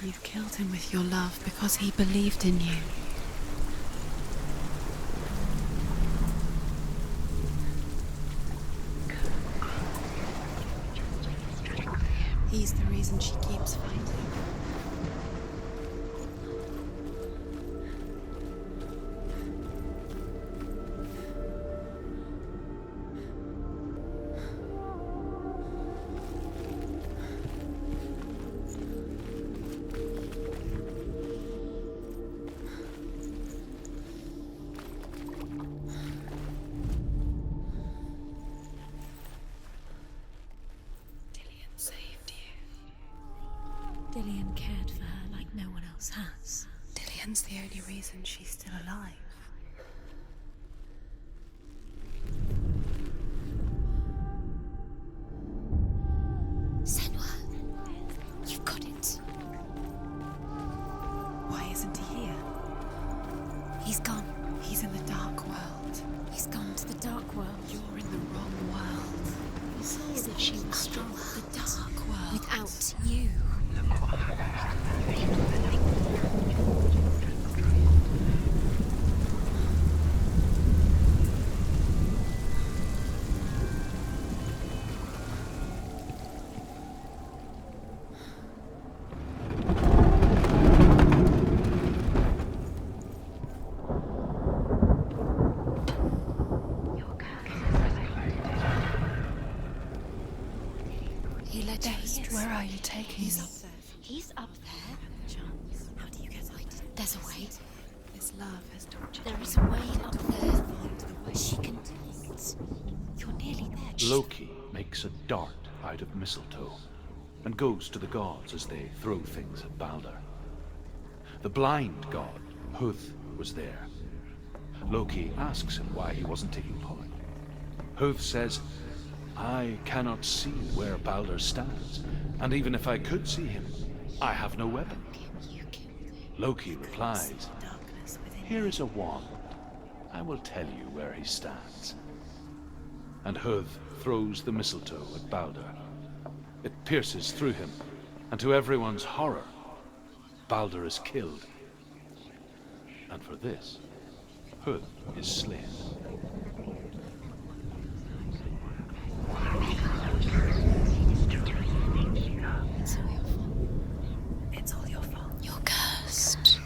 You've killed him with your love because he believed in you. He's the reason she keeps fighting. Dillian cared for her like no one else has. Dillian's the only reason she's still alive. Senua, you've got it. Why isn't he here? He's gone. He's in the dark world. He's gone to the dark world. You're in the wrong world. You saw that she was strong. The dark world. Without you. Where are you taking me? He's up there. How do you get light? There's a way. This love has taught you. There is a way up there. She can do it. You're nearly there. Loki makes a dart out of mistletoe and goes to the gods as they throw things at Balder. The blind god, Huth, was there. Loki asks him why he wasn't taking part. Huth says, I cannot see where Balder stands, and even if I could see him, I have no weapon. Loki replies, here is a wand. I will tell you where he stands. And Huth throws the mistletoe at Balder. It pierces through him, and to everyone's horror, Balder is killed. And for this, Huth is slain. It's all your fault. It's all your fault. You're cursed.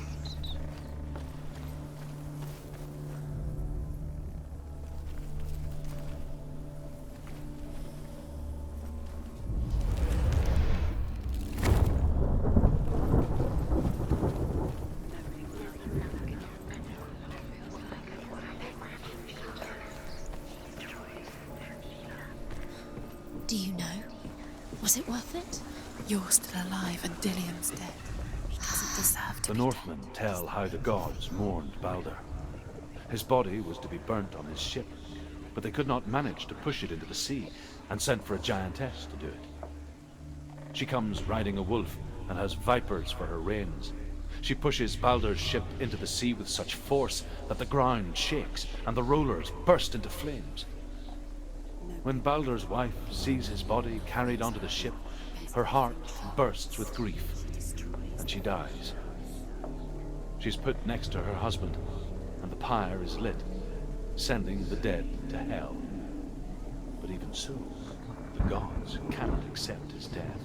Do you know? Was it worth it? You're still alive and Dillian's dead. He doesn't deserve to The be Northmen tell how the gods mourned Balder. His body was to be burnt on his ship, but they could not manage to push it into the sea and sent for a giantess to do it. She comes riding a wolf and has vipers for her reins. She pushes Balder's ship into the sea with such force that the ground shakes and the rollers burst into flames. When Balder's wife sees his body carried onto the ship, her heart bursts with grief, and she dies. She's put next to her husband, and the pyre is lit, sending the dead to hell. But even so, the gods cannot accept his death.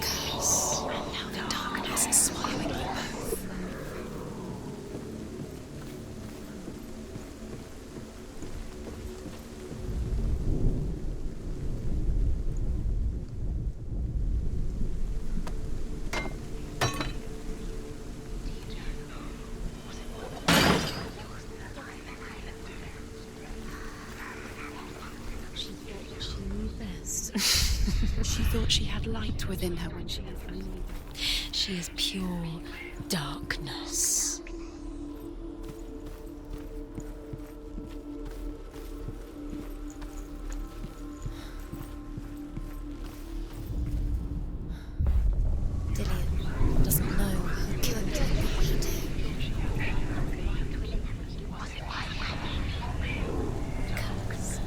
Curse. Now the darkness is swallowing you both. She thought she had light within her when she was only. She is pure darkness. Dillian doesn't know who killed him, but we do.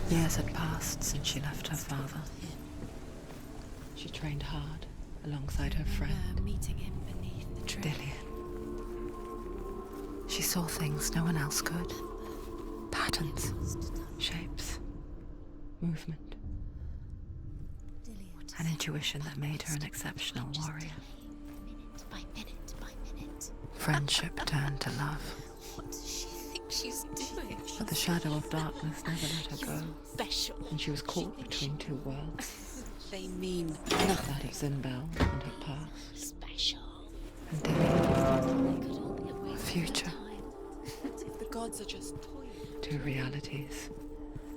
Years had passed since she left her father. She trained hard alongside her friend, Meeting him beneath the tree. Dillian. She saw things no one else could. Patterns, shapes, movement. An intuition that made her an exceptional warrior. Minute by minute by minute. Friendship turned to love. What does she think she's doing? But the shadow of darkness never let her go, Special. and she was caught between two worlds. They mean That nothing. of Zinbel and her past, Special. and Dillian, They could all be away a future. What if the gods are just toying? Two realities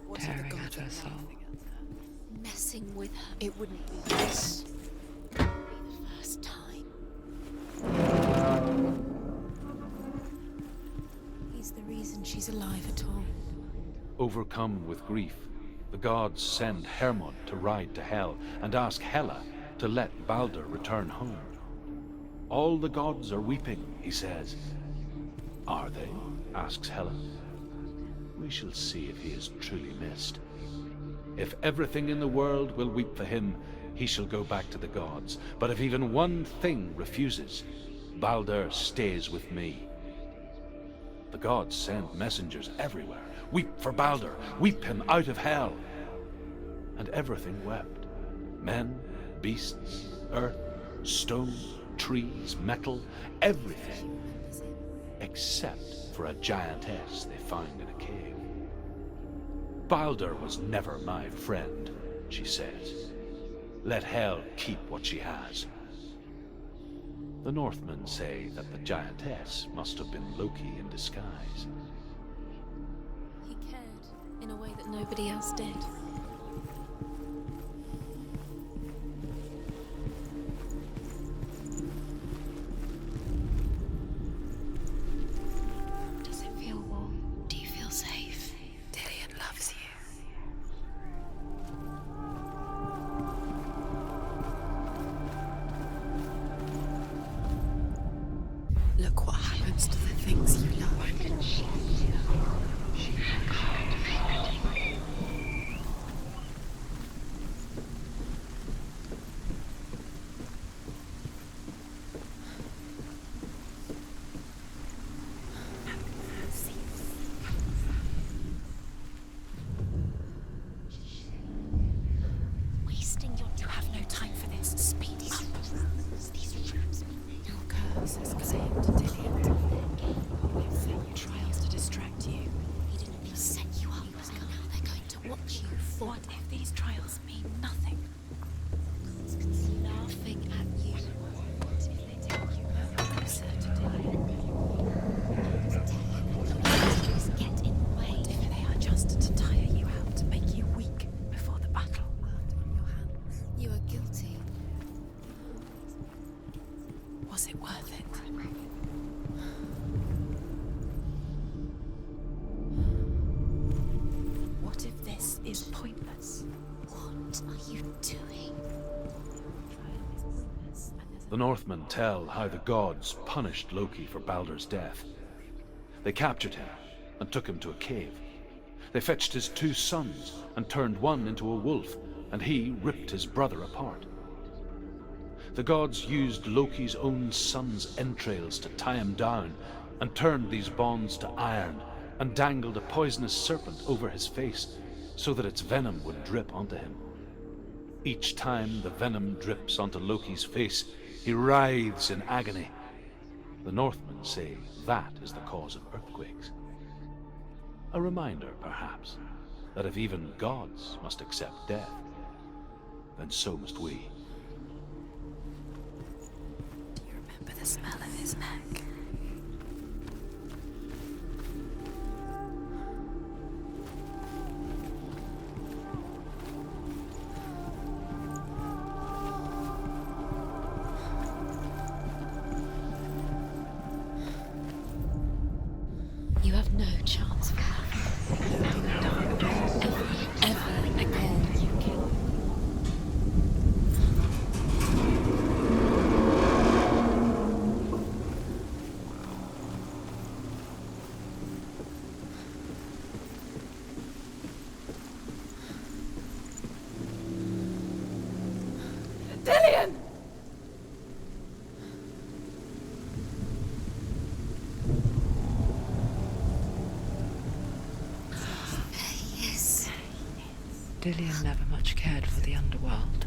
What if the tearing gods at her are soul. laughing at her? Messing with her. It wouldn't be this. Be the first time. He's the reason she's alive at all. Overcome with grief, the gods send Hermod to ride to Hell and ask Hela to let Balder return home. All the gods are weeping, he says. Are they? Asks Hela. We shall see if he is truly missed. If everything in the world will weep for him, he shall go back to the gods. But if even one thing refuses, Balder stays with me. The gods send messengers everywhere. Weep for Balder, weep him out of hell. And everything wept. Men, beasts, earth, stone, trees, metal, everything. Except for a giantess they find in a cave. Baldur was never my friend, she says. Let Hell keep what she has. The Northmen say that the giantess must have been Loki in disguise. He cared in a way that nobody else did. Does it feel warm? Do you feel safe? Dillion loves you. Look what happens to the things you love. Wasting your You have no time for this. Speed up. These rooms mean Your curse has claimed Dillion. Your trials to distract you. he didn't only set you up. Now they're going to watch you fall. What if these trials mean nothing? Laughing at you. What if they take you closer to Dillion? Just get in the way. What if they are just to tire you out, to make you weak before the battle? You are guilty. Was it worth it? What if this is pointless? What are you doing? The Northmen tell how the gods punished Loki for Baldur's death. They captured him and took him to a cave. They fetched his 2 sons and turned one into a wolf, and he ripped his brother apart. The gods used Loki's own son's entrails to tie him down, and turned these bonds to iron, and dangled a poisonous serpent over his face, so that its venom would drip onto him. Each time the venom drips onto Loki's face, he writhes in agony. The Northmen say that is the cause of earthquakes. A reminder, perhaps, that if even gods must accept death, then so must we. Do you remember the smell of his neck? You have no chance for that. Ever again. Dillion! Yes. Dillion never much cared for the underworld,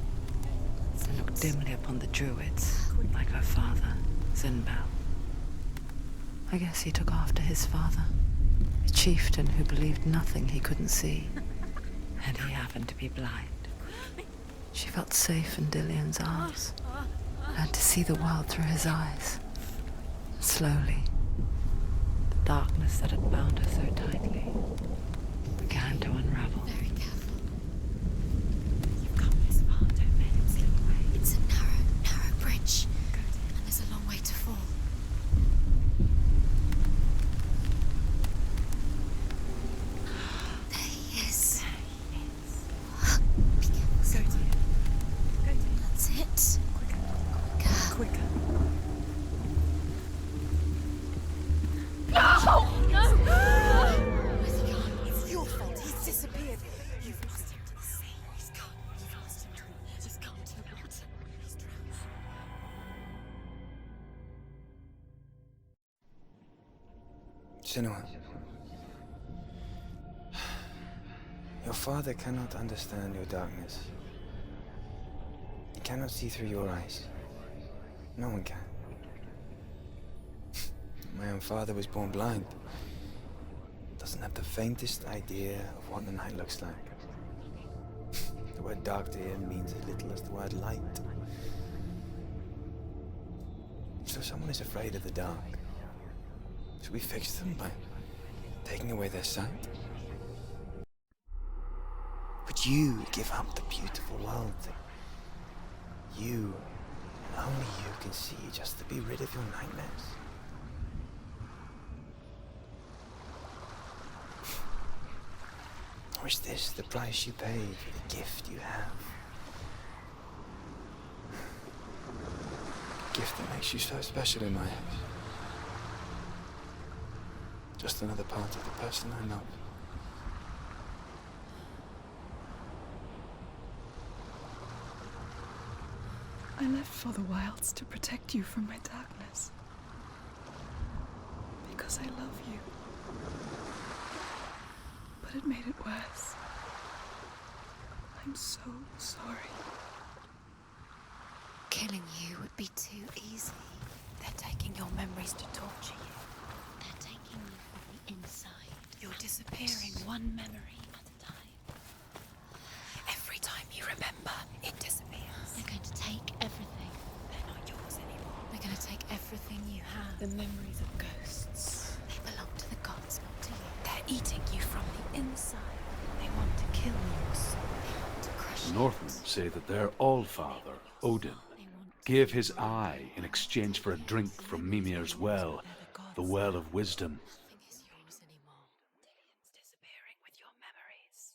and looked dimly upon the druids, like her father, Zinbel. I guess he took after his father, a chieftain who believed nothing he couldn't see, and he happened to be blind. She felt safe in Dillion's arms, learned to see the world through his eyes. Slowly, the darkness that had bound her so tightly began to unravel. Very careful. You've come this far, don't let it slip away. It's a narrow bridge. And there's a long way to fall. There he is. Be careful. That's it. Quicker. No! Where's he gone? It's your fault. He's disappeared. You've lost him to the sea. He's gone. You've lost him to He's gone to the water. He's drowned. Senua. Your father cannot understand your darkness. He cannot see through your eyes. No one can. My own father was born blind. Doesn't doesn't have the faintest idea of what the night looks like. The word dark to him means as little as the word light. So someone is afraid of the dark. Should we fix them by taking away their sight? Would you give up the beautiful world that you, and only you, can see just to be rid of your nightmares? Or is this the price you pay for the gift you have? A gift that makes you so special in my eyes. Just another part of the person I love. I left for the wilds to protect you from my darkness. Because I love you. But it made it worse. I'm so sorry. Killing you would be too easy. They're taking your memories to torture you. They're taking you from the inside. You're disappearing one memory at a time. Every time you remember, it disappears. They're going to take everything. They're not yours anymore. They're going to take everything you have. The memories of ghosts. They belong to the gods, not to you. They're eating you from the inside. They want to kill your soul. They want to crush The it. Northmen say that their Allfather, Odin, gave his eye in exchange for a drink from Mimir's well, the well of wisdom. Nothing is yours anymore. Dillian's disappearing with your memories.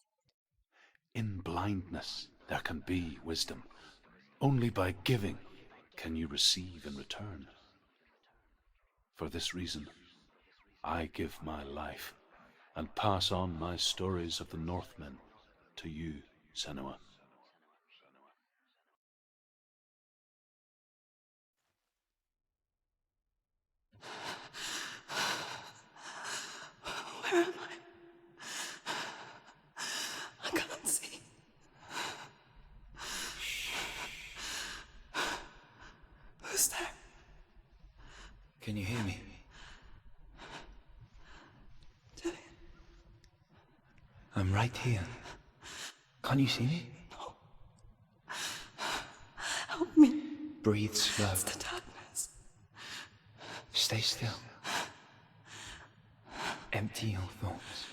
In blindness, there can be wisdom. Only by giving can you receive in return. For this reason, I give my life and pass on my stories of the Northmen to you, Senua. Where am I? I can't see. Who's there? Can you hear me? Dillian. I'm right here. Can't you see me? No. Help me. Breathe slow. It's the darkness. Stay still. Empty your thoughts.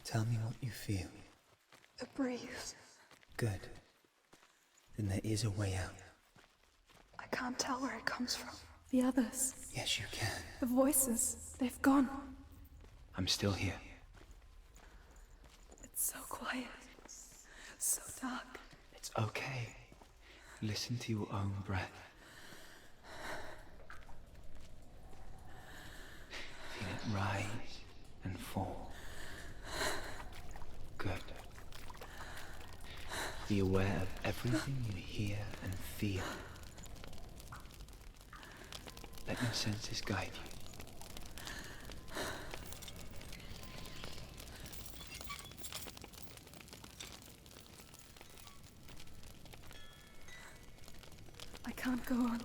Tell me what you feel. The breeze. Good. Then there is a way out. I can't tell where it comes from. The others. Yes, you can. The voices. They've gone. I'm still here. It's so quiet. So dark. It's okay. Listen to your own breath. Feel it rise and fall. Good. Be aware of everything you hear and feel. Let your senses guide you. I can't go on.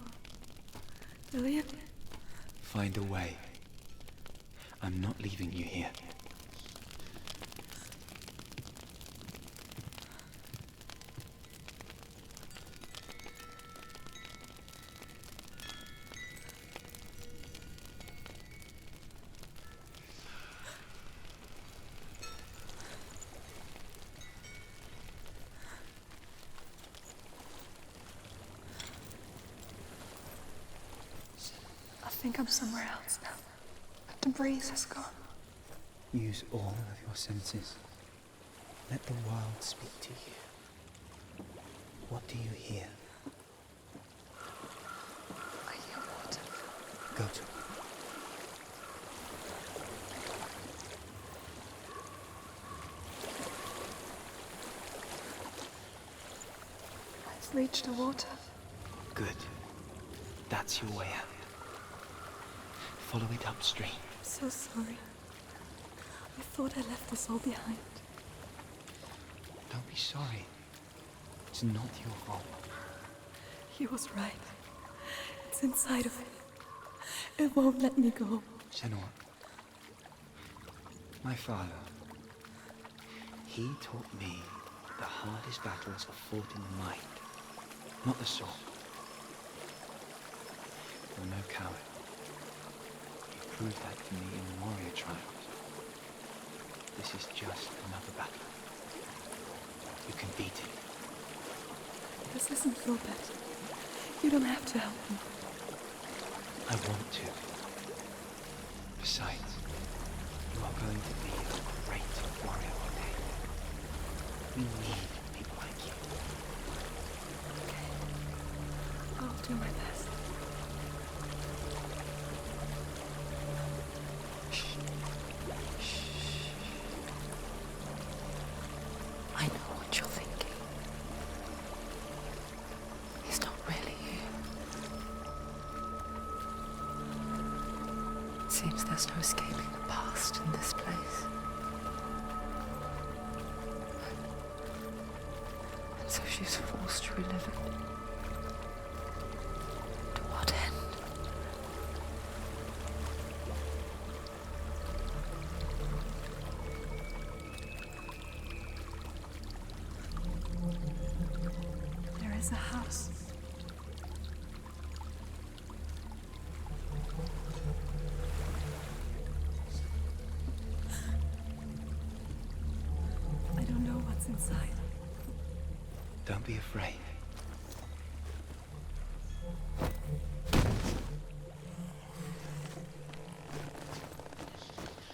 Dillian? Find a way. I'm not leaving you here. I think I'm somewhere else now. The breeze has gone. Use all of your senses. Let the world speak to you. What do you hear? I hear water. Go to it. I've reached the water. Good. That's your way out. Follow it upstream. I'm so sorry. I thought I left this all behind. Don't be sorry. It's not your fault. He was right. It's inside of it. It won't let me go. Senua. My father. He taught me the hardest battles are fought in the mind, not the sword. You're no coward. You proved that to me in the warrior trials. This is just another battle. You can beat it. This isn't your bet. You don't have to help me. I want to. Besides, you are going to be a great warrior one day. We need people like you. Okay. I'll do my best. I know what you're thinking. He's not really here. Seems there's no escaping the past in this place. And so she's forced to relive it. To what end? There is a house. I don't know what's inside. Don't be afraid.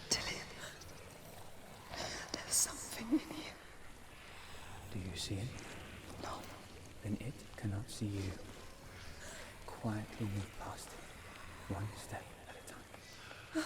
Tilly, there's something in here. Do you see it? No. Then it cannot see you. Quietly move past it, one step at a time.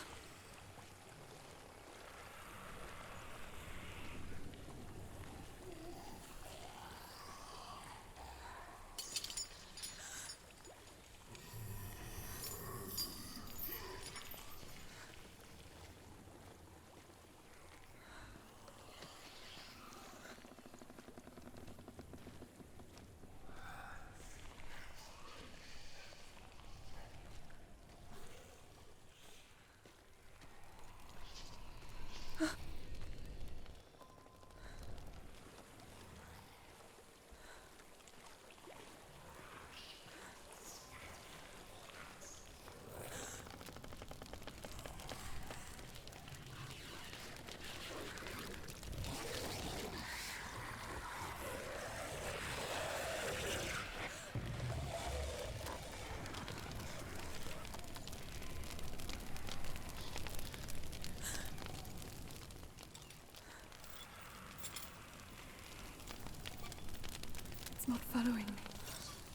It's not following me.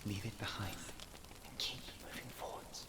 Leave it behind and keep moving forwards.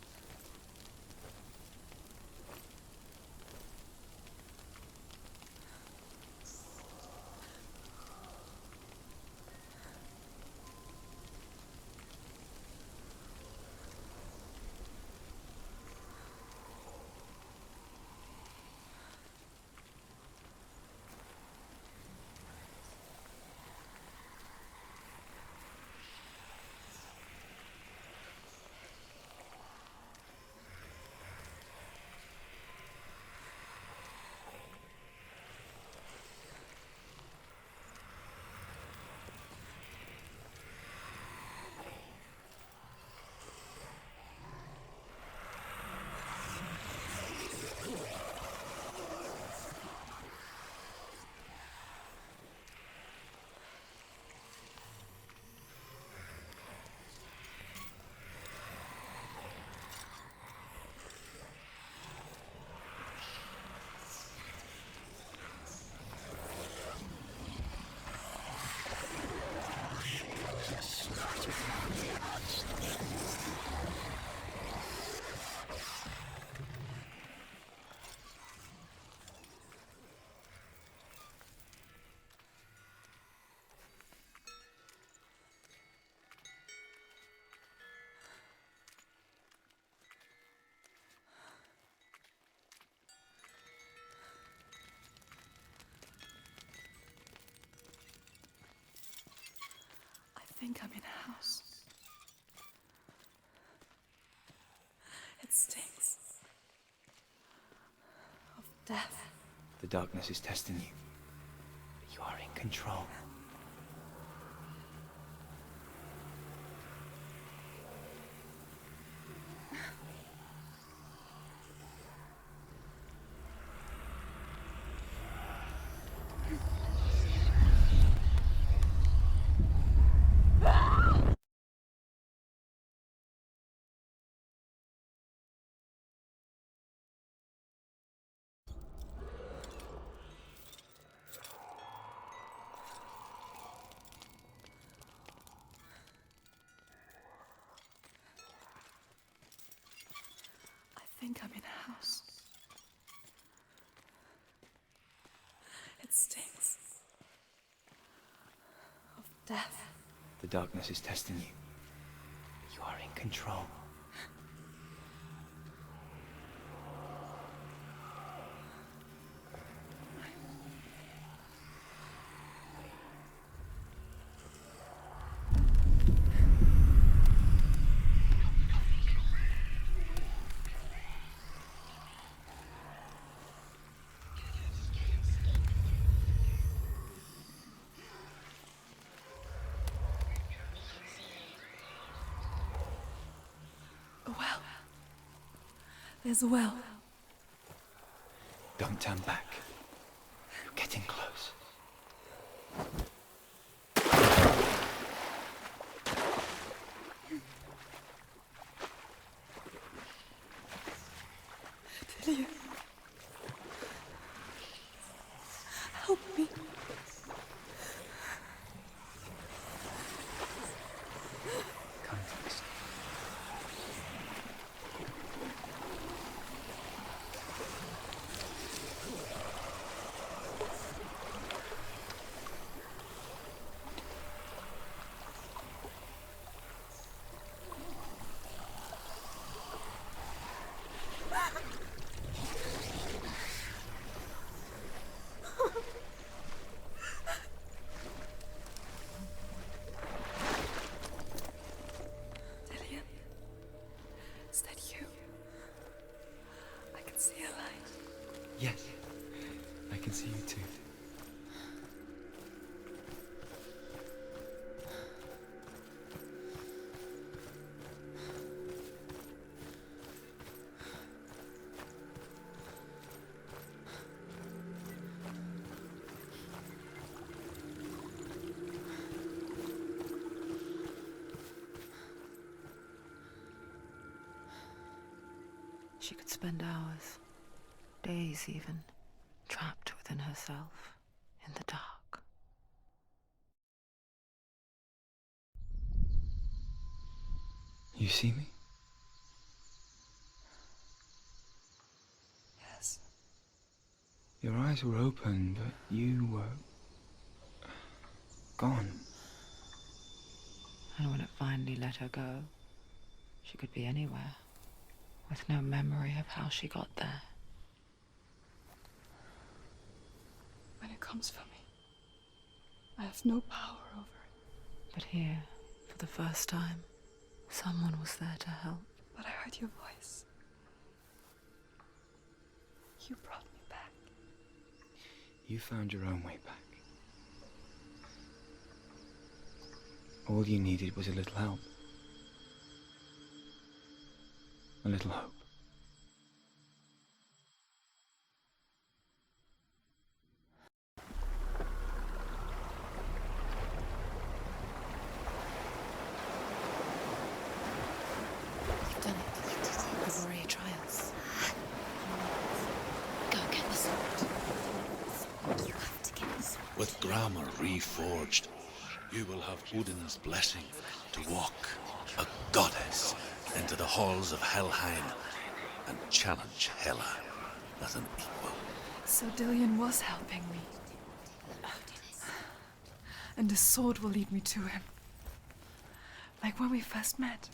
I think I'm in a house. death. The darkness is testing you. But you are in control. I think I'm in a house. It stinks of death. The darkness is testing you. But you are in control. A well. There's a well. Don't turn back. You're getting close. Dillian. Help me. Come to this. Dillian. Is that you? I can see a light. Yes. I can see you too. She could spend hours, days even, trapped within herself, in the dark. You see me? Yes. Your eyes were open, but you were gone. And when it finally let her go, she could be anywhere, with no memory of how she got there. When it comes for me, I have no power over it. But here, for the first time, someone was there to help. But I heard your voice. You brought me back. You found your own way back. All you needed was a little help. A little hope. You've done it. You did it. The warrior trials. Go get the sword. You have to get the sword. With grammar reforged, you will have Odin's blessing to walk, a goddess, into the halls of Helheim and challenge Hela as an equal. So Dillian was helping me. And the sword will lead me to him. Like when we first met.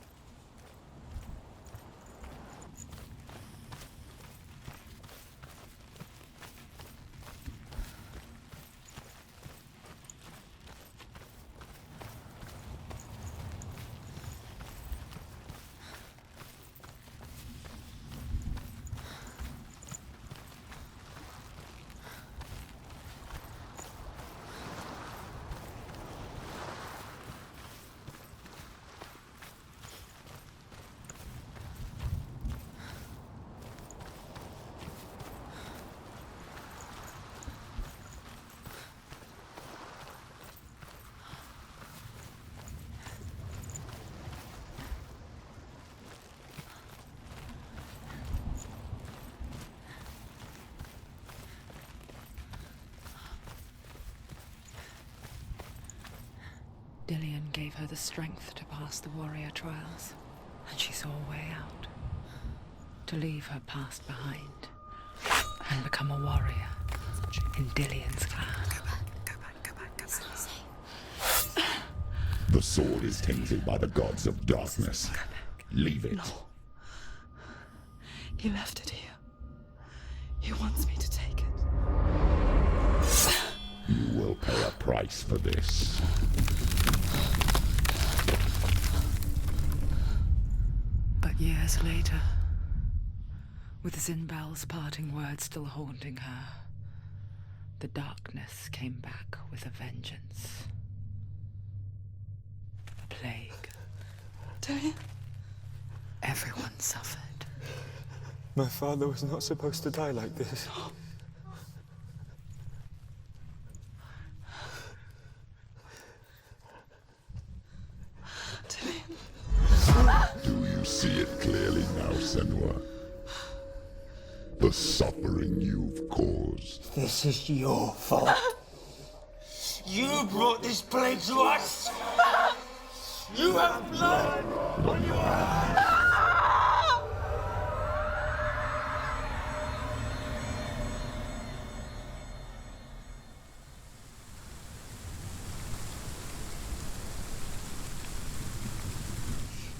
Dillion gave her the strength to pass the warrior trials, and she saw a way out. To leave her past behind and become a warrior in Dillion's clan. Go back. It's not safe. The sword is tainted by the gods of darkness. Leave it. No. He left it here. He wants me to take it. You will pay a price for this. But years later, with Zinbal's parting words still haunting her, the darkness came back with a vengeance. A plague. Dillion? Everyone suffered. My father was not supposed to die like this. Do you see it clearly now, Senua? The suffering you've caused. This is your fault. You brought this plague to us. You have blood on your hands.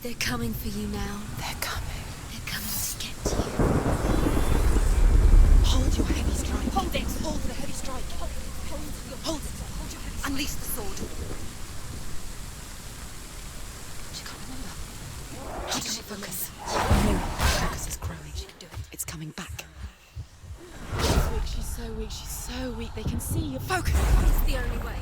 They're coming for you now. They're coming. They're coming to get to you. Hold your heavy strike. Hold it! Hold the heavy strike. Hold it. Hold your heavy strike. Unleash the sword. She can't remember. How did she focus? Focus is growing. She can do it. It's coming back. She's so weak. She's so weak. They can see you. Focus! It's the only way.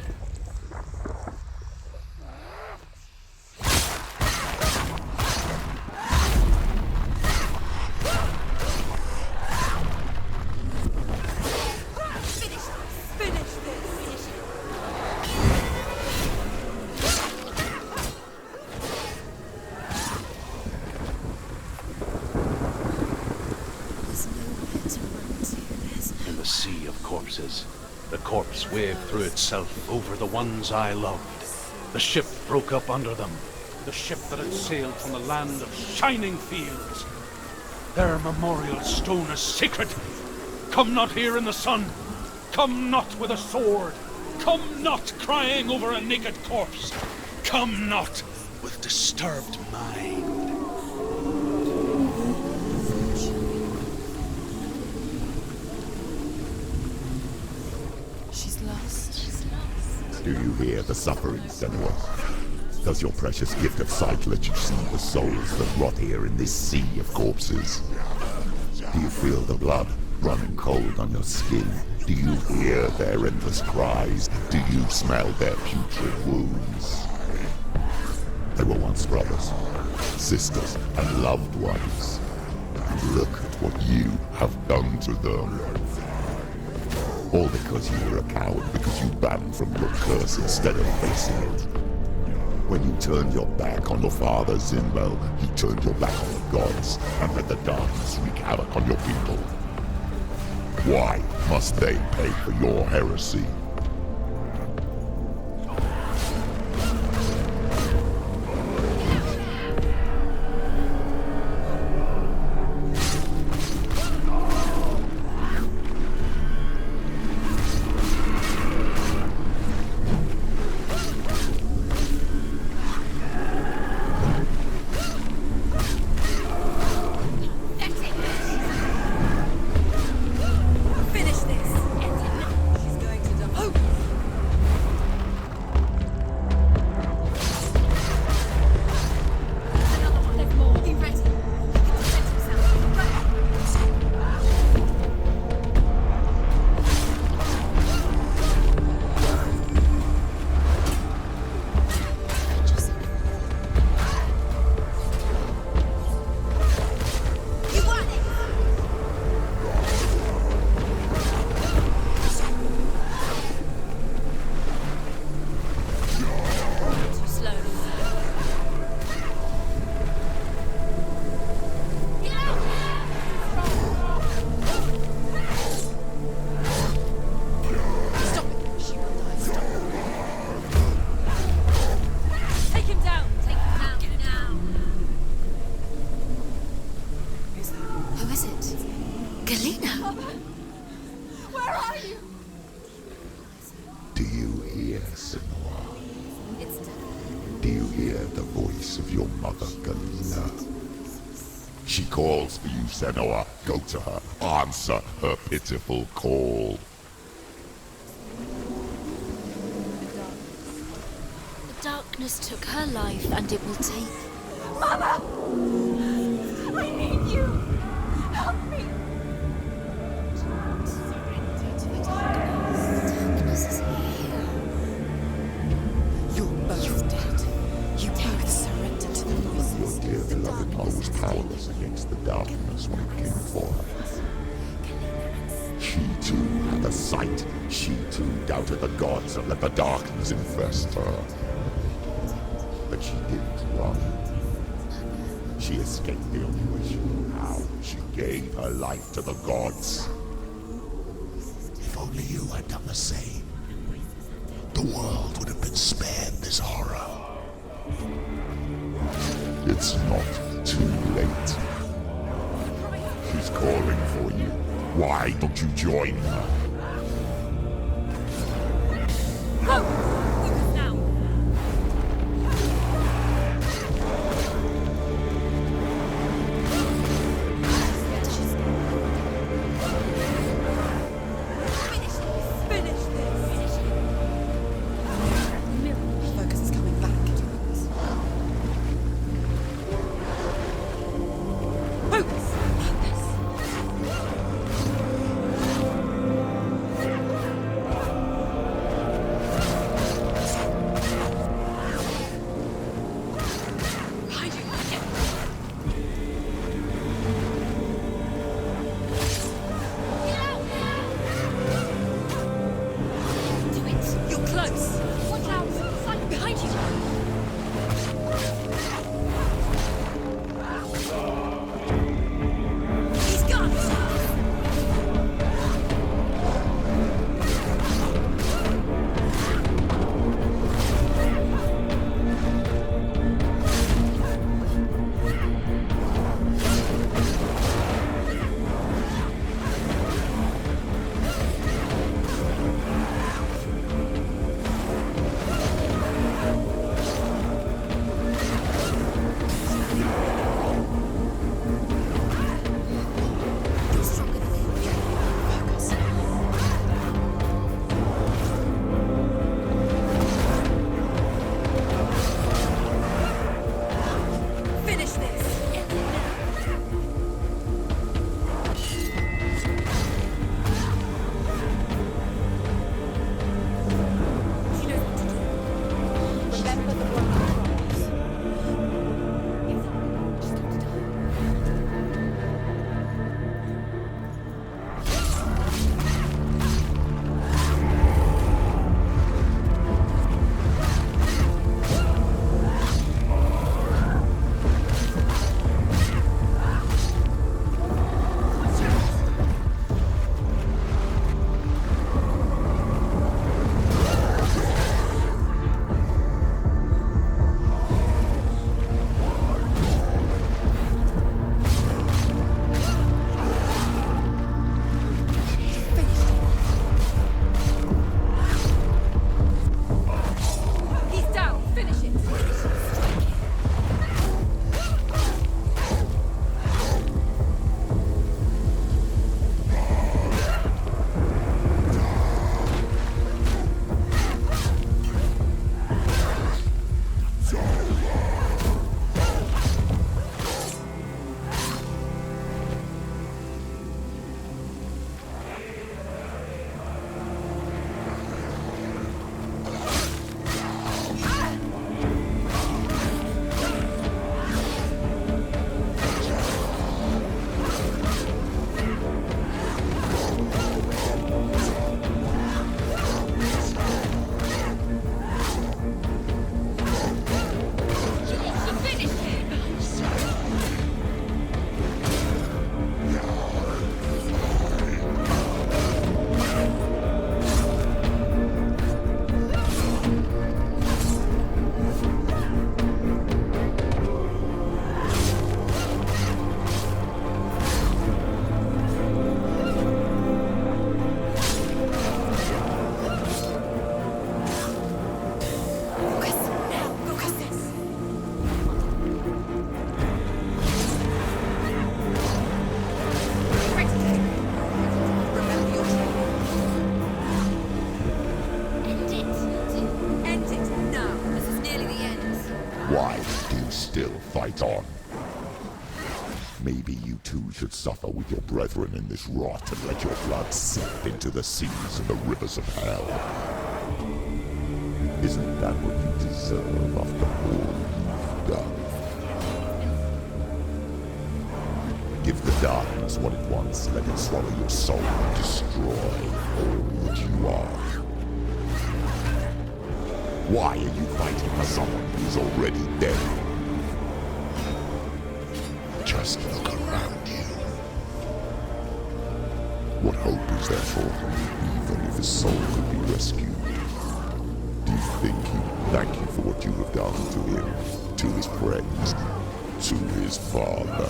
The corpse waved through itself over the ones I loved. The ship broke up under them. The ship that had sailed from the land of shining fields. Their memorial stone is sacred. Come not here in the sun. Come not with a sword. Come not crying over a naked corpse. Come not with disturbed mind. Do you hear the suffering, Senua? Does your precious gift of sight let you see the souls that rot here in this sea of corpses? Do you feel the blood running cold on your skin? Do you hear their endless cries? Do you smell their putrid wounds? They were once brothers, sisters, and loved ones. And look at what you have done to them. All because you were a coward, because you ran from your curse instead of facing it. When you turned your back on your father, Zinbal, he turned your back on the gods, and let the darkness wreak havoc on your people. Why must they pay for your heresy? down! Take him down! Get him down! Who is it? Galena? Where are you? Do you hear, Senua? Do you hear the voice of your mother, Galena? She calls for you, Senua. Go to her. Answer her pitiful call. The darkness took her life, and it will take... Mama! I need you! Help me! Surrender to the darkness. The darkness is here. You're both dead. You both surrender to the voices. Your dear beloved mother was powerless against the darkness when it came for her. She too had a sight. She too doubted the gods and let the darkness infest her. But she didn't run. She escaped the only way she knew how. She gave her life to the gods. If only you had done the same, the world would have been spared this horror. It's not too late. She's calling for you. Why don't you join her? Focus now! Finish this! Focus is coming back. Focus! Why do you still fight on? Maybe you too should suffer with your brethren in this rot and let your blood seep into the seas and the rivers of hell. Isn't that what you deserve after all you've done? Give the darkness what it wants, let it swallow your soul and destroy all that you are. Why are you fighting for someone who's already dead? Just look around you. What hope is there for him, even if his soul could be rescued? Do you think he would thank you for what you have done to him, to his friends, to his father?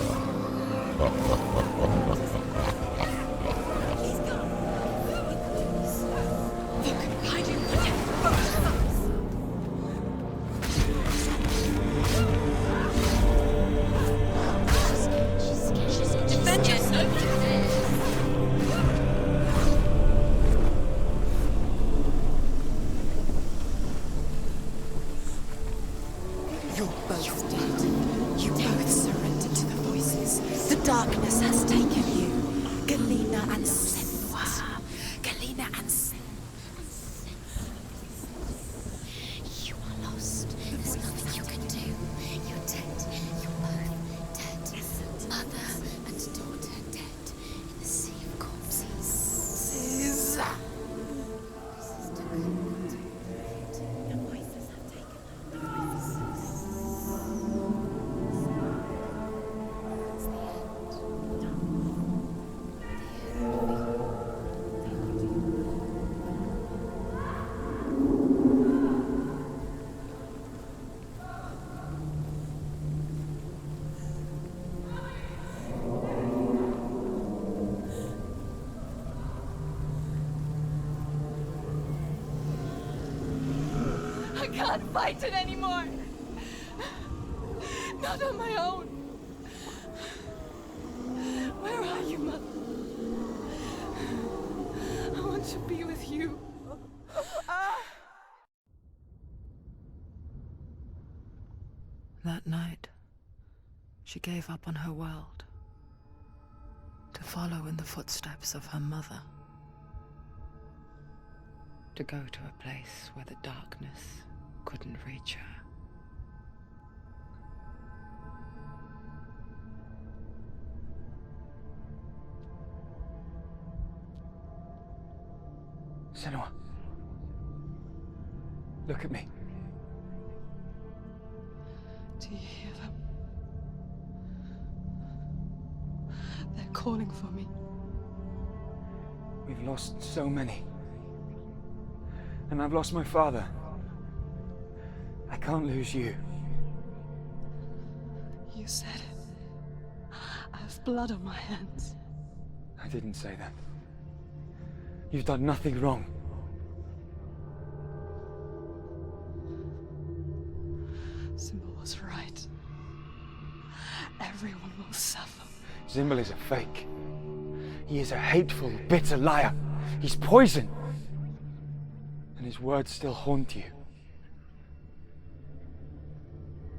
I can't fight it anymore. Not on my own. Where are you, Mother? I want to be with you. That night, she gave up on her world to follow in the footsteps of her mother. To go to a place where the darkness couldn't reach her. Senua. Look at me. Do you hear them? They're calling for me. We've lost so many. And I've lost my father. I can't lose you. You said it. I have blood on my hands. I didn't say that. You've done nothing wrong. Symbol was right. Everyone will suffer. Symbol is a fake. He is a hateful, bitter liar. He's poison. And his words still haunt you.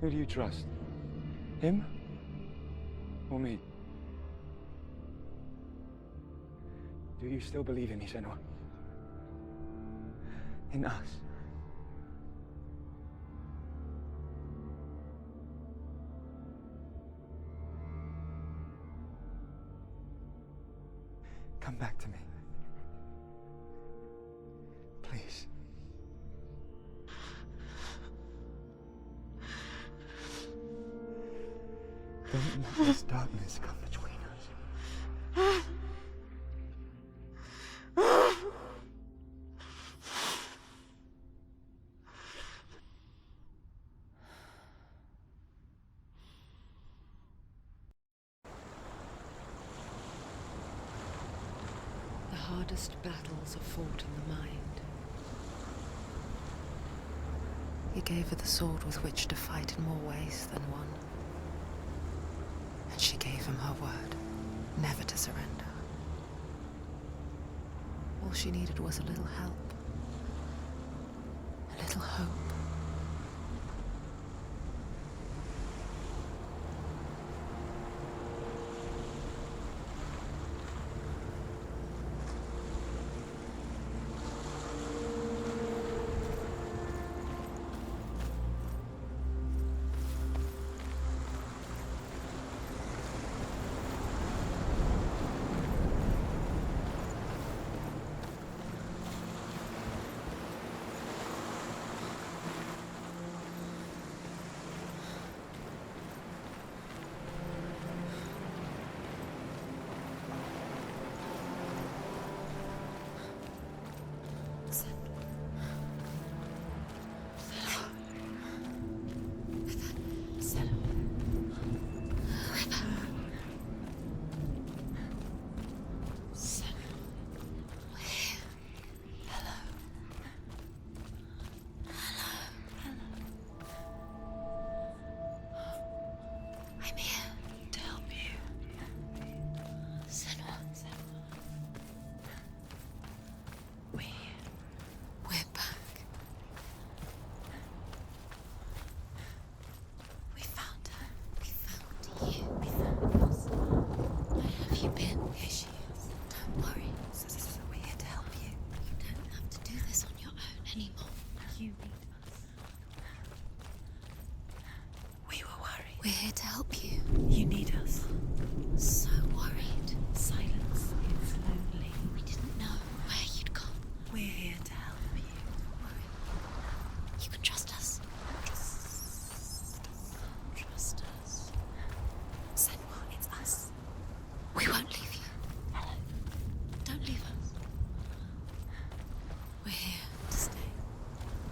Who do you trust? Him? Or me? Do you still believe in me, Senua? In us? Come back to me. Please. Don't let this darkness come between us. The hardest battles are fought in the mind. He gave her the sword with which to fight in more ways than one. And she gave him her word, never to surrender. All she needed was a little help, a little hope. We're here to help you. You need us. So worried. Silence is lonely. We didn't know where you'd gone. We're here to help you. You can trust us. Trust us. Senua, it's us. We won't leave you. Hello. Don't leave us. We're here to stay.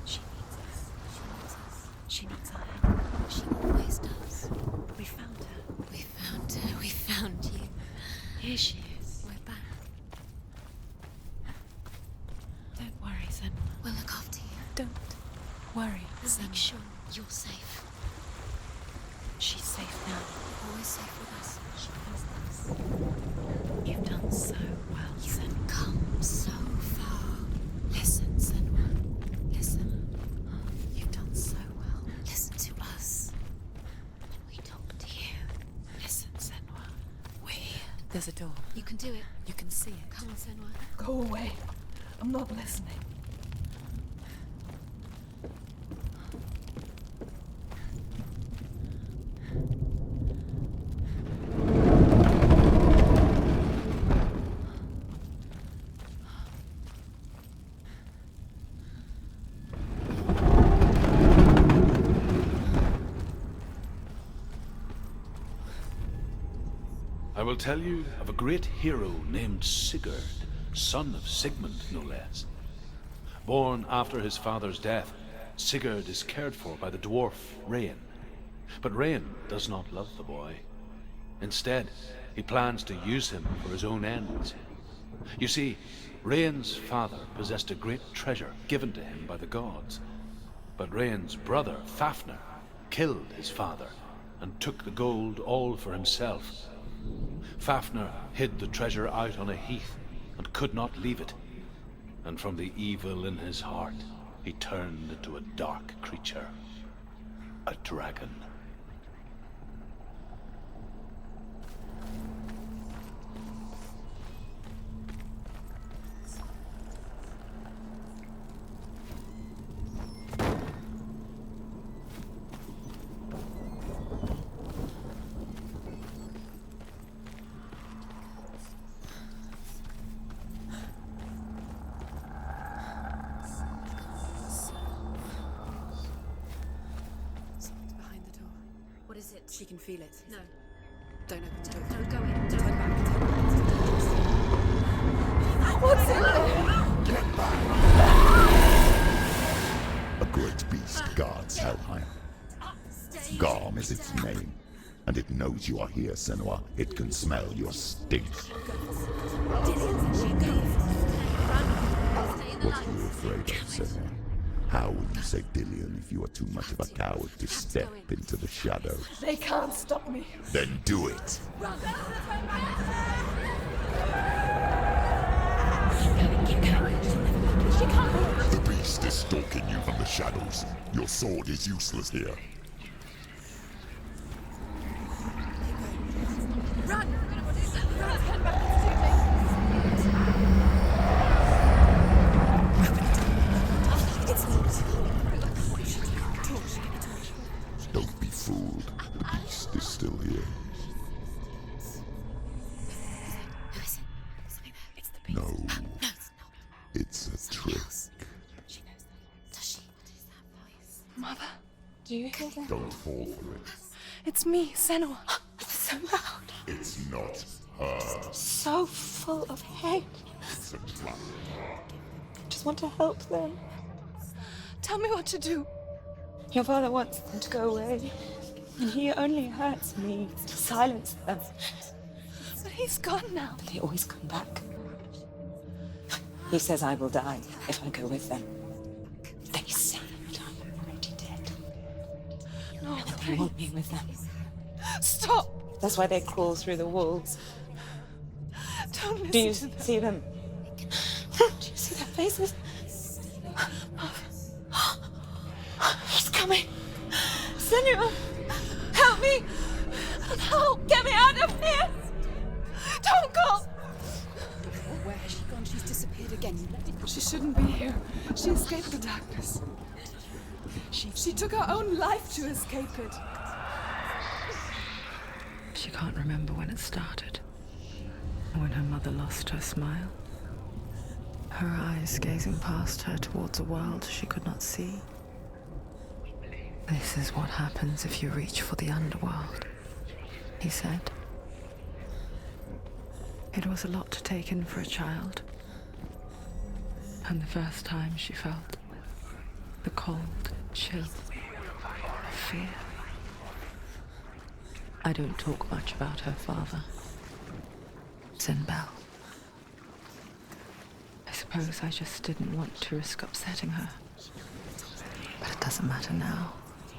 She needs us. She needs us. She needs our help. She always does. We found her. We found her. We found you. Here she is. We're back. Don't worry, Senua. We'll look after you. Don't worry, We'll make Senua. sure you're safe. She's safe now. Always safe with us. She knows this. You've done so well, Senua. You've come so far. Listen, Senua. Listen. You've done so well. Listen to us. When we talk to you. Listen, Senua. We're here. There's a door. You can do it. You can see it. Come on, Senua. Go away. I'm not listening. I will tell you of a great hero named Sigurd, son of Sigmund, no less. Born after his father's death, Sigurd is cared for by the dwarf Rain. But Rain does not love the boy. Instead, he plans to use him for his own ends. You see, Rain's father possessed a great treasure given to him by the gods. But Rain's brother, Fafnir, killed his father and took the gold all for himself. Fafnir hid the treasure out on a heath and could not leave it. And from the evil in his heart, he turned into a dark creature, a dragon. Someone's behind the door. What is it? She can feel it. No. Don't open the door. Don't go in. Turn back. Turn back. What's in there? Get back! A great beast guards Helheim. Garm is its name, and it knows you are here, Senua. It can smell your stink. What are you afraid of, Senua? How will you save Dillion if you are too much of a coward to step into the shadows? They can't stop me. Then do it! The beast is stalking you from the shadows. Your sword is useless here. Run! It's not. Don't be fooled. The beast is still here. Who is it? Something there. It's the beast. No, No, it's not. it's a trick. She knows that. Does she? What is that voice? Mother, do you hear that? Don't fall for it. It's me, Senua. It's so loud. It's not her. So full of hate. It's a trap. I just want to help them. Tell me what to do. Your father wants them to go away, and he only hurts me to silence them. But he's gone now. They always come back. He says I will die if I go with them. They say that I'm already dead. No, And they want me with them. stop! That's why they crawl through the walls. Don't listen Do you to them. see them? Do you see their faces? He's coming. Senua, help me! Help! Get me out of here! Don't go! Where has she gone? She's disappeared again. She shouldn't be here. She escaped the darkness. She took her own life to escape it. She can't remember when it started, or when her mother lost her smile. Her eyes gazing past her towards a world she could not see. This is what happens if you reach for the underworld, he said. It was a lot to take in for a child. And the first time she felt the cold chill of fear. I don't talk much about her father, Sinbel. I suppose I just didn't want to risk upsetting her. But it doesn't matter now,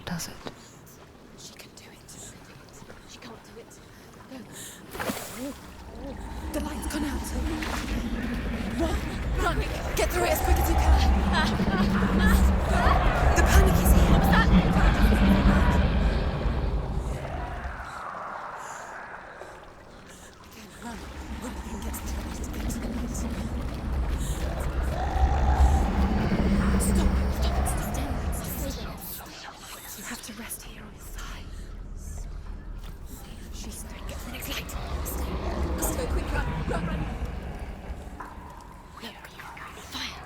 does it? She can do it. She can't do it. No. The light's gone out. Run! Run! Get through it as quick as you can. The panic is here. What's that? Run. Run and get to the light. Stop. You have to rest here on the side. She's going to get to the next light. Let's go quick. Run. Fire.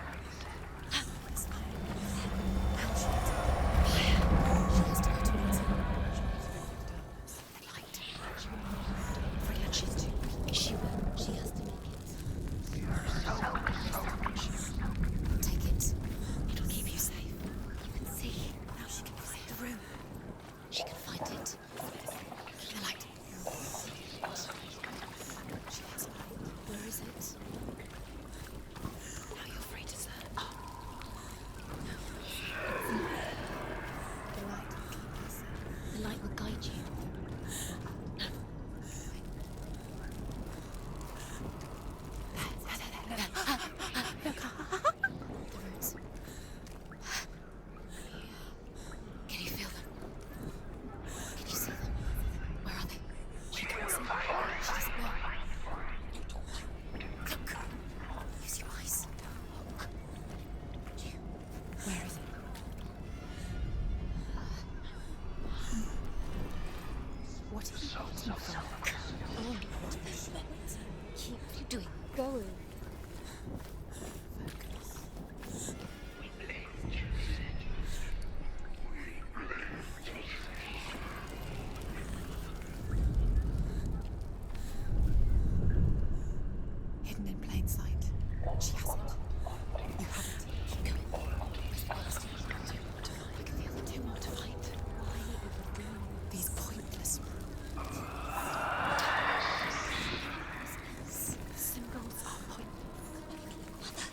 She has to go towards him. The light. Freya, she's too weak. She will. She has to make it. Take it. It'll keep you safe. You can see. Now she can find the room. She can find it. The light. She has it. Where is it? Now you're free to turn. No. The light will keep you safe. The light will guide you. The roots. Can you feel them? Can you see them? Where are they? She can't see them. She doesn't know. Look. Use your eyes. Where is it? What are you waiting for? Keep doing. Going. Focus. Hidden in plain sight. She has it. You have it. Keep going. Where's the last? Two more to find. I can feel the two more to find. Why overbring these pointless symbols are pointless.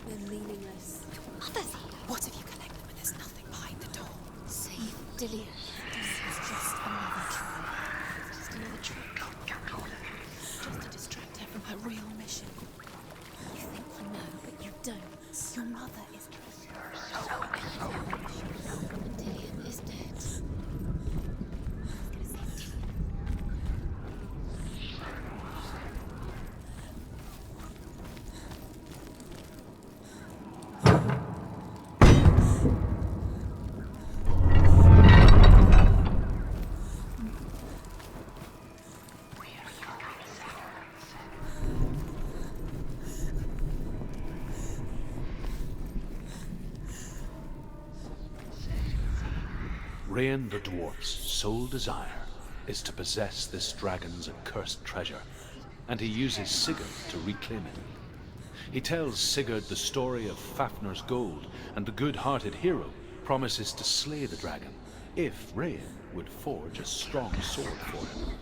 They're meaningless. Your mother's here. What if you collect them and there's nothing behind the door? Save Dillian. This is just another trick. Just another trick. Just to distract her from her real mission. You think you know, but you don't. Your mother is dead. Dillian is dead. I'm gonna save Rain the dwarf's sole desire is to possess this dragon's accursed treasure, and he uses Sigurd to reclaim it. He tells Sigurd the story of Fafnir's gold, and the good-hearted hero promises to slay the dragon if Rain would forge a strong sword for him.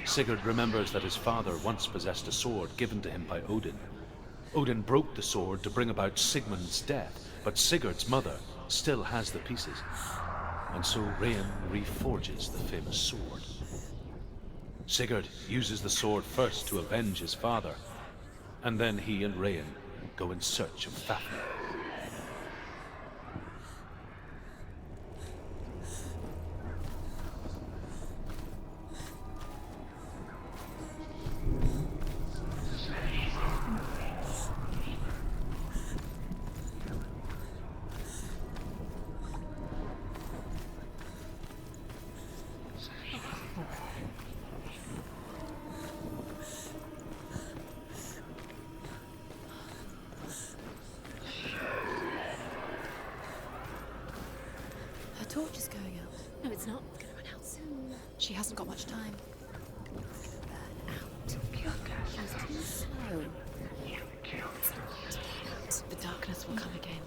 Sigurd remembers that his father once possessed a sword given to him by Odin. Odin broke the sword to bring about Sigmund's death, but Sigurd's mother still has the pieces, and so Rain reforges the famous sword. Sigurd uses the sword first to avenge his father, and then he and Rain go in search of Fafnir. She hasn't got much time. She's too slow. The darkness will come again.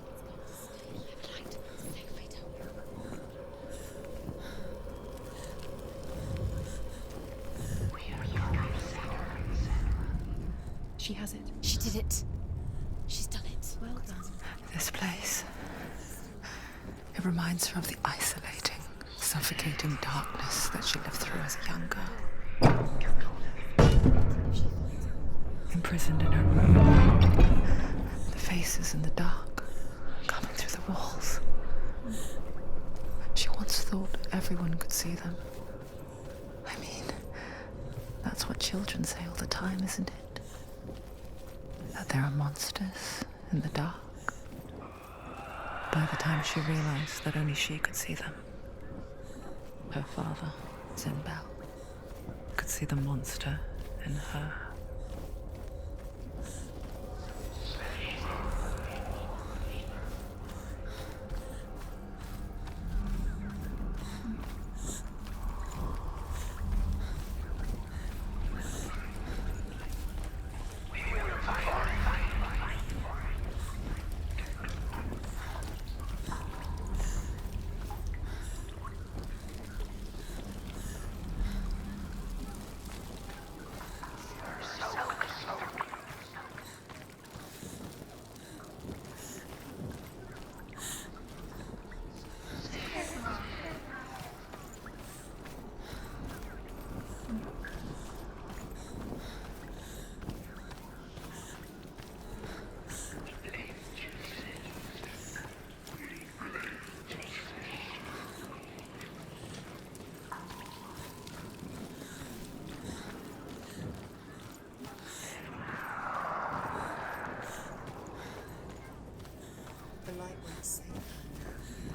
She has it. She did it. She's done it. Well done. This place. It reminds her of the isolating, suffocating darkness that she lived through as a young girl. Imprisoned in her room. The faces in the dark, coming through the walls. She once thought everyone could see them. I mean, that's what children say all the time, isn't it? That there are monsters in the dark. By the time she realized that only she could see them, her father, Zinbel, could see the monster in her.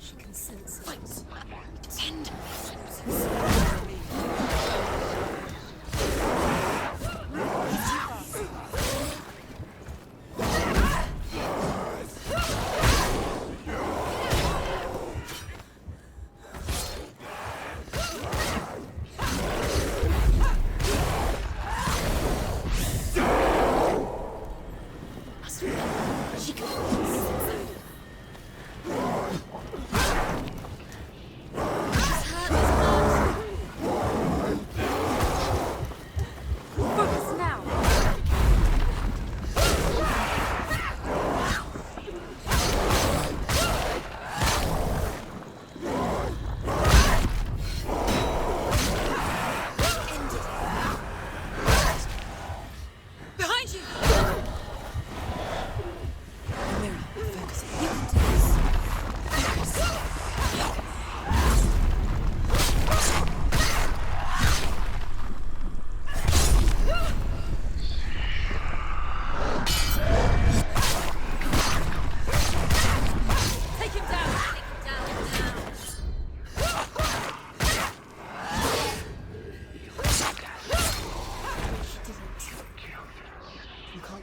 She can sense it. Pretend.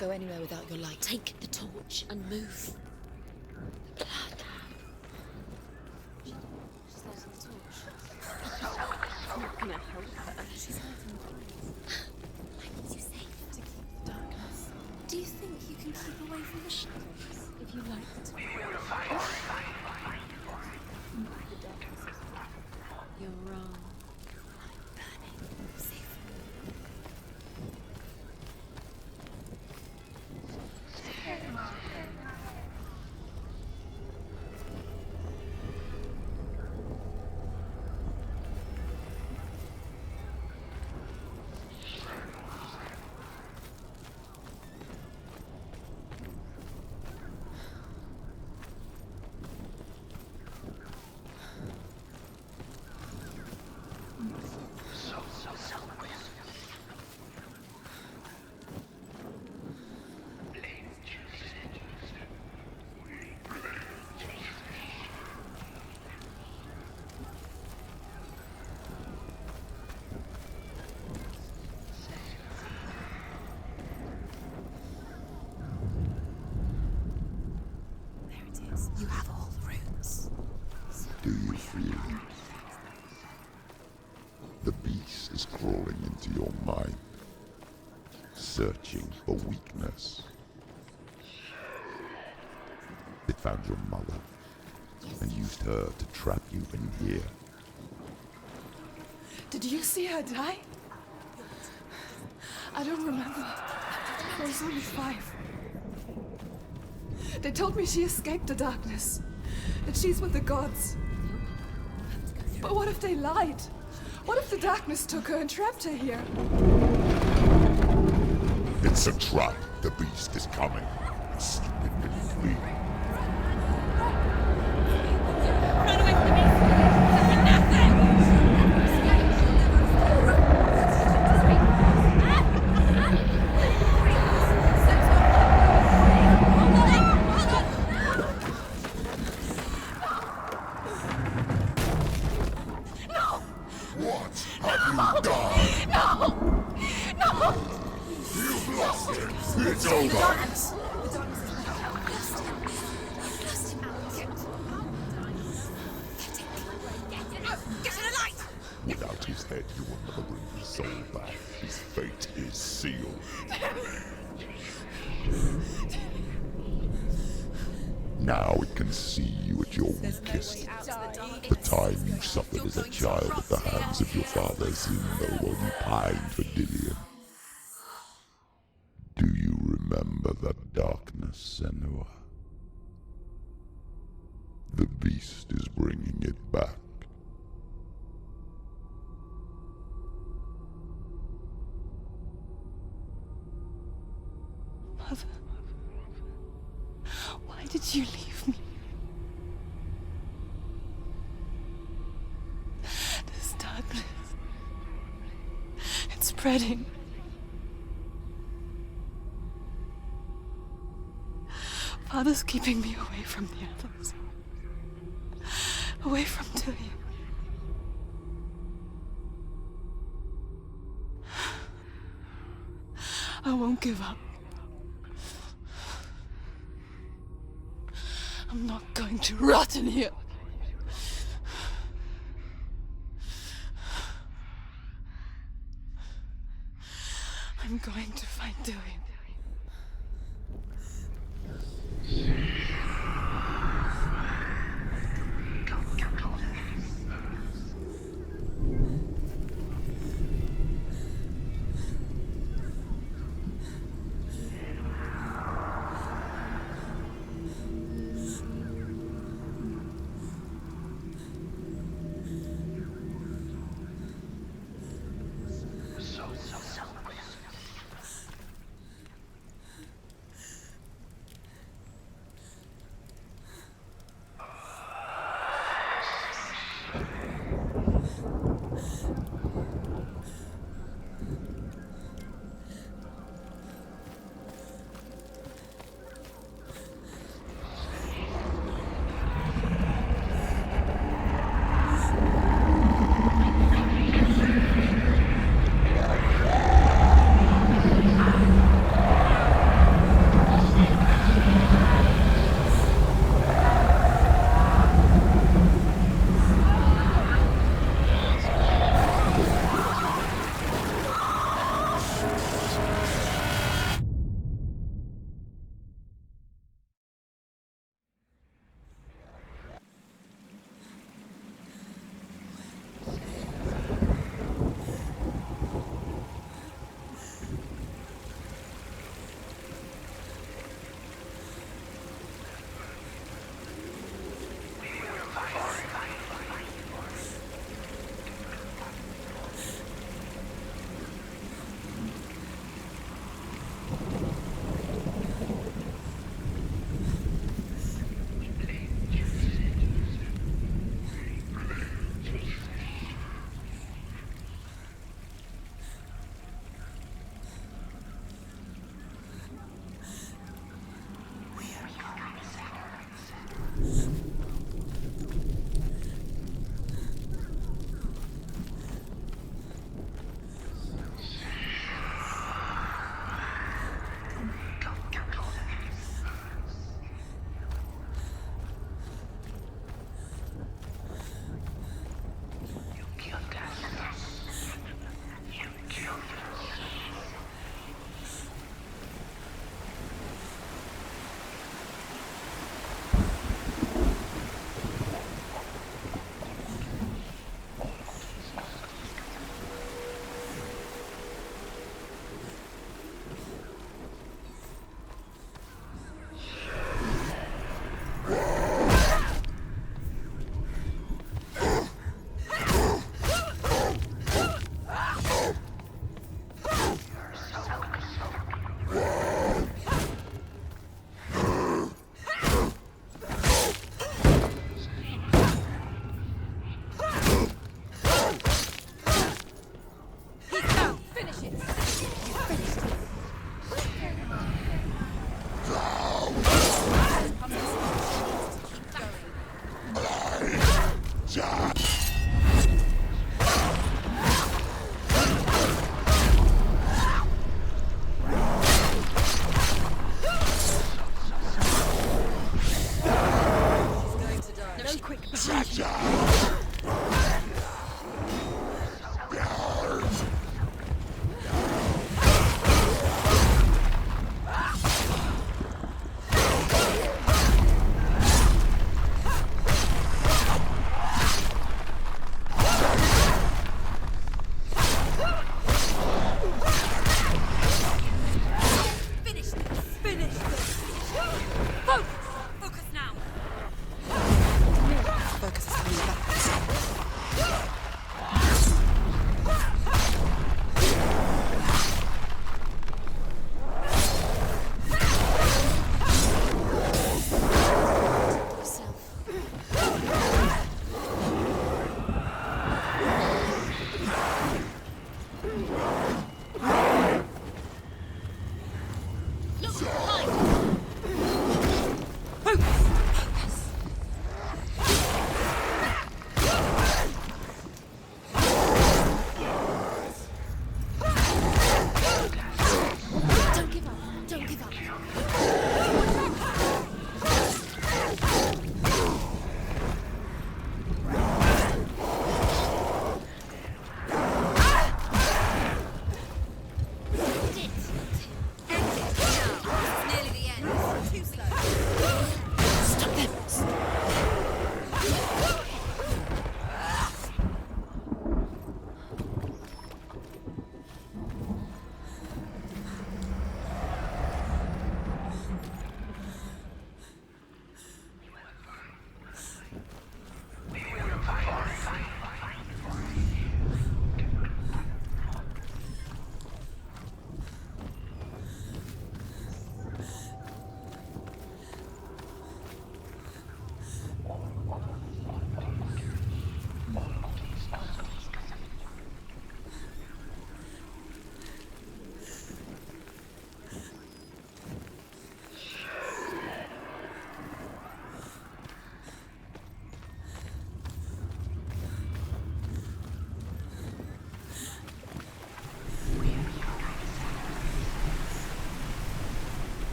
Go anywhere without your light. Take the torch and move. Blood. She's losing the torch. It's not gonna help her. She's hiding. I need you safe to keep the darkness. Do you think you can keep away from the shadows if you like the torch? You're wrong. Burning. Safe. You have all the runes. Do you feel the beat beast is crawling into your mind, searching for weakness. It found your mother and used her to trap you in here. Did you see her die? I don't remember. I was only 5. They told me she escaped the darkness, that she's with the gods. But what if they lied? What if the darkness took her and trapped her here? It's a trap. The beast is coming. Stupid flee. Run away from the beast! It's over! Without his head, you will never bring his soul back. His fate is sealed. Now it can see you at your weakest. The time you suffered as a child at the hands of your fathers in the one you pined for Dillion. Do you remember that darkness, Senua? The beast is bringing it back. Mother, why did you leave me? This darkness, it's spreading. Father's keeping me away from the others. Away from Dillion. I won't give up. I'm not going to rot in here. I'm going to find Dillion.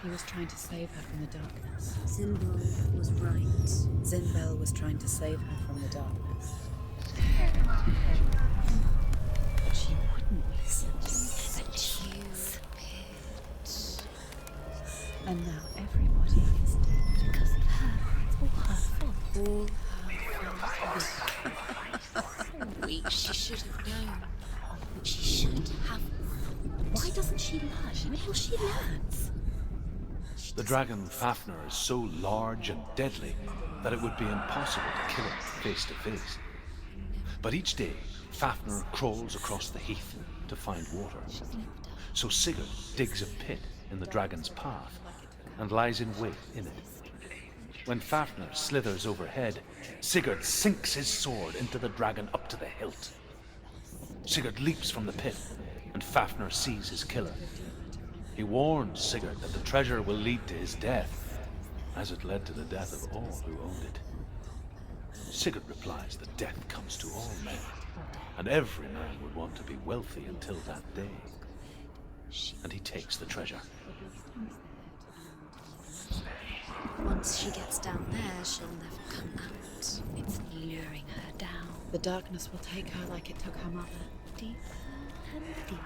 He was trying to save her from the darkness. Zimbel was right. Zinbel was trying to save her from the darkness. But she wouldn't listen. And now everybody is dead because of her. It's all her fault. All her fault. Weak. She should have known. She should have. Why doesn't she learn? Maybe she learns. The dragon Fafnir is so large and deadly that it would be impossible to kill it face to face. But each day, Fafnir crawls across the heath to find water. So Sigurd digs a pit in the dragon's path and lies in wait in it. When Fafnir slithers overhead, Sigurd sinks his sword into the dragon up to the hilt. Sigurd leaps from the pit, and Fafnir sees his killer. He warns Sigurd that the treasure will lead to his death, as it led to the death of all who owned it. Sigurd replies that death comes to all men, and every man would want to be wealthy until that day. And he takes the treasure. Once she gets down there, she'll never come out. It's luring her down. The darkness will take her like it took her mother. Deeper and deeper.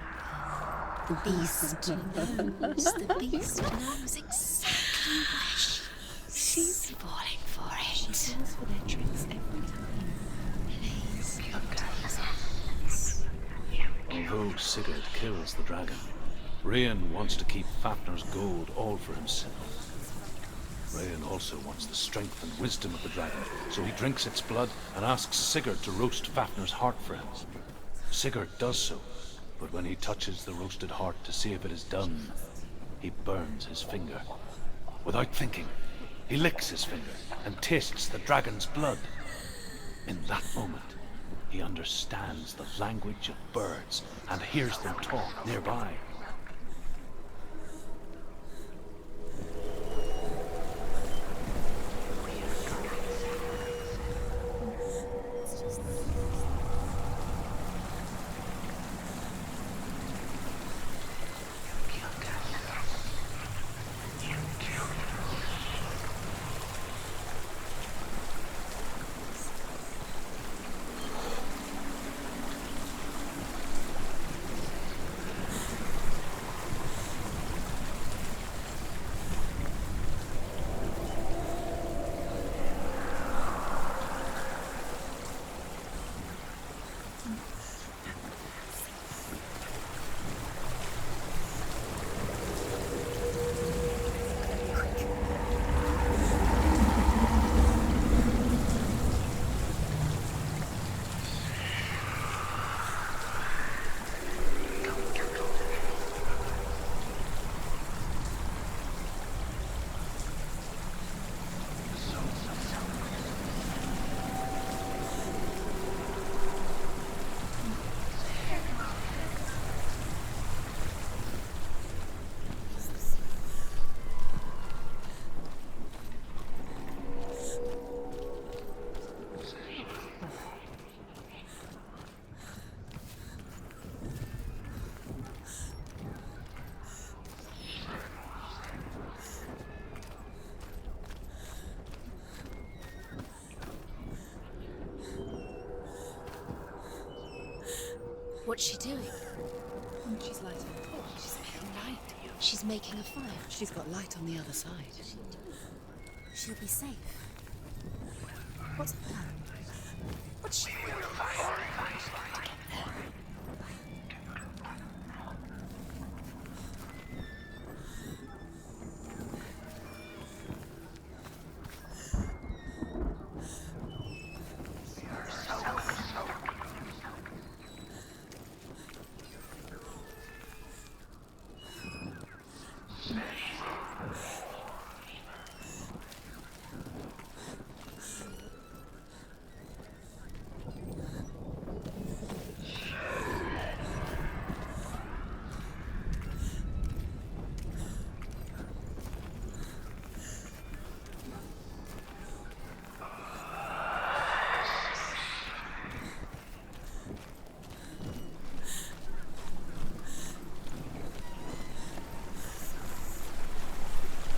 The beast knows. The beast knows exactly where she is. She's falling for it. She falls for their tricks every time. Please, Although Sigurd kills the dragon, Rayan wants to keep Fafnir's gold all for himself. Rayan also wants the strength and wisdom of the dragon, so he drinks its blood and asks Sigurd to roast Fafnir's heart for him. Sigurd does so, but when he touches the roasted heart to see if it is done, he burns his finger. Without thinking, he licks his finger and tastes the dragon's blood. In that moment, he understands the language of birds and hears them talk nearby. What's she doing? She's lighting. She's making light. She's making a fire. She's got light on the other side. She'll be safe. What's the plan? What's she doing?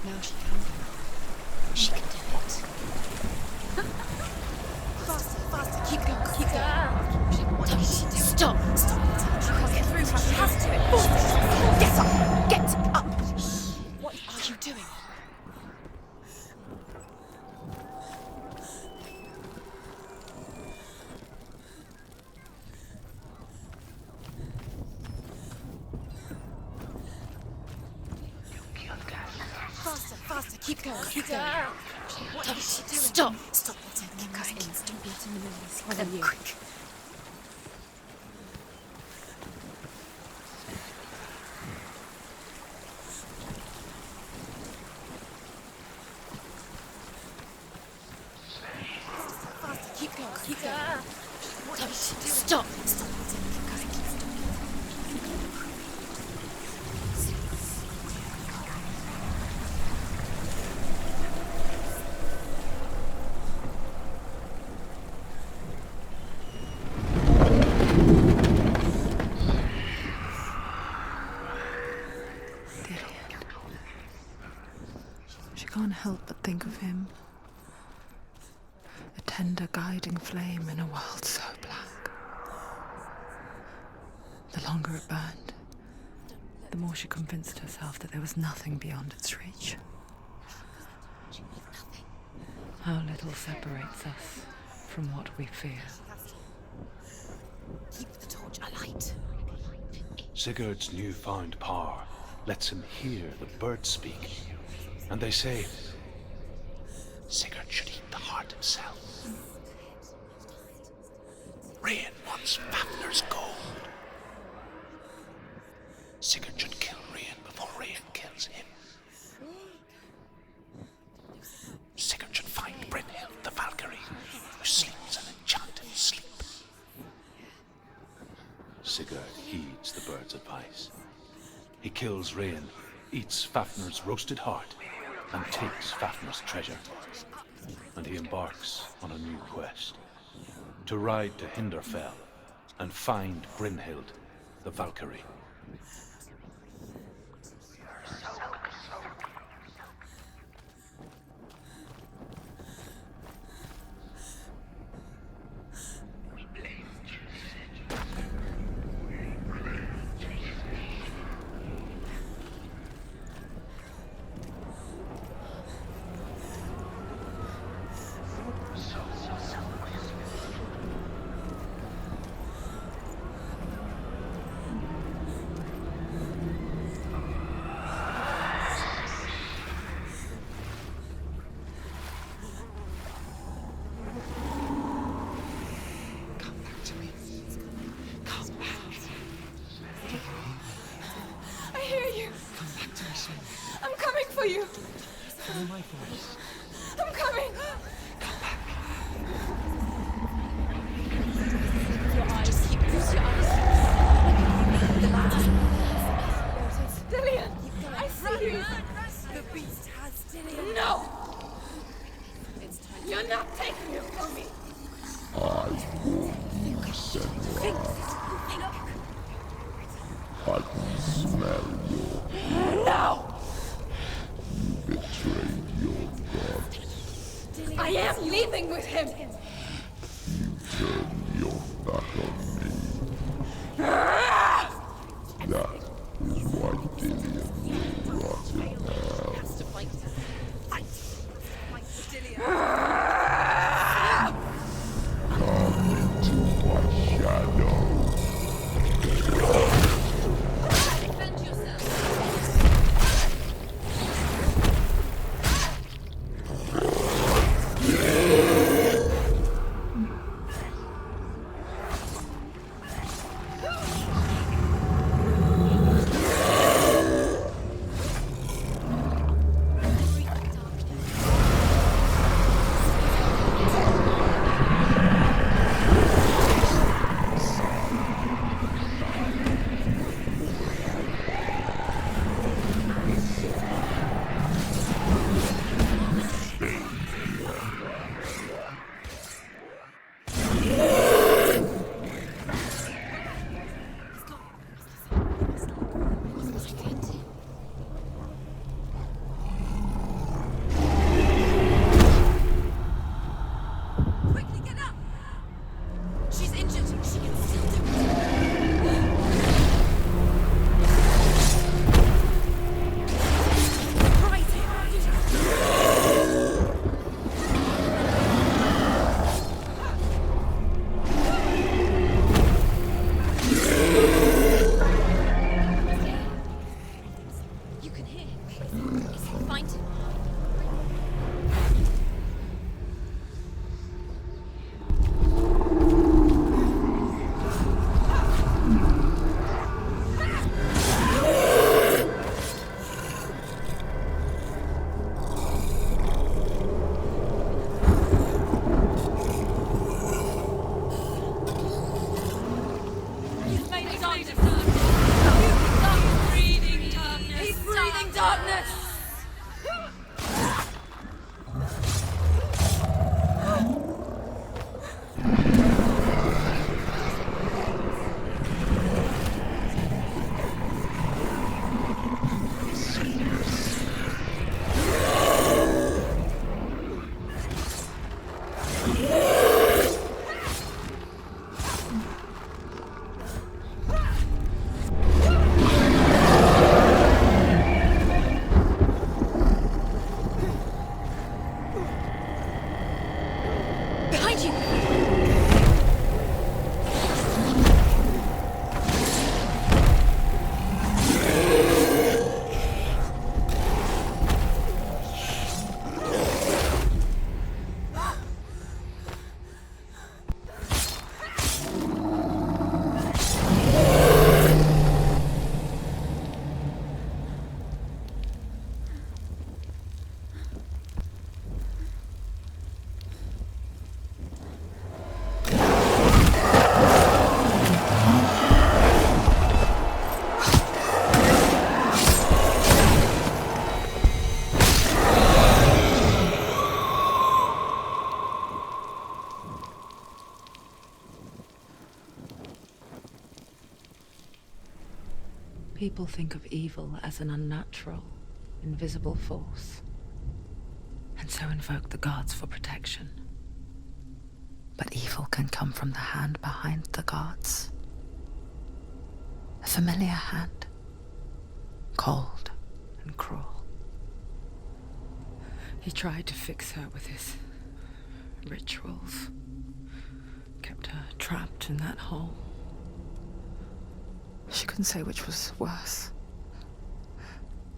Now she can go. She can do it. Faster, faster, keep going, keep going. What is she doing? Stop! Stop! She can't get through. She has to. Get up! Get up! What are you doing? Faster, faster, keep going, keep going. What is she doing? Stop! Stop letting them go. Don't be letting them swallow you. Quick. Faster, keep going, keep going. What is she doing? Stop! Stop letting them go. Can't help but think of him. A tender guiding flame in a world so black. The longer it burned, the more she convinced herself that there was nothing beyond its reach. How little separates us from what we fear. Keep the torch alight. Sigurd's newfound power lets him hear the birds speak. And they say, Sigurd should eat the heart himself. Rain wants Fafnir's gold. Sigurd should kill Rain before Rain kills him. Sigurd should find Brynhild the Valkyrie, who sleeps an enchanted sleep. Sigurd heeds the bird's advice. He kills Rain, eats Fafnir's roasted heart, and takes Fafnir's treasure. And he embarks on a new quest, to ride to Hinderfell and find Brynhild, the Valkyrie. I'm coming! Just keep close your eyes. Dillian! I see you! The beast has Dillian. No! You're not taking it from me! I warn you, Senua. I can smell your... No! You betrayed your god. I am leaving with him! You turned your back on me. People think of evil as an unnatural, invisible force, and so invoke the gods for protection. But evil can come from the hand behind the gods. A familiar hand, cold and cruel. He tried to fix her with his rituals, kept her trapped in that hole. She couldn't say which was worse.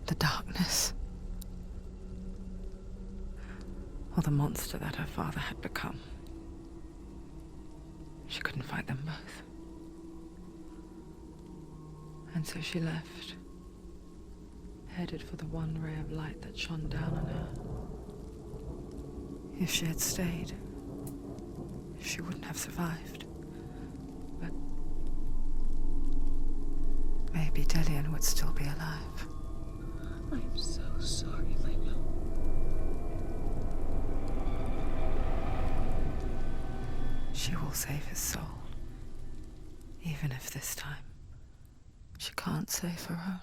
The darkness, or the monster that her father had become. She couldn't fight them both. And so she left, headed for the one ray of light that shone down on her. If she had stayed, she wouldn't have survived. But maybe Dillian would still be alive. I'm so sorry, my love. She will save his soul, even if this time she can't save her own.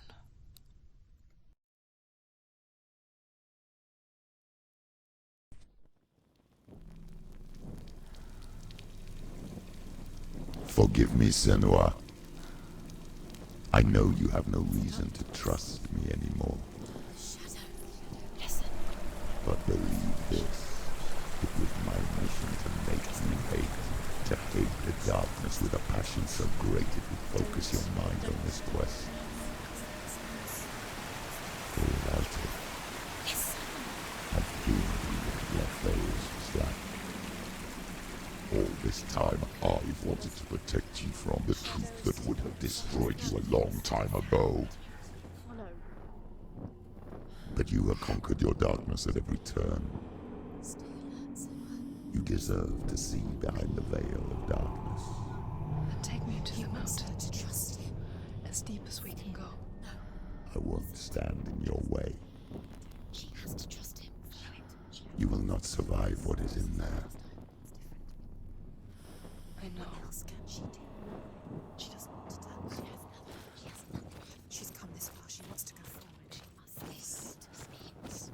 Forgive me, Senua. I know you have no reason to trust me anymore. Listen. But believe this. It was my mission to make you hate. To hate the darkness with a passion so great it would focus your mind on this quest. Without it, I've doomed you with left those slack. All this time, I've wanted to protect you from the truth that would have destroyed you a long time ago. But you have conquered your darkness at every turn. You deserve to see behind the veil of darkness. Then take me to the mountain. As deep as we can go. I won't stand in your way. She has to trust him. You will not survive what is in there. I know. What else can she do? She doesn't want to turn. She has nothing. She has nothing. She's come this far. She wants to go forward. She must listen to the means.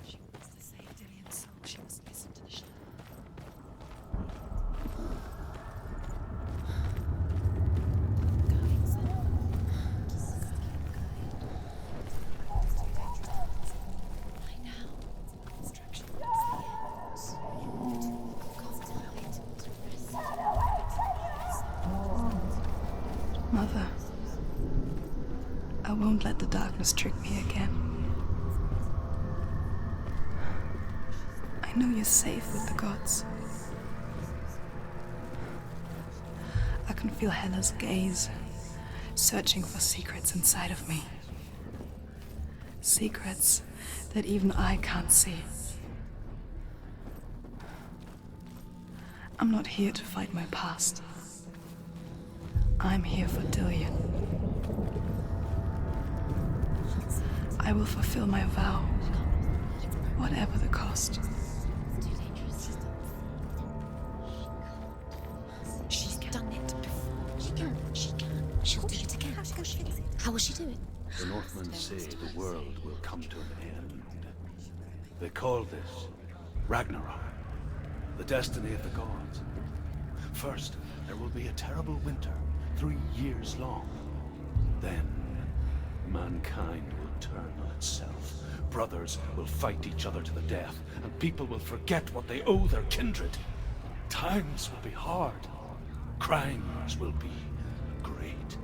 She wants to save Dillian's soul. She must listen to the shadow. Mother, I won't let the darkness trick me again. I know you're safe with the gods. I can feel Hela's gaze, searching for secrets inside of me. Secrets that even I can't see. I'm not here to fight my past. I'm here for Dillian. I will fulfill my vow, whatever the cost. She's done it before. She can. She'll do it again. How will she do it? The Northmen say the world will come to an end. They call this Ragnarok, the destiny of the gods. First, there will be a terrible winter, 3 years long. Then, mankind will turn on itself. Brothers will fight each other to the death, and people will forget what they owe their kindred. Times will be hard. Crimes will be great.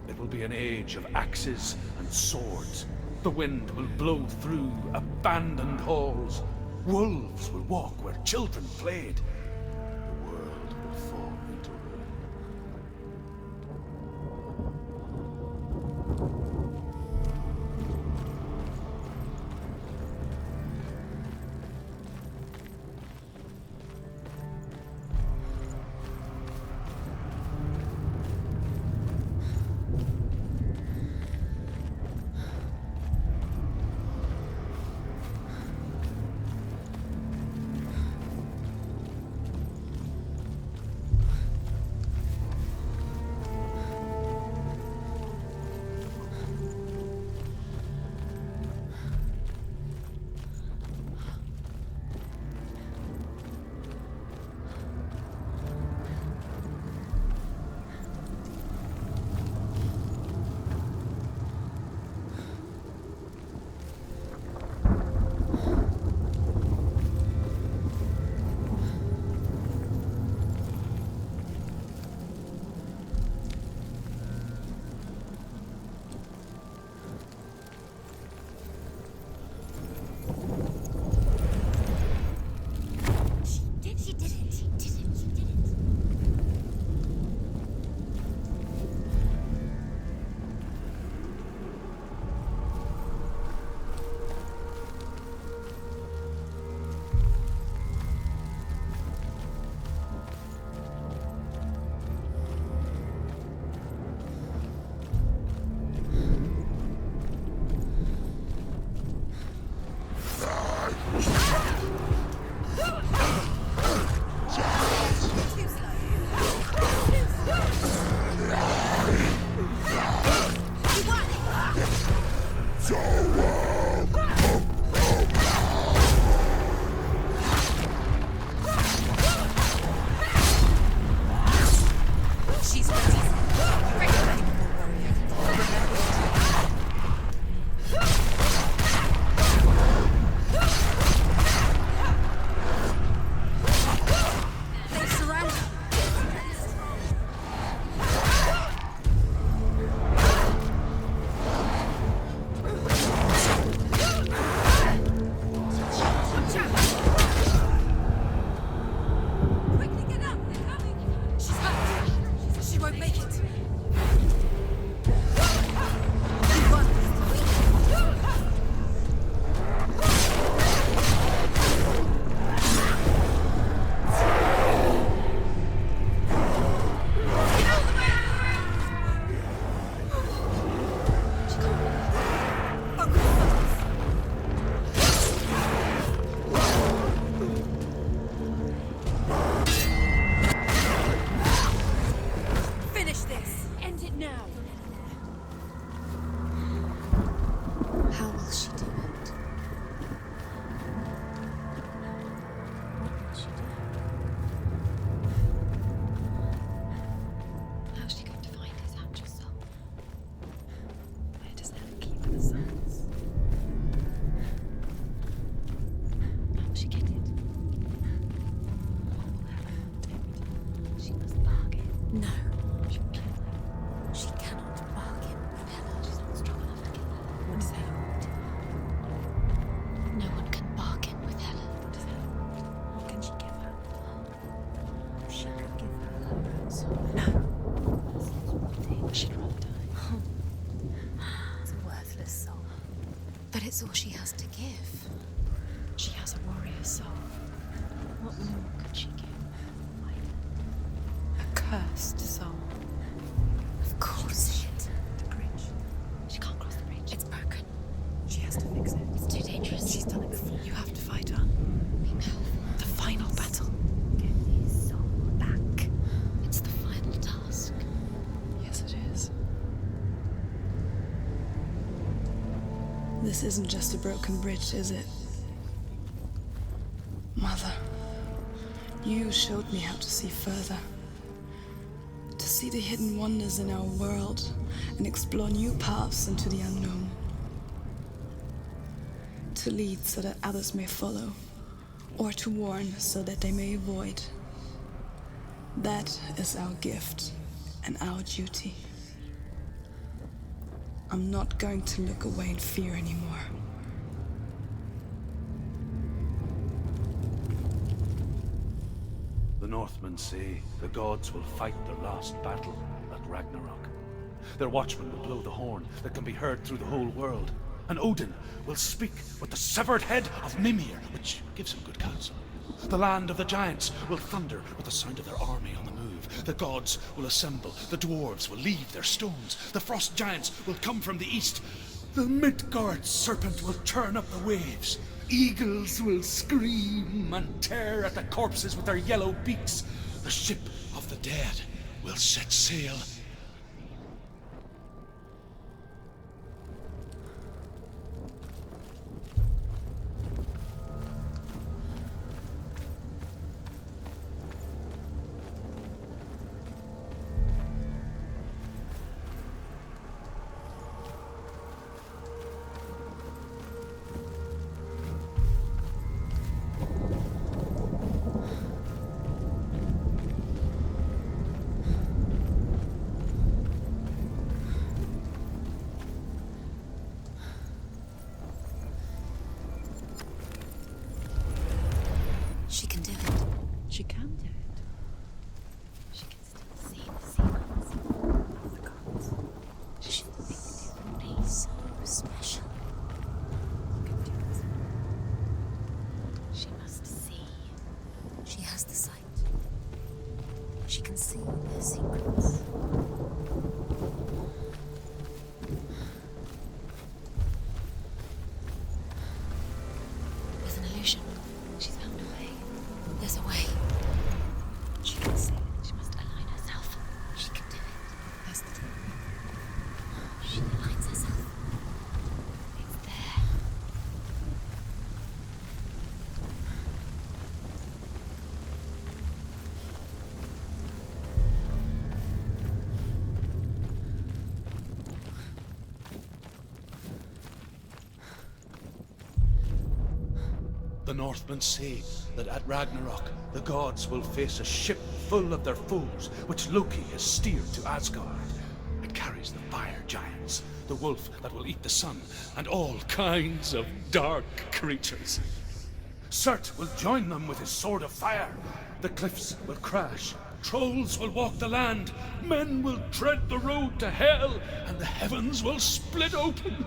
It will be an age of axes and swords. The wind will blow through abandoned halls. Wolves will walk where children played. The world will fall into ruin. No. She cannot bargain with Hela. She's not strong enough to kill her. What does Hela want? No one can bargain with Hela. What does Hela want? What can she give her? If she could give her own soul. No. She'd rather die. It's a worthless soul. But it's all she has to give. She has a warrior soul. What more could she give? A cursed soul. Of course. The bridge. She can't cross the bridge. It's broken. She has to fix it. It's too dangerous. She's done it before. You have to fight her. We know. The final battle. Get his soul back. It's the final task. Yes, it is. This isn't just a broken bridge, is it? Mother, you showed me how to see further. To see the hidden wonders in our world and explore new paths into the unknown. To lead so that others may follow, or to warn so that they may avoid. That is our gift and our duty. I'm not going to look away in fear anymore. The Northmen say the gods will fight their last battle at Ragnarok. Their watchmen will blow the horn that can be heard through the whole world. And Odin will speak with the severed head of Mimir, which gives him good counsel. The land of the giants will thunder with the sound of their army on the move. The gods will assemble. The dwarves will leave their stones. The frost giants will come from the east. The Midgard serpent will churn up the waves. Eagles will scream and tear at the corpses with their yellow beaks. The ship of the dead will set sail. She can do it. She can do it. She can still see the secrets of the gods. She thinks he's so special. You can do it. She must see. She has the sight. She can see their secrets. There's an illusion. She's found a way. There's a way. She can see. She must align herself. She can do it. That's the truth. She aligns herself. It's there. The Northmen say that at Ragnarok, the gods will face a ship full of their foes, which Loki has steered to Asgard. It carries the fire giants, the wolf that will eat the sun, and all kinds of dark creatures. Surt will join them with his sword of fire. The cliffs will crash. Trolls will walk the land. Men will tread the road to hell, and the heavens will split open.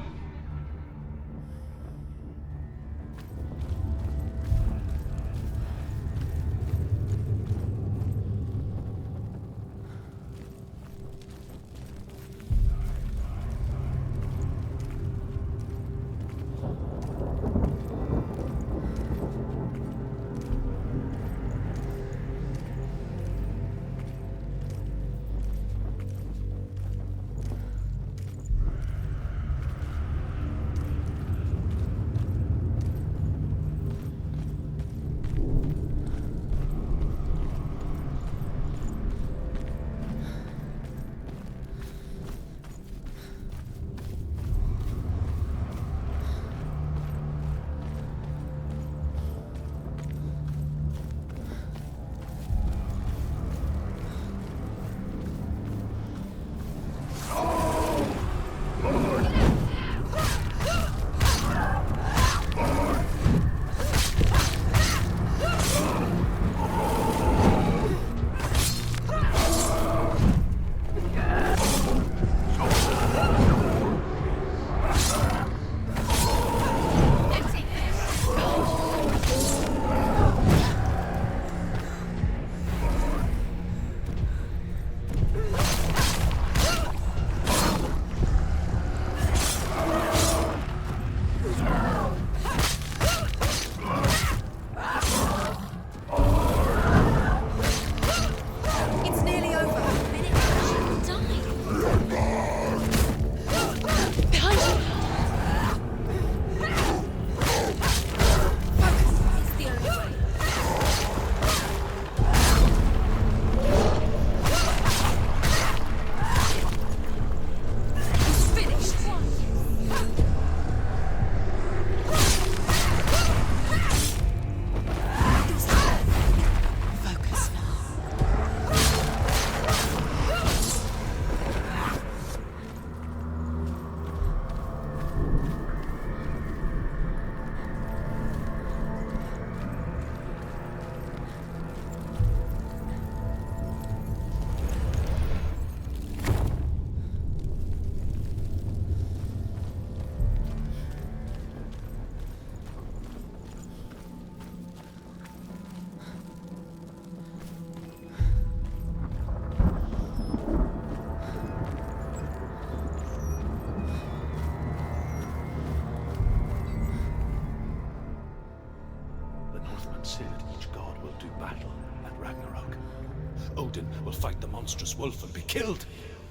will fight the monstrous wolf and be killed,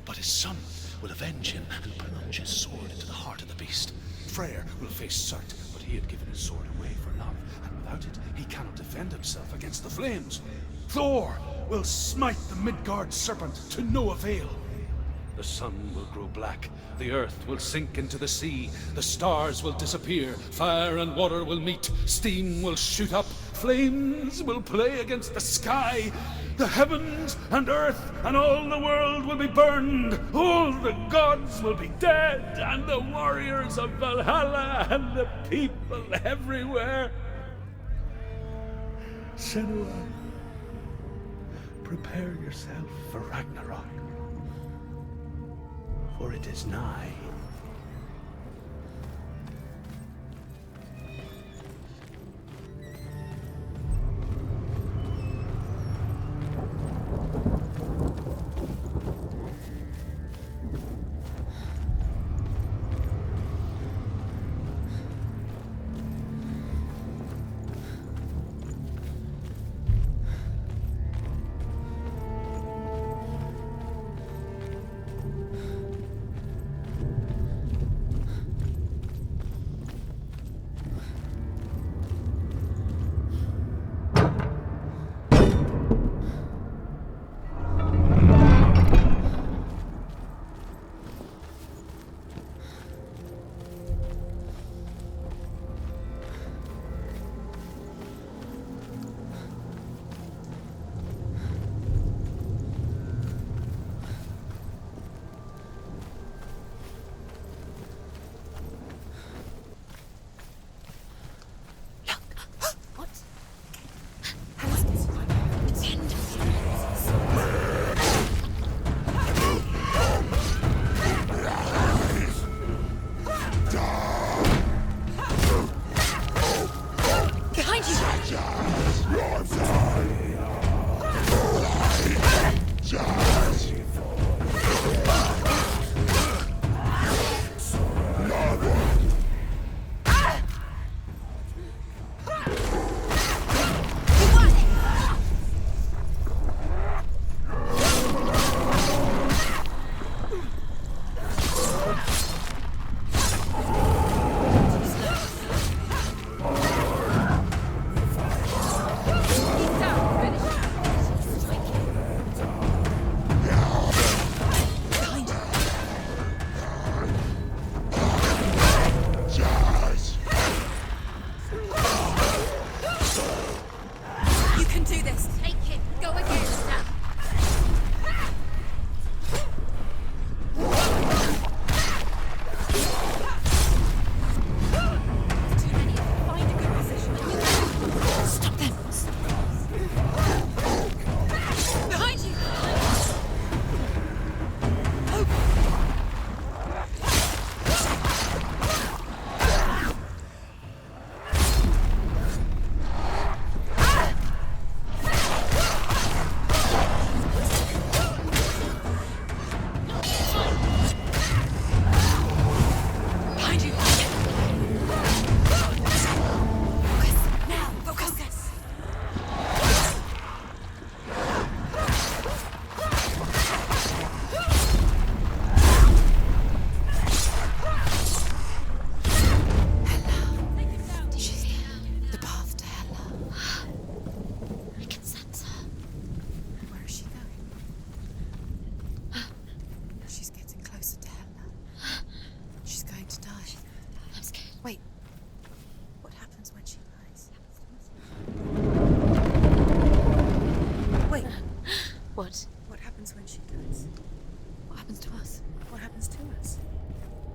but his son will avenge him and plunge his sword into the heart of the beast. Freyr will face Surt, but he had given his sword away for love, and without it, he cannot defend himself against the flames. Thor will smite the Midgard serpent to no avail. The sun will grow black, the earth will sink into the sea, the stars will disappear, fire and water will meet, steam will shoot up, flames will play against the sky, the heavens and earth and all the world will be burned, all the gods will be dead, and the warriors of Valhalla and the people everywhere. Senua, prepare yourself for Ragnarok, for it is nigh.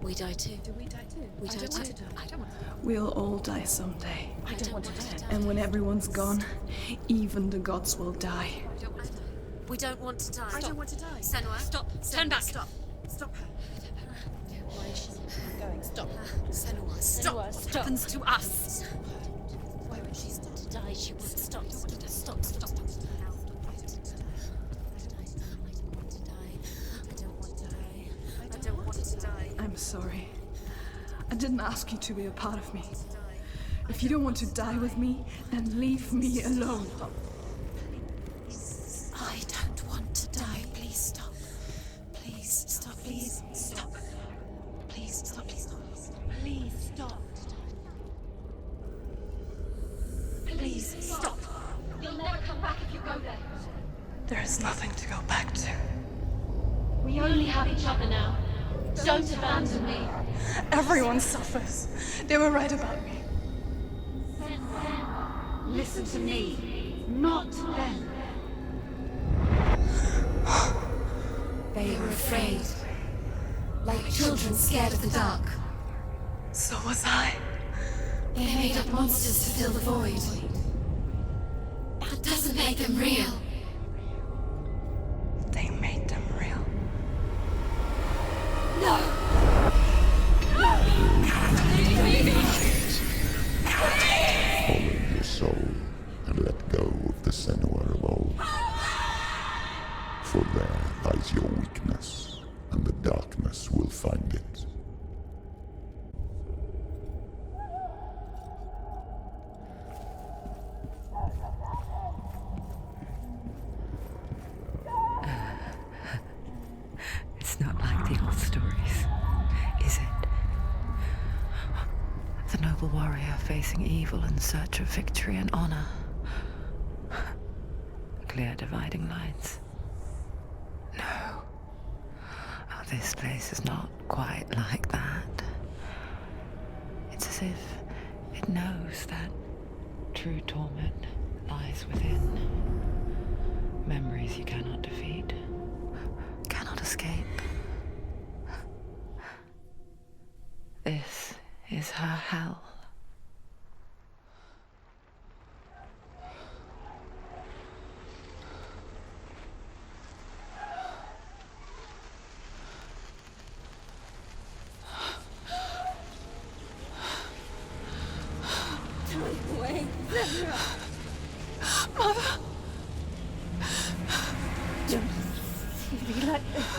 We die too. Do we die too? We die too. I don't want to die. We'll all die someday. I don't want to die. And when everyone's gone, even the gods will die. We don't want to die. I don't want to die. Senua, stop. Turn back. Stop. Stop her. Why is she going? Stop. Senua, stop. What Stop. happens to us? Why would she stop to die? She won't stop. Stop. Stop. I'm sorry. I didn't ask you to be a part of me. If you don't want to die with me, then leave me alone. I don't want to Please stop, please stop. Please stop, please stop. Please stop. Please stop. You'll never come back if you go there. There is nothing to go back to. We only have each other now. Don't abandon me. Everyone suffers. They were right about me. Listen to me, not them. They were afraid. Like children scared of the dark. So was I. They made up monsters to fill the void. That doesn't make them real. They made them real. No! Follow your soul and let go of the Senua of old. For there lies your weakness, and the darkness will find it. It's not like the old stories, is it? The noble warrior facing evil in search of victory and honor. Clear dividing lines. No. Oh, this place is not quite like that. It's as if it knows that true torment lies within. Memories you cannot defeat, cannot escape. This is her hell. Wait, Senua. Mother! Don't see me like this.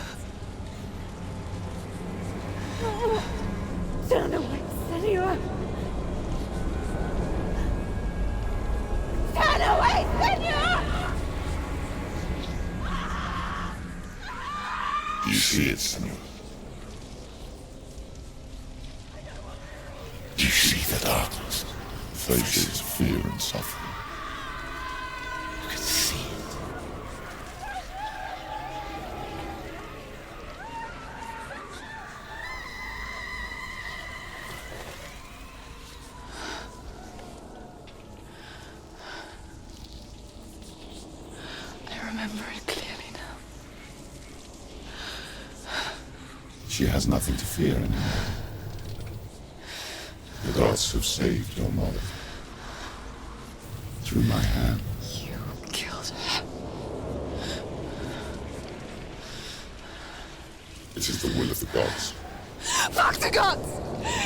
Turn away, Senua. Turn away, Senua! Do you see it, Senua? Do you see the darkness? Faces fear and suffering. You can see it. I remember it clearly now. She has nothing to fear anymore. The gods have saved your mother. Through my hand. You killed her. It is the will of the gods. Fuck the gods!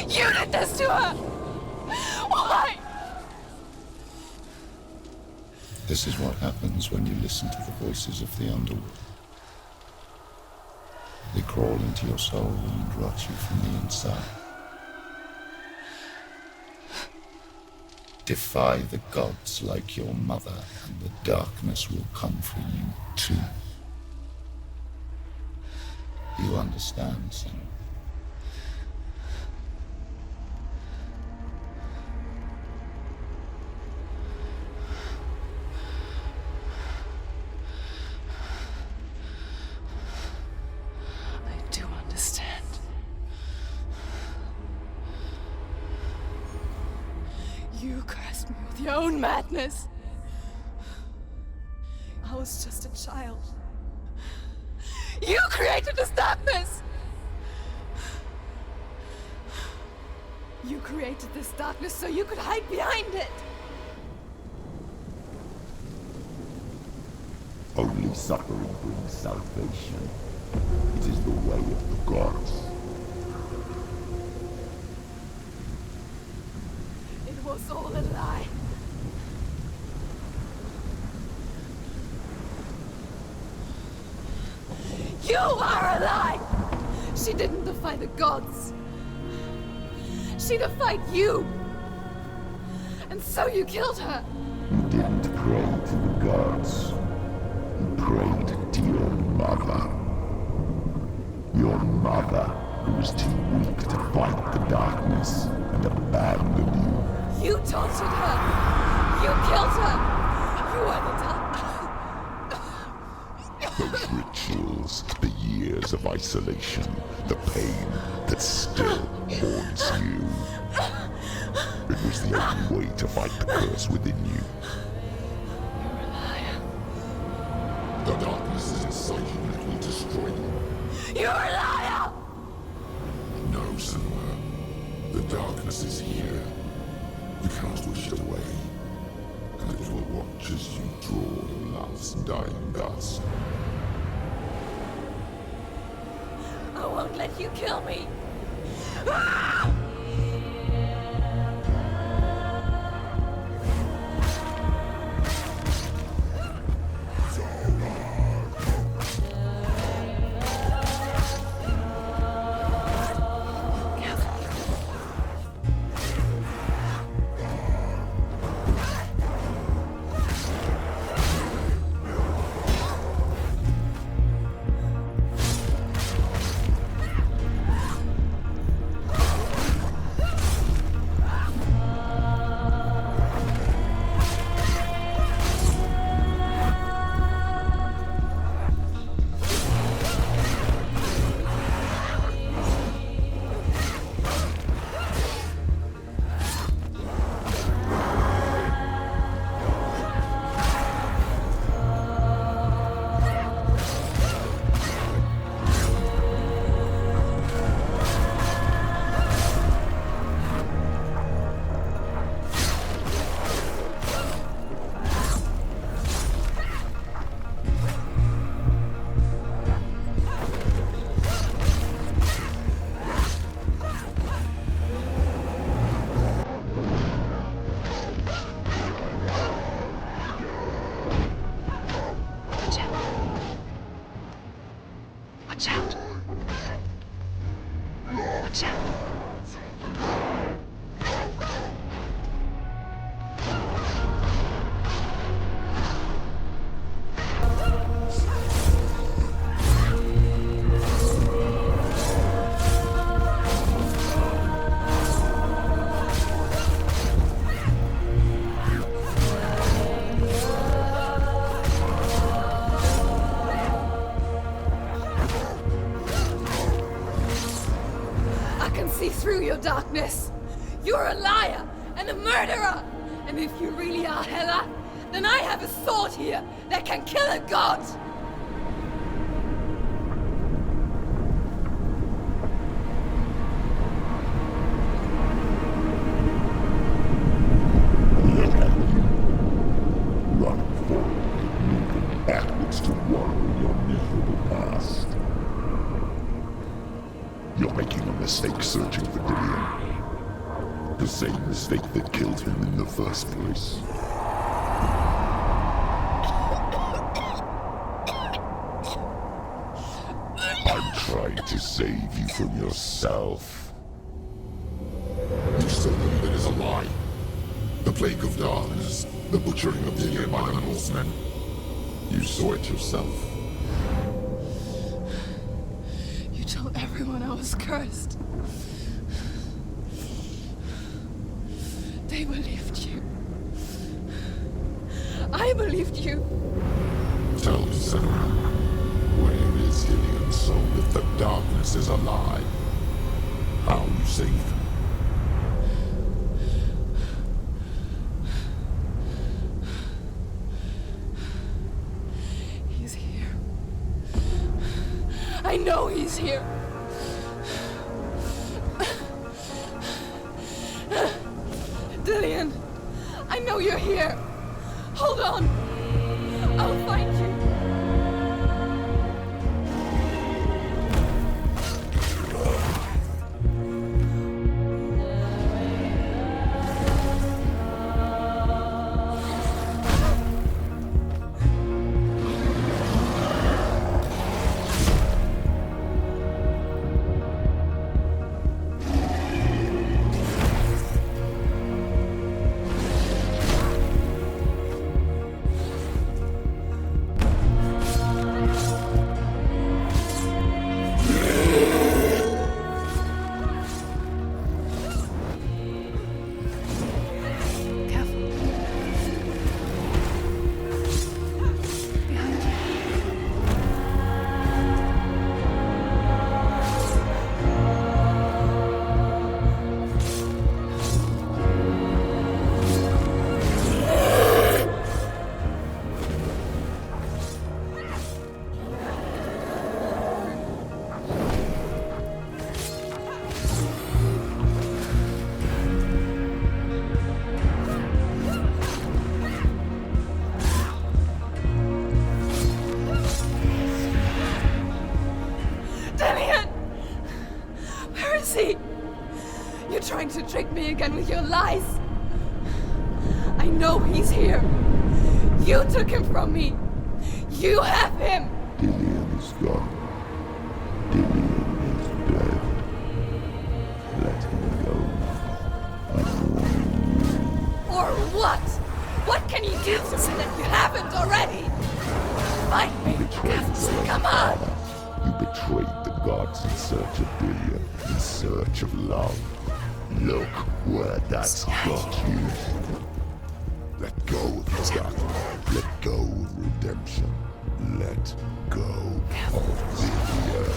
You did this to her! Why? This is what happens when you listen to the voices of the underworld. They crawl into your soul and rot you from the inside. Defy the gods like your mother, and the darkness will come for you too. You understand, Senua? I do understand. You cursed me with your own madness. I was just a child. You created this darkness! You created this darkness so you could hide behind it! Only suffering brings salvation. It is the way of the gods. It was all a lie. You are a lie! She didn't defy the gods. She defied you. And so you killed her. You didn't pray to the gods. You prayed to your mother. mother who was too weak to fight the darkness and abandoned you. You tortured her! You killed her! You are the Those rituals, the years of isolation, the pain that still haunts you. It was the only way to fight the curse within you. You're a liar. The darkness is inside you and it will destroy you. You're a liar! No, Senua. The darkness is here. You cannot wish it away. And it will watch as you draw the last dying gasp. I won't let you kill me! Through your darkness. You're a liar and a murderer. And if you really are Hela, then I have a sword here that can kill a god. Look at you. Run forward, moving backwards to wallow your miserable past. You're making a mistake searching for Dillion. The same mistake that killed him in the first place. I'm trying to save you from yourself. You still believe it is a lie. The plague of darkness, the butchering of Dillion by the Norsemen. You saw it yourself. You told everyone I was cursed. They believed you. I believed you. Tell me, Senua, where is Dillion's soul if the darkness is a lie? How you saved him? He's here. I know he's here. Dillion, I know you're here. Hold on. I'll find you. trying to trick me again with your lies? I know he's here. You took him from me. You have him. Dillion is gone. Dillion is dead. Let him go. I'm warning you. Or what? What can you do to me that you haven't already? Fight me. You betrayed your Come on. father. You betrayed the gods in search of Dillion, in search of love. Look where that's got you. Let go of the dark. Let go of redemption. Let go of Dillion.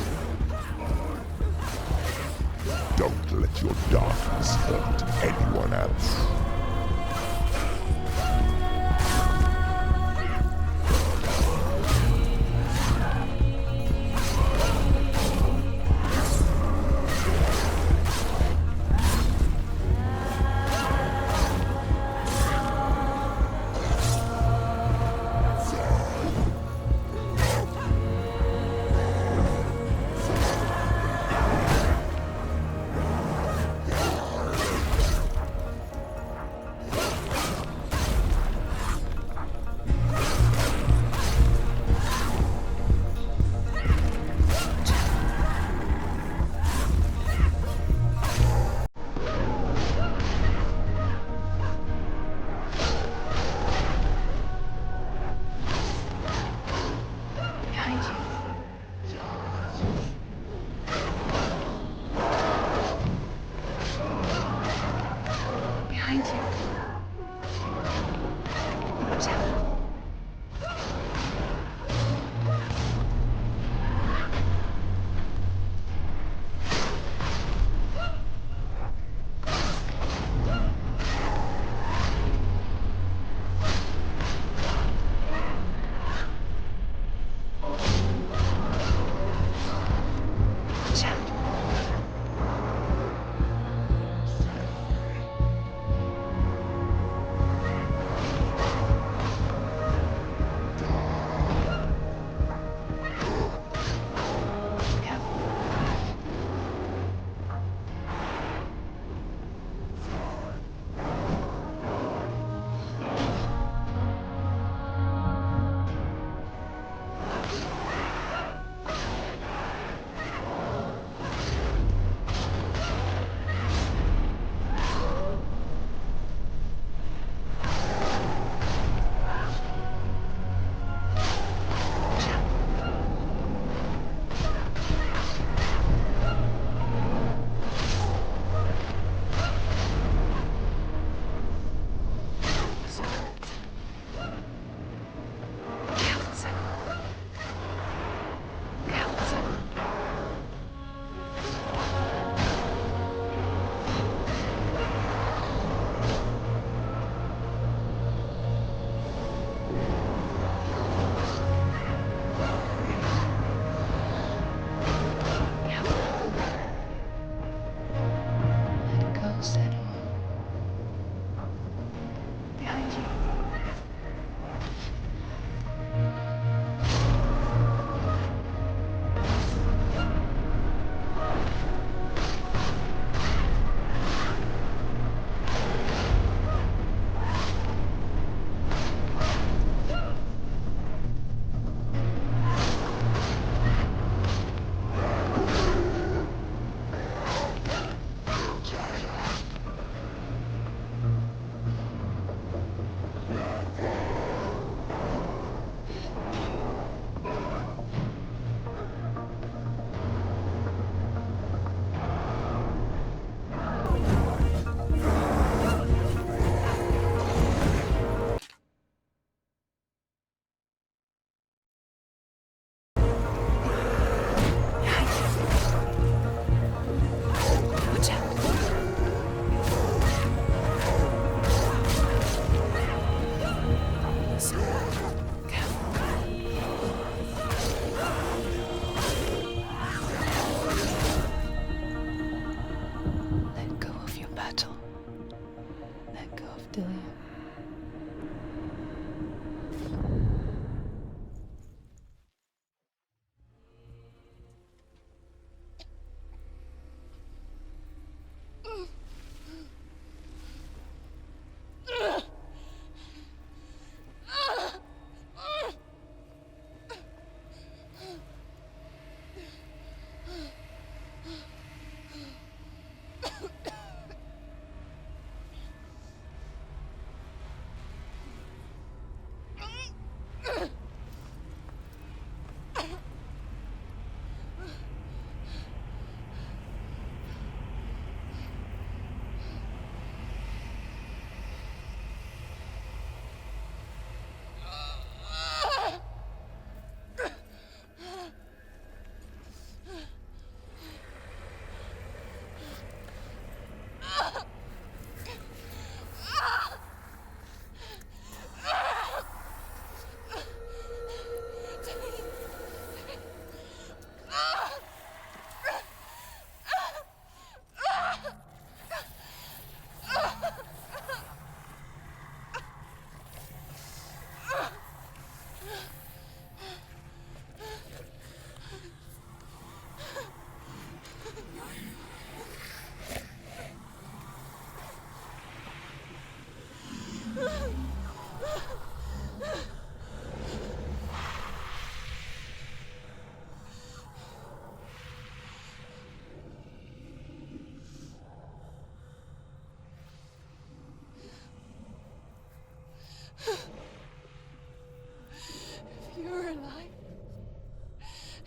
Don't let your darkness hurt anyone else.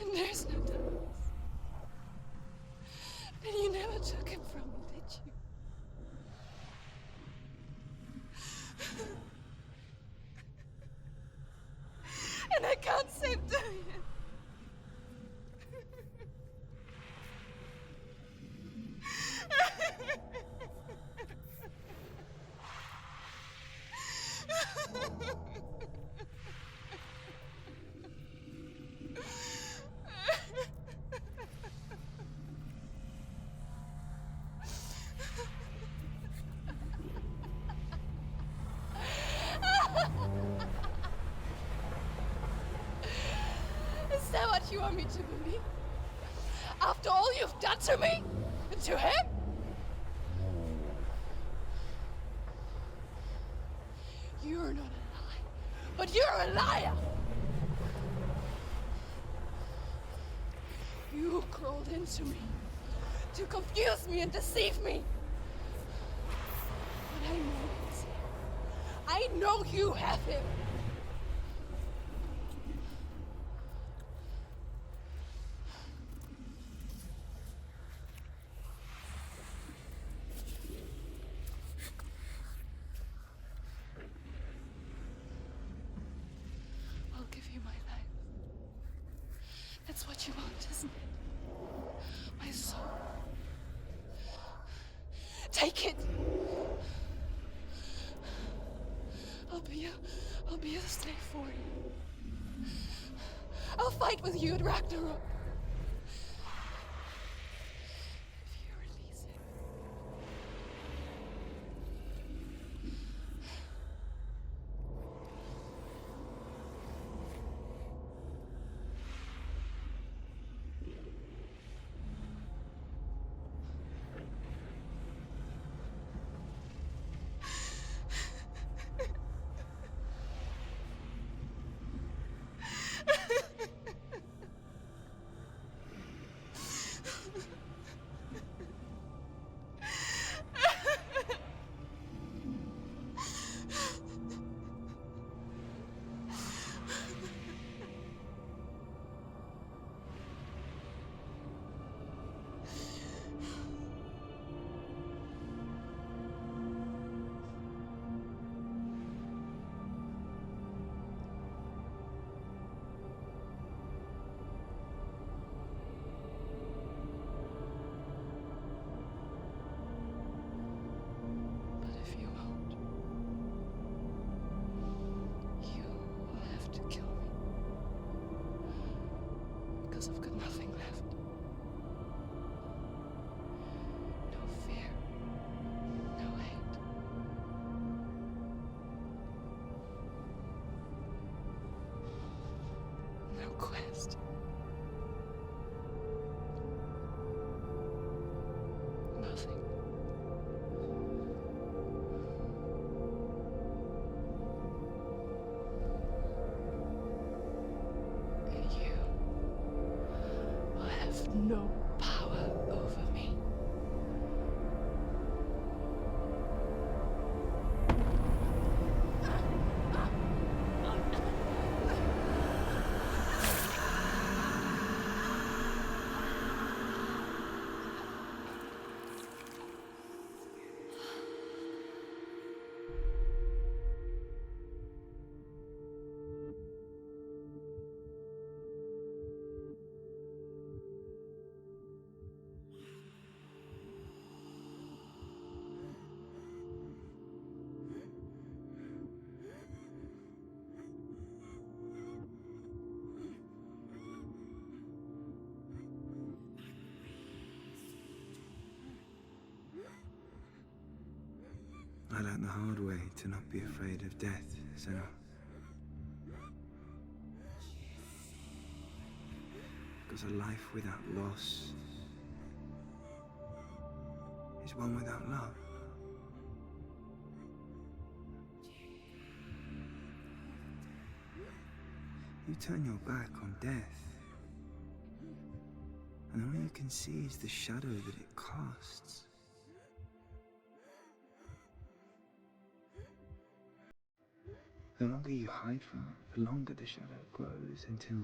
And there's no darkness. And you never took him from me, did you? And I can't save Dorian. Is that what you want me to believe? After all you've done to me? And to him? You're not a lie, but you're a liar! You crawled into me to confuse me and deceive me. But I know he's here. I know you have him. I'll give you my life. That's what you want, isn't it? My soul. Take it. I'll be a slave for you. I'll fight with you at Ragnarok. If you release it. I've got nothing left. No fear. No hate. No quest. Nothing. No power over me. I learned the hard way to not be afraid of death, Senua. Because a life without loss is one without love. You turn your back on death, and all you can see is the shadow that it casts. The longer you hide from it, the longer the shadow grows until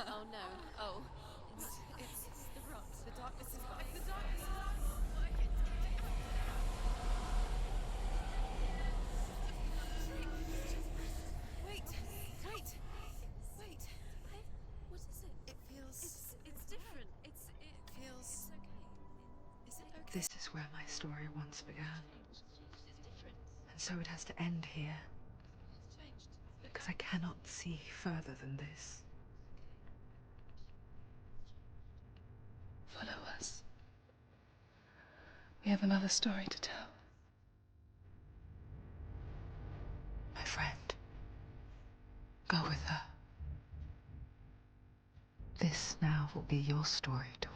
Oh no. Oh. It's the rot. The darkness is back. The darkness is back. Wait. What is it? It feels... It's different. It feels... It's okay. Is it okay? This is where my story once began. And so it has to end here. Because I cannot see further than this. Follow us. We have another story to tell. My friend, go with her. This now will be your story to